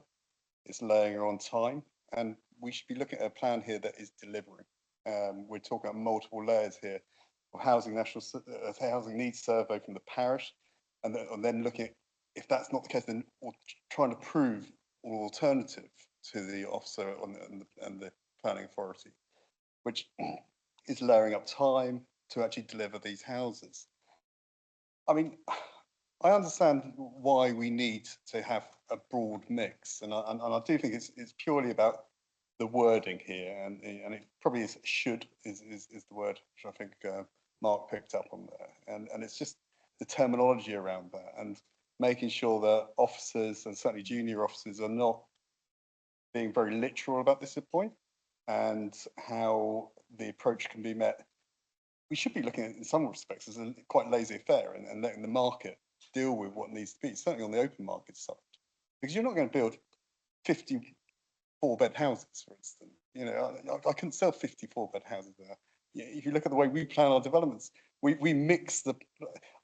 It's layering on time, and we should be looking at a plan here that is delivering. We're talking about multiple layers here of housing housing needs survey from the parish, and then looking at, if that's not the case, then trying to prove an alternative to the officer and the planning authority, which is layering up time to actually deliver these houses. I mean, I understand why we need to have a broad mix, and I do think it's purely about the wording here, and it probably is should is the word which I think Mark picked up on there, and it's just the terminology around that, and making sure that officers and certainly junior officers are not being very literal about this point, and how the approach can be met. We should be looking at it in some respects as a quite laissez-faire and letting the market deal with what needs to be, certainly on the open market side, because you're not going to build 54-bed houses, for instance. You know, I couldn't sell 54-bed houses there. If you look at the way we plan our developments, we mix the.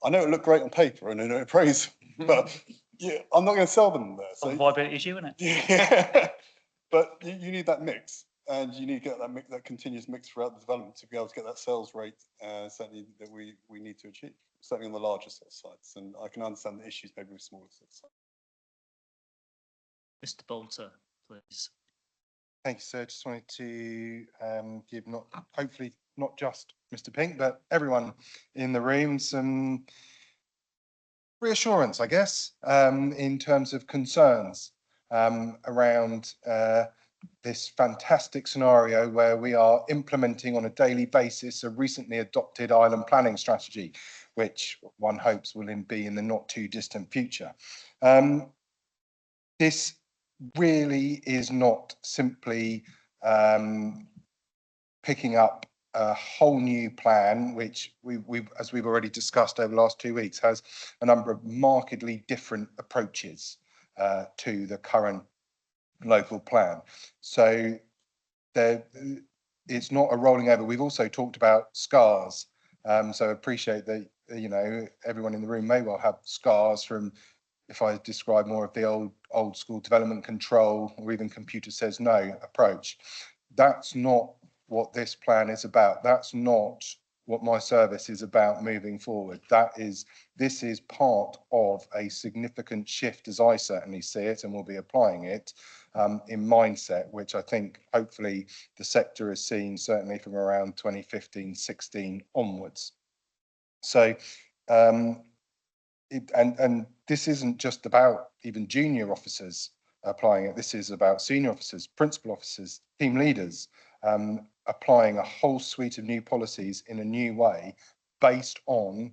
I know it looked great on paper and I know it praise, but yeah, I'm not going to sell them there. So viability issue, isn't it? Yeah, but you need that mix, and you need to get that continuous mix throughout the development to be able to get that sales rate certainly that we need to achieve, certainly on the larger sort of sites. And I can understand the issues maybe with smaller sort of sites. Mr. Bolter, please. Thank you, sir. Just wanted to give hopefully not just Mr. Pink, but everyone in the room some reassurance, I guess, in terms of concerns around this fantastic scenario where we are implementing on a daily basis a recently adopted island planning strategy, which one hopes will be in the not too distant future. This really is not simply picking up a whole new plan, which as we've already discussed over the last 2 weeks, has a number of markedly different approaches to the current local plan. So it's not a rolling over. We've also talked about scars. So appreciate that, you know, everyone in the room may well have scars from, if I describe more of the old school development control or even computer says no approach. That's not what this plan is about. That's not what my service is about moving forward. This is part of a significant shift, as I certainly see it, and will be applying it in mindset, which I think hopefully the sector has seen certainly from around 2015-16 onwards. So and this isn't just about even junior officers applying it. This is about senior officers, principal officers, team leaders, applying a whole suite of new policies in a new way based on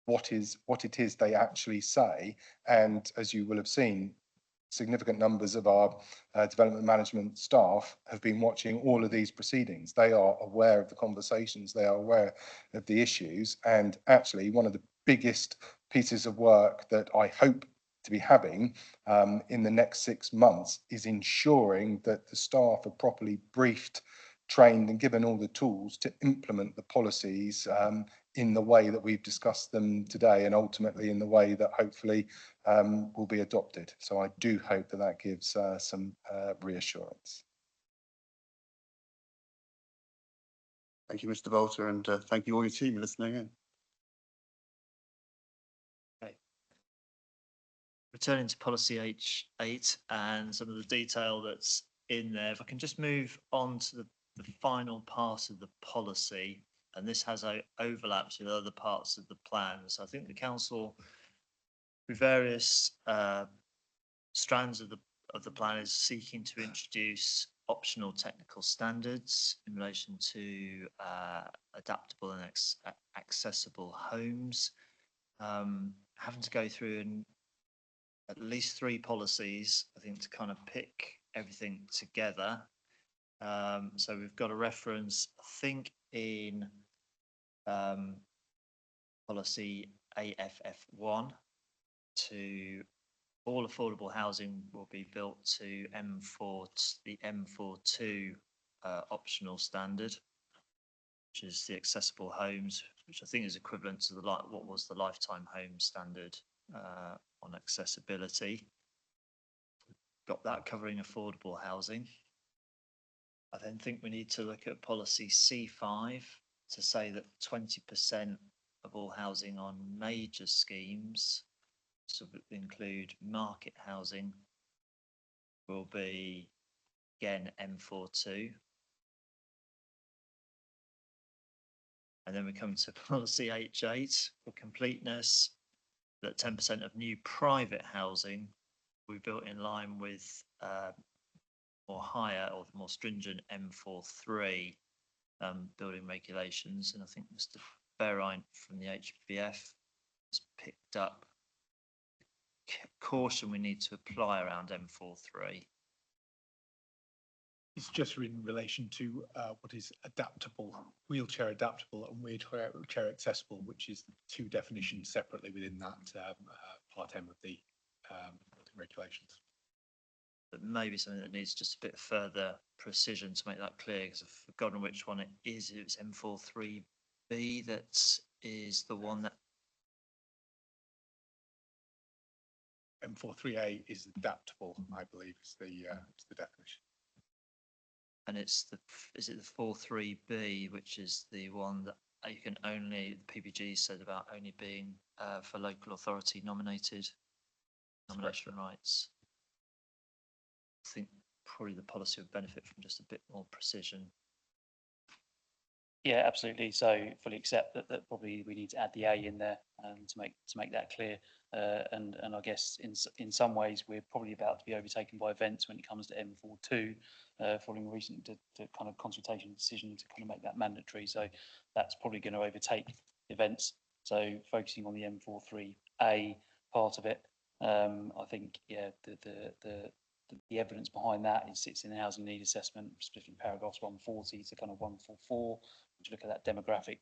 what it is they actually say. And as you will have seen, significant numbers of our development management staff have been watching all of these proceedings. They are aware of the conversations, they are aware of the issues, and actually one of the biggest pieces of work that I hope to be having in the next 6 months is ensuring that the staff are properly briefed, trained and given all the tools to implement the policies in the way that we've discussed them today, and ultimately in the way that hopefully will be adopted. So I do hope that that gives some reassurance. Thank you, Mr. Bolter, and thank you all your team listening in. Returning to policy H8 and some of the detail that's in there, if I can just move on to the final part of the policy, and this has overlaps with other parts of the plan. So I think the council, with various strands of the plan, is seeking to introduce optional technical standards in relation to adaptable and accessible homes. Having to go through and at least 3 policies, I think, to kind of pick everything together. So we've got a reference, I think, in policy AFF1 to all affordable housing will be built to the M42 optional standard. which is the accessible homes, which I think is equivalent to what was the lifetime home standard on accessibility. Got that covering affordable housing. I then think we need to look at policy C5 to say that 20% of all housing on major schemes, so that include market housing, will be again M42. And then we come to policy H8 for completeness, that 10% of new private housing will be built in line with more higher or the more stringent M43 building regulations. And I think Mr. Berine from the HBF has picked up caution we need to apply around M43. It's just in relation to what is adaptable, wheelchair adaptable and wheelchair accessible, which is two definitions separately within that part M of the regulations. But maybe something that needs just a bit further precision to make that clear, because I've forgotten which one it is. It's M43B that is the one that M43A is adaptable, I believe, is the definition. and it's is it the 43B, which is the one that you can only, the PPG said about only being for local authority nominated nomination rights. I think probably the policy would benefit from just a bit more precision. Yeah, absolutely. So fully accept that probably we need to add the A in there to make that clear. And I guess in some ways we're probably about to be overtaken by events when it comes to M42, following recent kind of consultation decision to kind of make that mandatory. So that's probably going to overtake events. So focusing on the M43A part of it, I think the evidence behind that sits in the housing need assessment, split in paragraphs 140 to kind of 144, which look at that demographic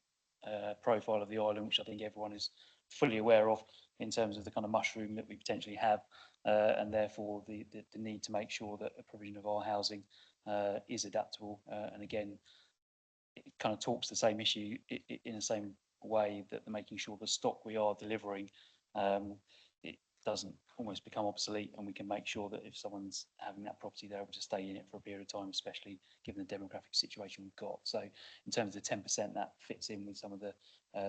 profile of the island, which I think everyone is fully aware of in terms of the kind of mushroom that we potentially have, and therefore the need to make sure that the provision of our housing is adaptable. And again, it kind of talks the same issue in the same way that the making sure the stock we are delivering it doesn't almost become obsolete, and we can make sure that if someone's having that property, they're able to stay in it for a period of time, especially given the demographic situation we've got. So in terms of the 10%, that fits in with some of the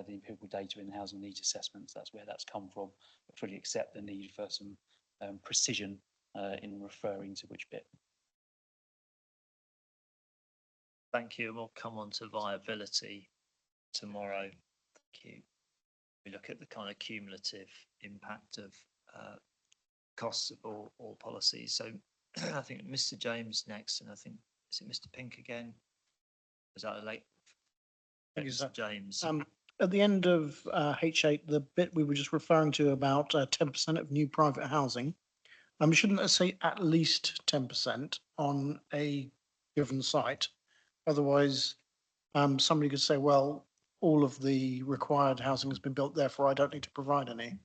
empirical data in the housing needs assessments. That's where that's come from. But fully accept the need for some precision in referring to which bit. Thank you. We'll come on to viability tomorrow. Thank you. We look at the kind of cumulative impact of costs of all policies. So I think Mr. James next, and I think, is it Mr. Pink again? Is that a late? Thank you, sir. Mr. James. At the end of H8, the bit we were just referring to about 10% of new private housing, shouldn't I say at least 10% on a given site? Otherwise, somebody could say, well, all of the required housing has been built, therefore I don't need to provide any.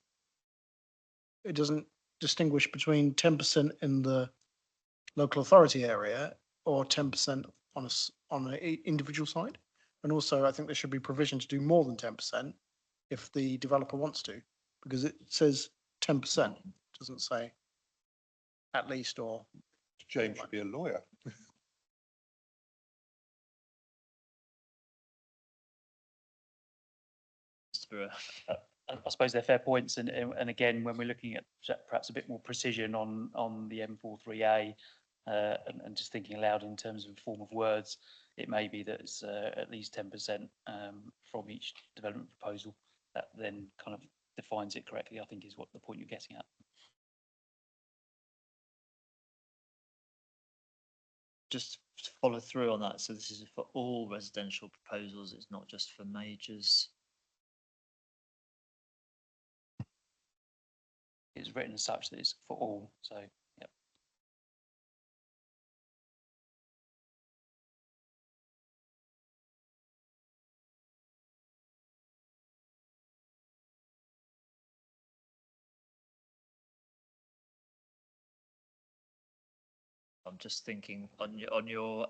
It doesn't distinguish between 10% in the local authority area or 10% on an individual site. And also, I think there should be provision to do more than 10% if the developer wants to, because it says 10%, it doesn't say at least or. James should be a lawyer. I suppose they're fair points, and again, when we're looking at perhaps a bit more precision on the M43A, and just thinking aloud in terms of form of words, it may be that it's at least 10% from each development proposal. That then kind of defines it correctly, I think, is what the point you're getting at. Just to follow through on that, so this is for all residential proposals, it's not just for majors. It's written as such that it's for all, so yep. I'm just thinking on your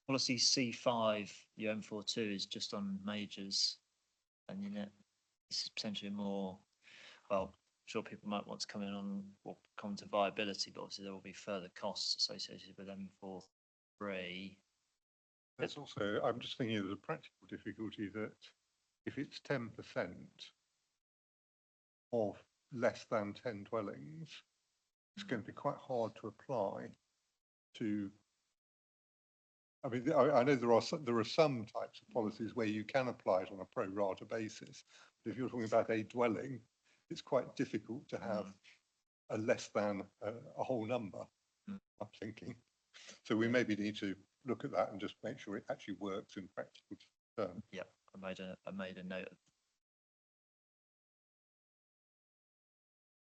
policy C5, your M42 is just on majors, and this is potentially more, well, sure people might want to come in on or come to viability, but obviously there will be further costs associated with M43. There's also, I'm just thinking there's a practical difficulty that if it's 10% of less than 10 dwellings, it's going to be quite hard to apply to. I mean, I know there are some types of policies where you can apply it on a pro rata basis, but if you're talking about a dwelling, it's quite difficult to have a less than a whole number. I'm thinking, so we maybe need to look at that and just make sure it actually works in practical terms. Yeah, I made a note of.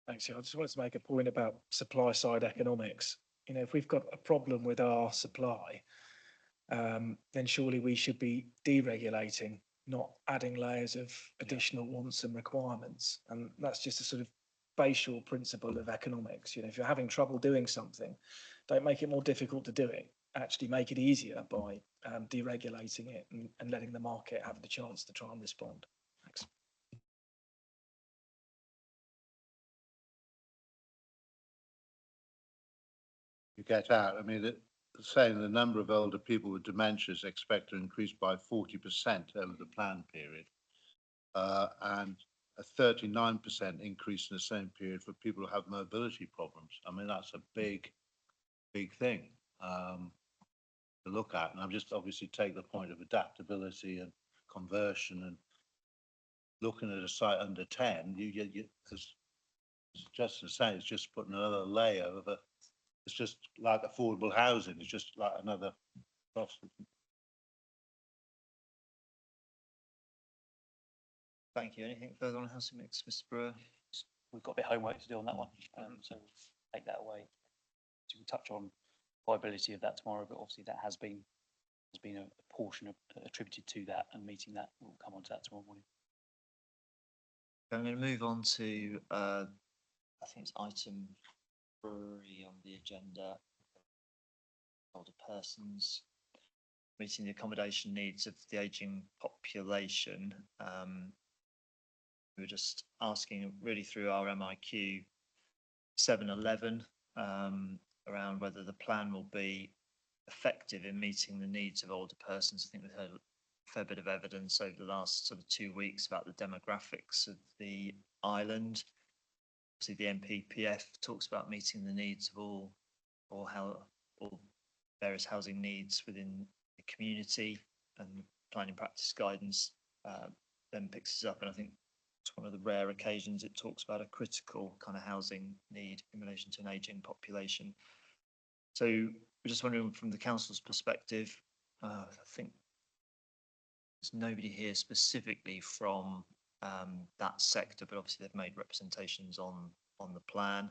Thanks. I just wanted to make a point about supply side economics. You know, if we've got a problem with our supply, then surely we should be deregulating, not adding layers of additional wants and requirements. And that's just a sort of basal principle of economics. You know, if you're having trouble doing something, don't make it more difficult to do it. Actually make it easier by deregulating it and letting the market have the chance to try and respond. Thanks. You get out, I mean, saying the number of older people with dementia is expected to increase by 40% over the plan period. And a 39% increase in the same period for people who have mobility problems. I mean, that's a big thing to look at. And I'm just obviously take the point of adaptability and conversion, and looking at a site under 10, as Justin saying, it's just putting another layer of it's just like affordable housing. It's just like another cost. Thank you. Anything further on housing mix, Mr. Brewer? We've got a bit of homework to do on that one, so we'll take that away. So we'll touch on viability of that tomorrow, but obviously that has been a portion attributed to that, and meeting that, we'll come on to that tomorrow morning. I'm going to move on to, I think it's item 3 on the agenda. Older persons, meeting the accommodation needs of the ageing population. We were just asking really through our MIQ 711 around whether the plan will be effective in meeting the needs of older persons. I think we've heard a fair bit of evidence over the last sort of 2 weeks about the demographics of the island. See, the NPPF talks about meeting the needs of all various housing needs within the community, and planning practice guidance then picks this up. And I think it's one of the rare occasions it talks about a critical kind of housing need in relation to an ageing population. So we're just wondering from the council's perspective, I think there's nobody here specifically from that sector, but obviously they've made representations on the plan.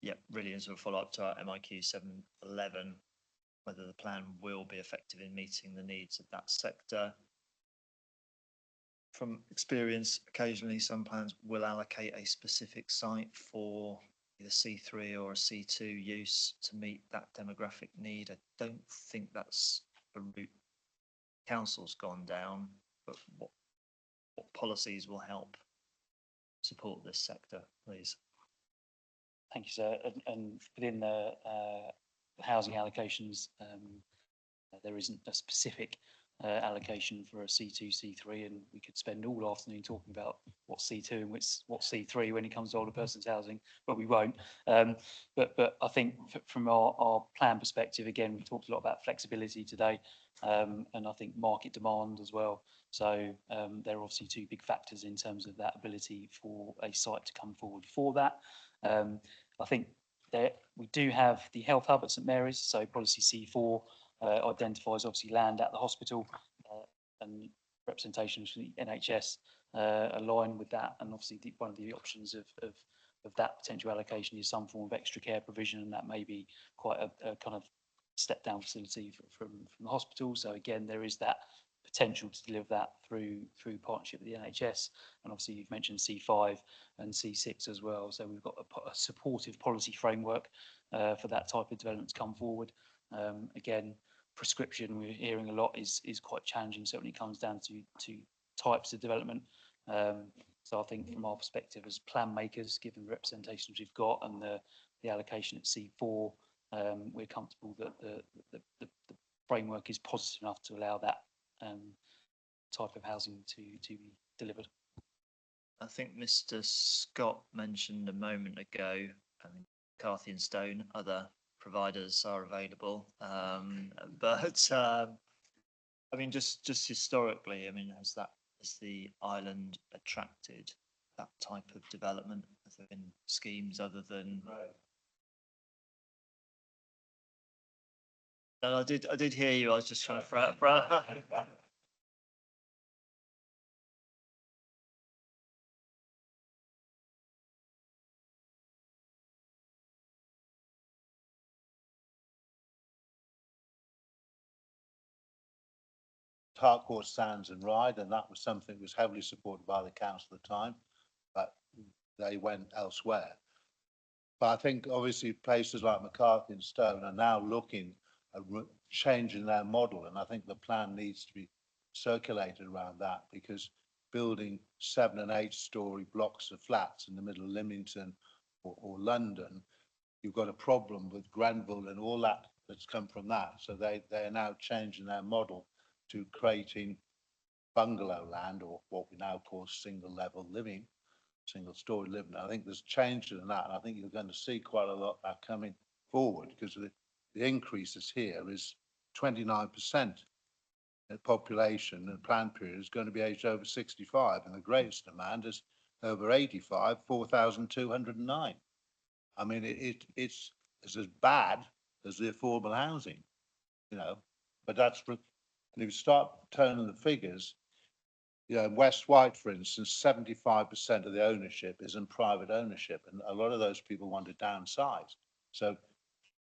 Yeah, really as a follow-up to our MIQ 711, whether the plan will be effective in meeting the needs of that sector. From experience, occasionally some plans will allocate a specific site for either C3 or a C2 use to meet that demographic need. I don't think that's a route council's gone down, but what policies will help support this sector, please? Thank you, sir. And within the housing allocations, there isn't a specific allocation for a C2, C3, and we could spend all afternoon talking about what's C2 and what's C3 when it comes to older persons housing, but we won't. But I think from our plan perspective, again, we've talked a lot about flexibility today, and I think market demand as well. So there are obviously 2 big factors in terms of that ability for a site to come forward for that. I think that we do have the health hub at St Mary's, so policy C4 identifies obviously land at the hospital, and representations from the NHS align with that, and obviously one of the options of that potential allocation is some form of extra care provision, and that may be quite a kind of step down facility from the hospital. So again, there is that potential to deliver that through partnership with the NHS, and obviously you've mentioned C5 and C6 as well. So we've got a supportive policy framework for that type of development to come forward. Again, prescription we're hearing a lot is quite challenging. Certainly comes down to types of development. So I think from our perspective as plan makers, given the representations we've got and the allocation at C4, we're comfortable that the framework is positive enough to allow that type of housing to be delivered. I think Mr. Scott mentioned a moment ago, McCarthy and Stone, other providers are available. But I mean, just historically, I mean, has the island attracted that type of development? Has there been schemes other than? Right. No, I did hear you. I was just trying to throw out. Harcourt Sands and Ryde, and that was something that was heavily supported by the council at the time, but they went elsewhere. But I think obviously places like McCarthy and Stone are now looking at changing their model, and I think the plan needs to be circulated around that, because building 7 and 8 story blocks of flats in the middle of Lymington or London, you've got a problem with Grenville and all that that's come from that. So they are now changing their model to creating bungalow land, or what we now call single level living, single story living. I think there's change in that, and I think you're going to see quite a lot of that coming forward, because the increases here is 29% the population and plan period is going to be aged over 65, and the greatest demand is over 85, 4,209. I mean, it's as bad as the affordable housing, you know, but that's, and if you start turning the figures, you know, in West Wight, for instance, 75% of the ownership is in private ownership, and a lot of those people want to downsize. So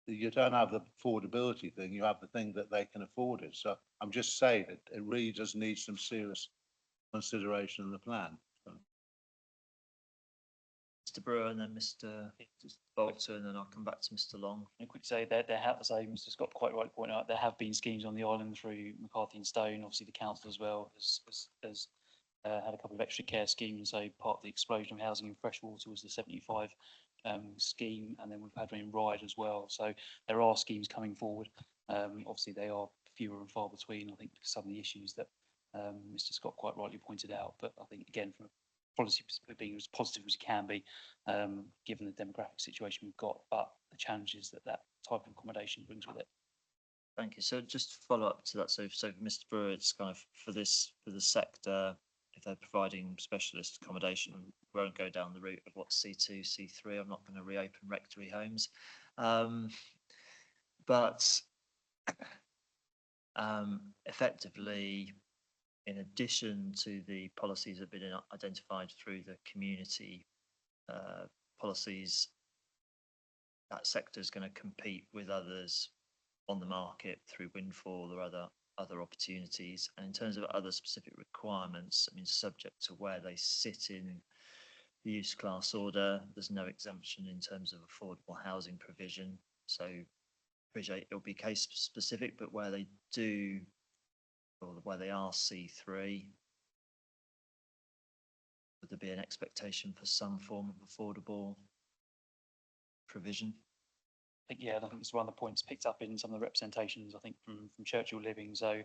you don't have the affordability thing, you have the thing that they can afford it. So I'm just saying that it really does need some serious consideration in the plan. Mr. Brewer and then Mr. Bolton, and then I'll come back to Mr. Long. I quickly say there have, as Mr. Scott quite rightly pointed out, there have been schemes on the island through McCarthy and Stone. Obviously, the council as well has had a couple of extra care schemes. So part of the explosion of housing in Freshwater was the 75 scheme, and then we've had one in Ryde as well. So there are schemes coming forward. Obviously, they are fewer and far between, I think, because some of the issues that Mr. Scott quite rightly pointed out. But I think, again, from a policy being as positive as it can be, given the demographic situation we've got, but the challenges that type of accommodation brings with it. Thank you. So just to follow up to that, so for Mr. Brewer, it's kind of for the sector, if they're providing specialist accommodation, we won't go down the route of what's C2, C3. I'm not going to reopen rectory homes, but effectively, in addition to the policies that have been identified through the community policies, that sector is going to compete with others on the market through windfall or other opportunities. And in terms of other specific requirements, I mean, subject to where they sit in the use class order, there's no exemption in terms of affordable housing provision. So appreciate it'll be case specific, but where they do, or where they are C3, would there be an expectation for some form of affordable provision? Yeah, I think it's one of the points picked up in some of the representations, I think, from Churchill Living. So,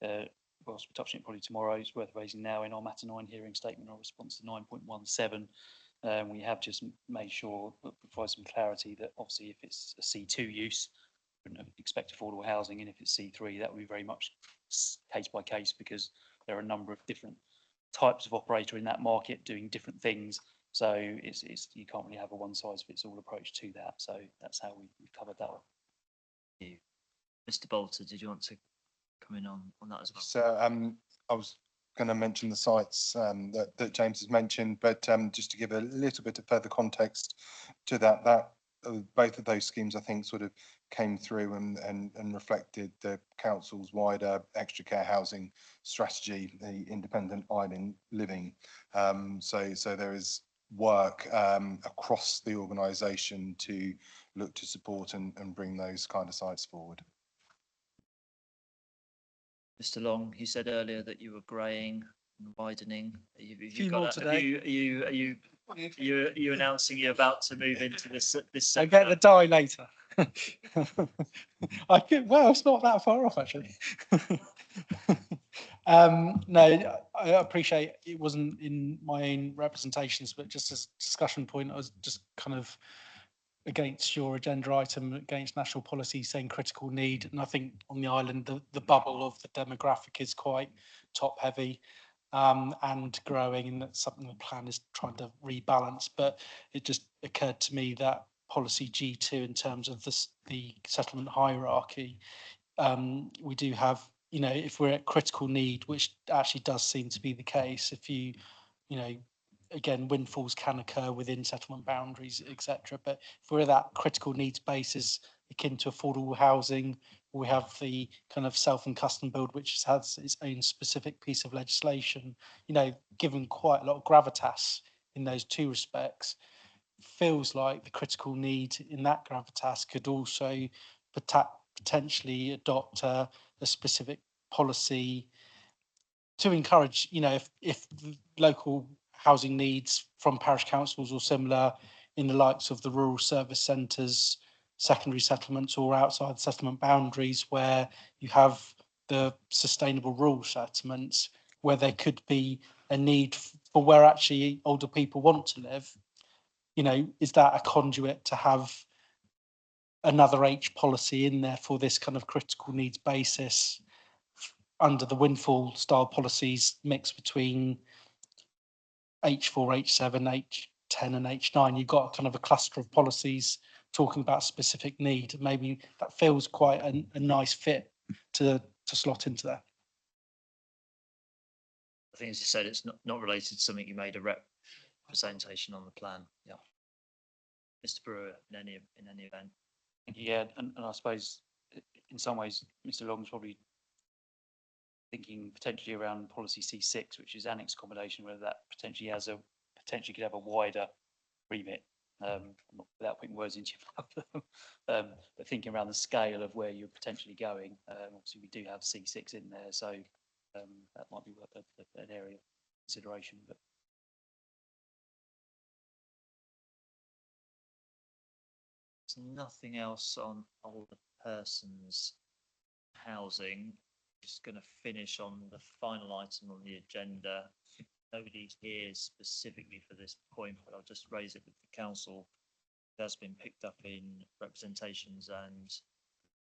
whilst we're touching it probably tomorrow, it's worth raising now in our Matter 9 hearing statement or response to 9.17. We have just made sure, provide some clarity that obviously if it's a C2 use, we wouldn't expect affordable housing, and if it's C3, that would be very much case by case, because there are a number of different types of operator in that market doing different things. So it's you can't really have a one size fits all approach to that. So that's how we've covered that one. Mr. Bolter, did you want to come in on that as well? So I was going to mention the sites that James has mentioned, but just to give a little bit of further context to that, both of those schemes I think sort of came through and reflected the council's wider extra care housing strategy, the independent island living. So there is work across the organisation to look to support and bring those kind of sites forward. Mr. Long, you said earlier that you were greying and widening. Few more today. Are you announcing you're about to move into this I get the die later. Well, it's not that far off actually. No, I appreciate it wasn't in my own representations, but just as a discussion point, I was just kind of against your agenda item, against national policy saying critical need. And I think on the island, the bubble of the demographic is quite top heavy and growing, and that's something the plan is trying to rebalance. But it just occurred to me that policy G2 in terms of the settlement hierarchy, we do have, you know, if we're at critical need, which actually does seem to be the case, if you know, again, windfalls can occur within settlement boundaries, etc. But if we're at that critical needs basis akin to affordable housing, we have the kind of self and custom build, which has its own specific piece of legislation, you know, given quite a lot of gravitas in those two respects, feels like the critical need in that gravitas could also potentially adopt a specific policy to encourage, you know, if the local housing needs from parish councils or similar in the likes of the rural service centres, secondary settlements or outside the settlement boundaries where you have the sustainable rural settlements where there could be a need for where actually older people want to live, you know, is that a conduit to have another H policy in there for this kind of critical needs basis under the windfall style policies mix between H4, H7, H10 and H9, you've got kind of a cluster of policies talking about specific need. Maybe that feels quite a nice fit to slot into there. I think, as you said, it's not related to something you made a representation on the plan. Yeah. Mr. Brewer, in any event. Yeah, and I suppose in some ways, Mr. Long's probably thinking potentially around policy C6, which is annex accommodation, whether that potentially could have a wider remit. Without putting words into your mouth, but thinking around the scale of where you're potentially going. Obviously, we do have C6 in there, so that might be an area of consideration. But there's nothing else on older persons housing. Just going to finish on the final item on the agenda. Nobody's here specifically for this point, but I'll just raise it with the council. It has been picked up in representations, and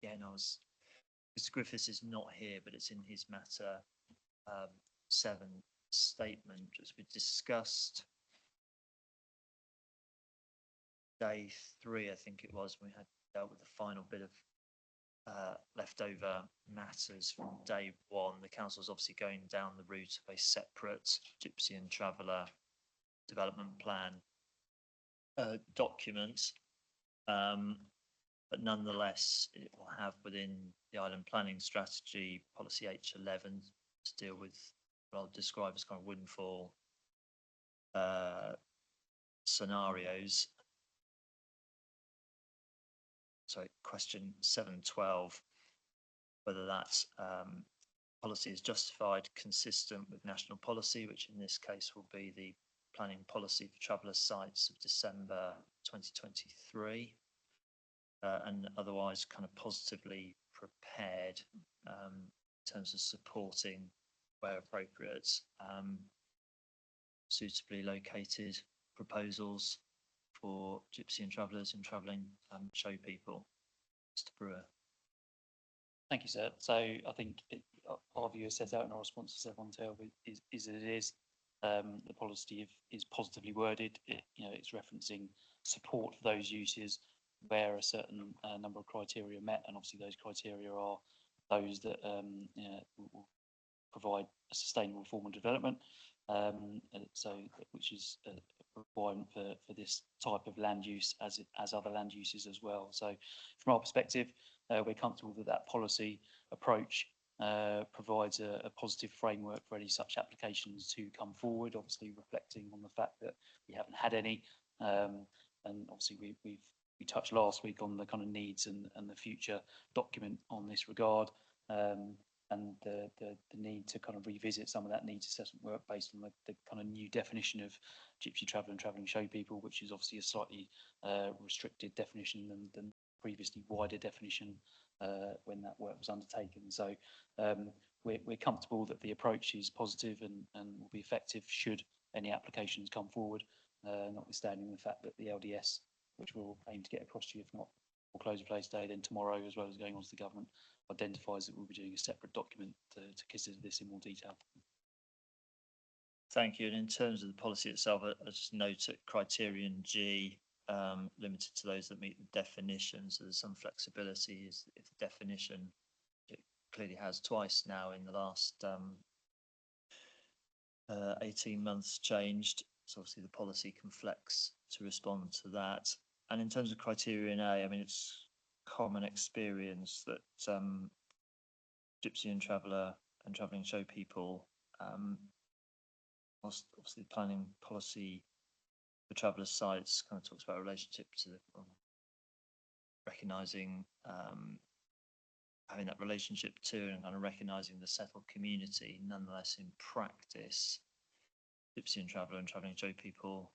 again, Mr. Griffiths is not here, but it's in his matter 7 statement, as we discussed. Day 3, I think it was, when we had dealt with the final bit of leftover matters from day 1. The council's obviously going down the route of a separate Gypsy and Traveller development plan document, but nonetheless it will have within the island planning strategy policy H11 to deal with what I'll describe as kind of windfall scenarios. Sorry, question 712, whether that policy is justified, consistent with national policy, which in this case will be the planning policy for traveller sites of December 2023, and otherwise kind of positively prepared in terms of supporting, where appropriate, suitably located proposals for Gypsy and travellers and travelling show people. Mr. Brewer. thank you, sir. So I think our view is set out in our response to 712 is that it is the policy is positively worded. It's referencing support for those uses where a certain number of criteria are met, and obviously those criteria are those that will provide a sustainable form of development. So which is requirement for this type of land use as other land uses as well. So from our perspective, we're comfortable that that policy approach provides a positive framework for any such applications to come forward, obviously reflecting on the fact that we haven't had any. And obviously we touched last week on the kind of needs and the future document on this regard, and the need to kind of revisit some of that needs assessment work based on the kind of new definition of gypsy traveller and travelling show people, which is obviously a slightly restricted definition than previously wider definition when that work was undertaken. So we're comfortable that the approach is positive and will be effective should any applications come forward, notwithstanding the fact that the LDS, which we'll aim to get across to you, if not we'll close of play today, then tomorrow, as well as going on to the government, identifies that we'll be doing a separate document to consider this in more detail. Thank you. And in terms of the policy itself, I just note at criterion G, limited to those that meet the definition. So there's some flexibility if the definition, it clearly has twice now in the last 18 months changed. So obviously the policy can flex to respond to that. And in terms of criterion A, I mean, it's common experience that gypsy and traveller and travelling show people, obviously the planning policy for traveller sites kind of talks about a relationship to the recognising, having that relationship to and kind of recognising the settled community. Nonetheless, in practice, gypsy and travelling show people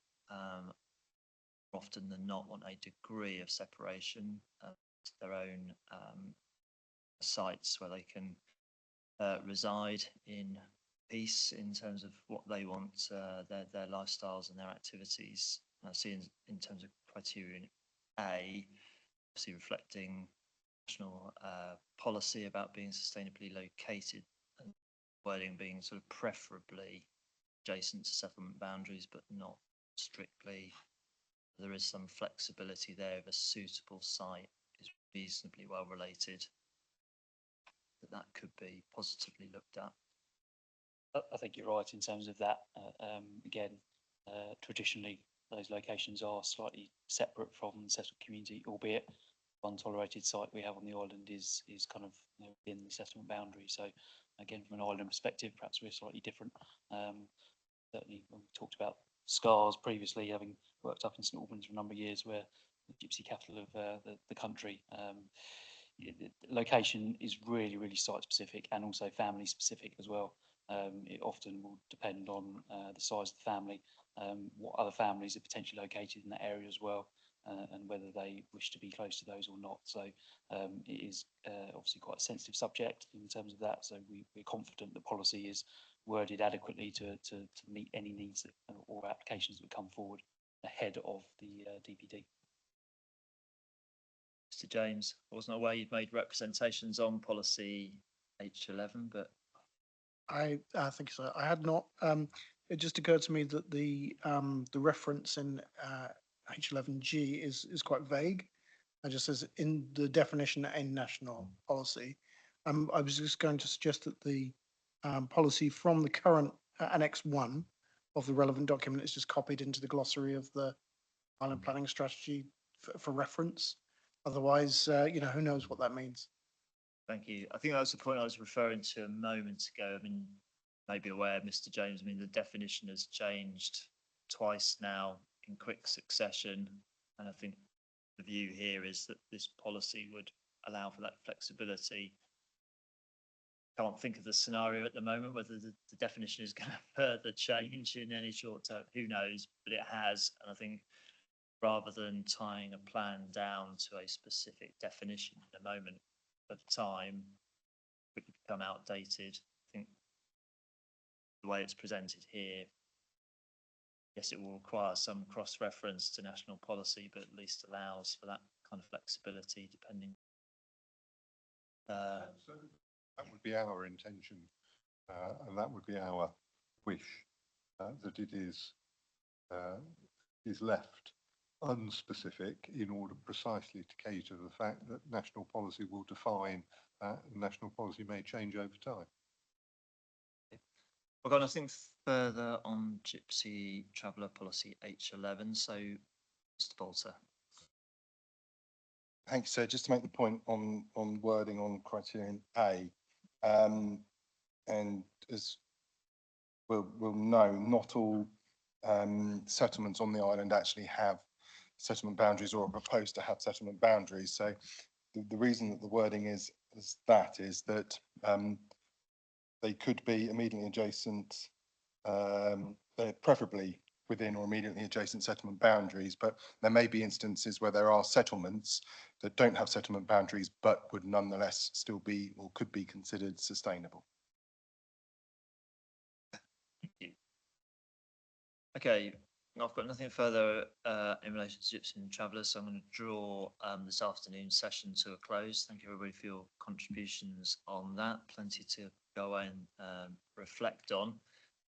often than not want a degree of separation, their own sites where they can reside in peace in terms of what they want, their lifestyles and their activities. And I see in terms of criterion A, obviously reflecting national policy about being sustainably located, and wording being sort of preferably adjacent to settlement boundaries, but not strictly. There is some flexibility there if a suitable site is reasonably well related, that could be positively looked at. I think you're right in terms of that. Again, traditionally, those locations are slightly separate from the settled community, albeit one tolerated site we have on the island is kind of within the settlement boundary. So again, from an island perspective, perhaps we're slightly different. Certainly when we talked about Scars previously, having worked up in St Albans for a number of years, where the gypsy capital of the country, location is really site specific and also family specific as well. It often will depend on the size of the family, what other families are potentially located in that area as well, and whether they wish to be close to those or not. So it is obviously quite a sensitive subject in terms of that. So we're confident the policy is worded adequately to meet any needs or applications that would come forward ahead of the DPD. Mr. James, I wasn't aware you'd made representations on policy H11, but I think so. I had not. It just occurred to me that the reference in H11G is quite vague. It just says in the definition in national policy. I was just going to suggest that the policy from the current Annex 1 of the relevant document is just copied into the glossary of the island planning strategy for reference. Otherwise, who knows what that means. thank you. I think that was the point I was referring to a moment ago. I mean, maybe aware, Mr. James, I mean, the definition has changed twice now in quick succession. And I think the view here is that this policy would allow for that flexibility. Can't think of the scenario at the moment whether the definition is going to further change in any short term. Who knows? But it has. And I think rather than tying a plan down to a specific definition at the moment of time, it could become outdated. I think the way it's presented here, yes, it will require some cross-reference to national policy, but at least allows for that kind of flexibility depending. So that would be our intention, and that would be our wish, that it is left unspecific in order precisely to cater to the fact that national policy will define that, and national policy may change over time. I've got nothing further on Gypsy Traveller Policy H11, so Mr Bolter. Thanks, sir. Just to make the point on wording on criterion A, and as we'll know, not all settlements on the island actually have settlement boundaries or are proposed to have settlement boundaries. So the reason that the wording is that they could be immediately adjacent, they're preferably within or immediately adjacent settlement boundaries, but there may be instances where there are settlements that don't have settlement boundaries but would nonetheless still be or could be considered sustainable. Okay, I've got nothing further in relation to Gypsy and Travellers, so I'm going to draw this afternoon's session to a close. Thank you everybody for your contributions on that. Plenty to go away and reflect on.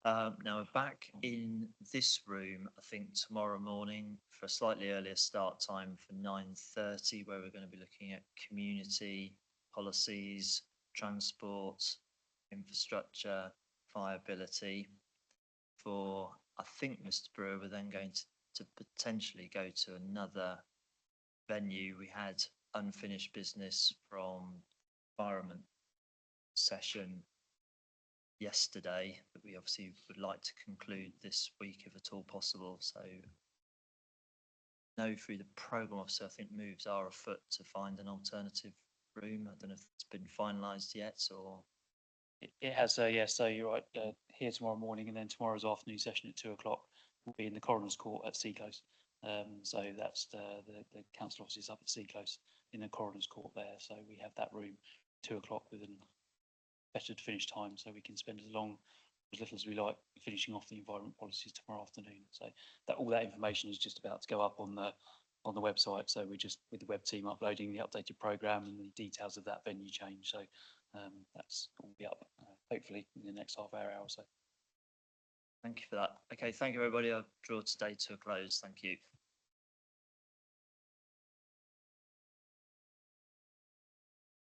Now we're back in this room, I think tomorrow morning for a slightly earlier start time for 9:30, where we're going to be looking at community policies, transport, infrastructure, viability. For, I think, Mr Brewer, we're then going to potentially go to another venue. We had unfinished business from environment session yesterday that we obviously would like to conclude this week if at all possible. So no, through the programme officer, I think moves are afoot to find an alternative room. I don't know if it's been finalised yet or. It has, yes, so you're right, here tomorrow morning and then tomorrow's afternoon session at 2 o'clock will be in the Coroner's Court at Seaclose. So that's the council offices up at Seaclose in the Coroner's Court there. So we have that room 2 o'clock with an better to finish time, so we can spend as long, as little as we like finishing off the environment policies tomorrow afternoon. So that all that information is just about to go up on the website. So we're just with the web team uploading the updated programme and the details of that venue change. So that's all be up hopefully in the next half hour or so. Thank you for that. Okay, thank you everybody. I'll draw today to a close. Thank you.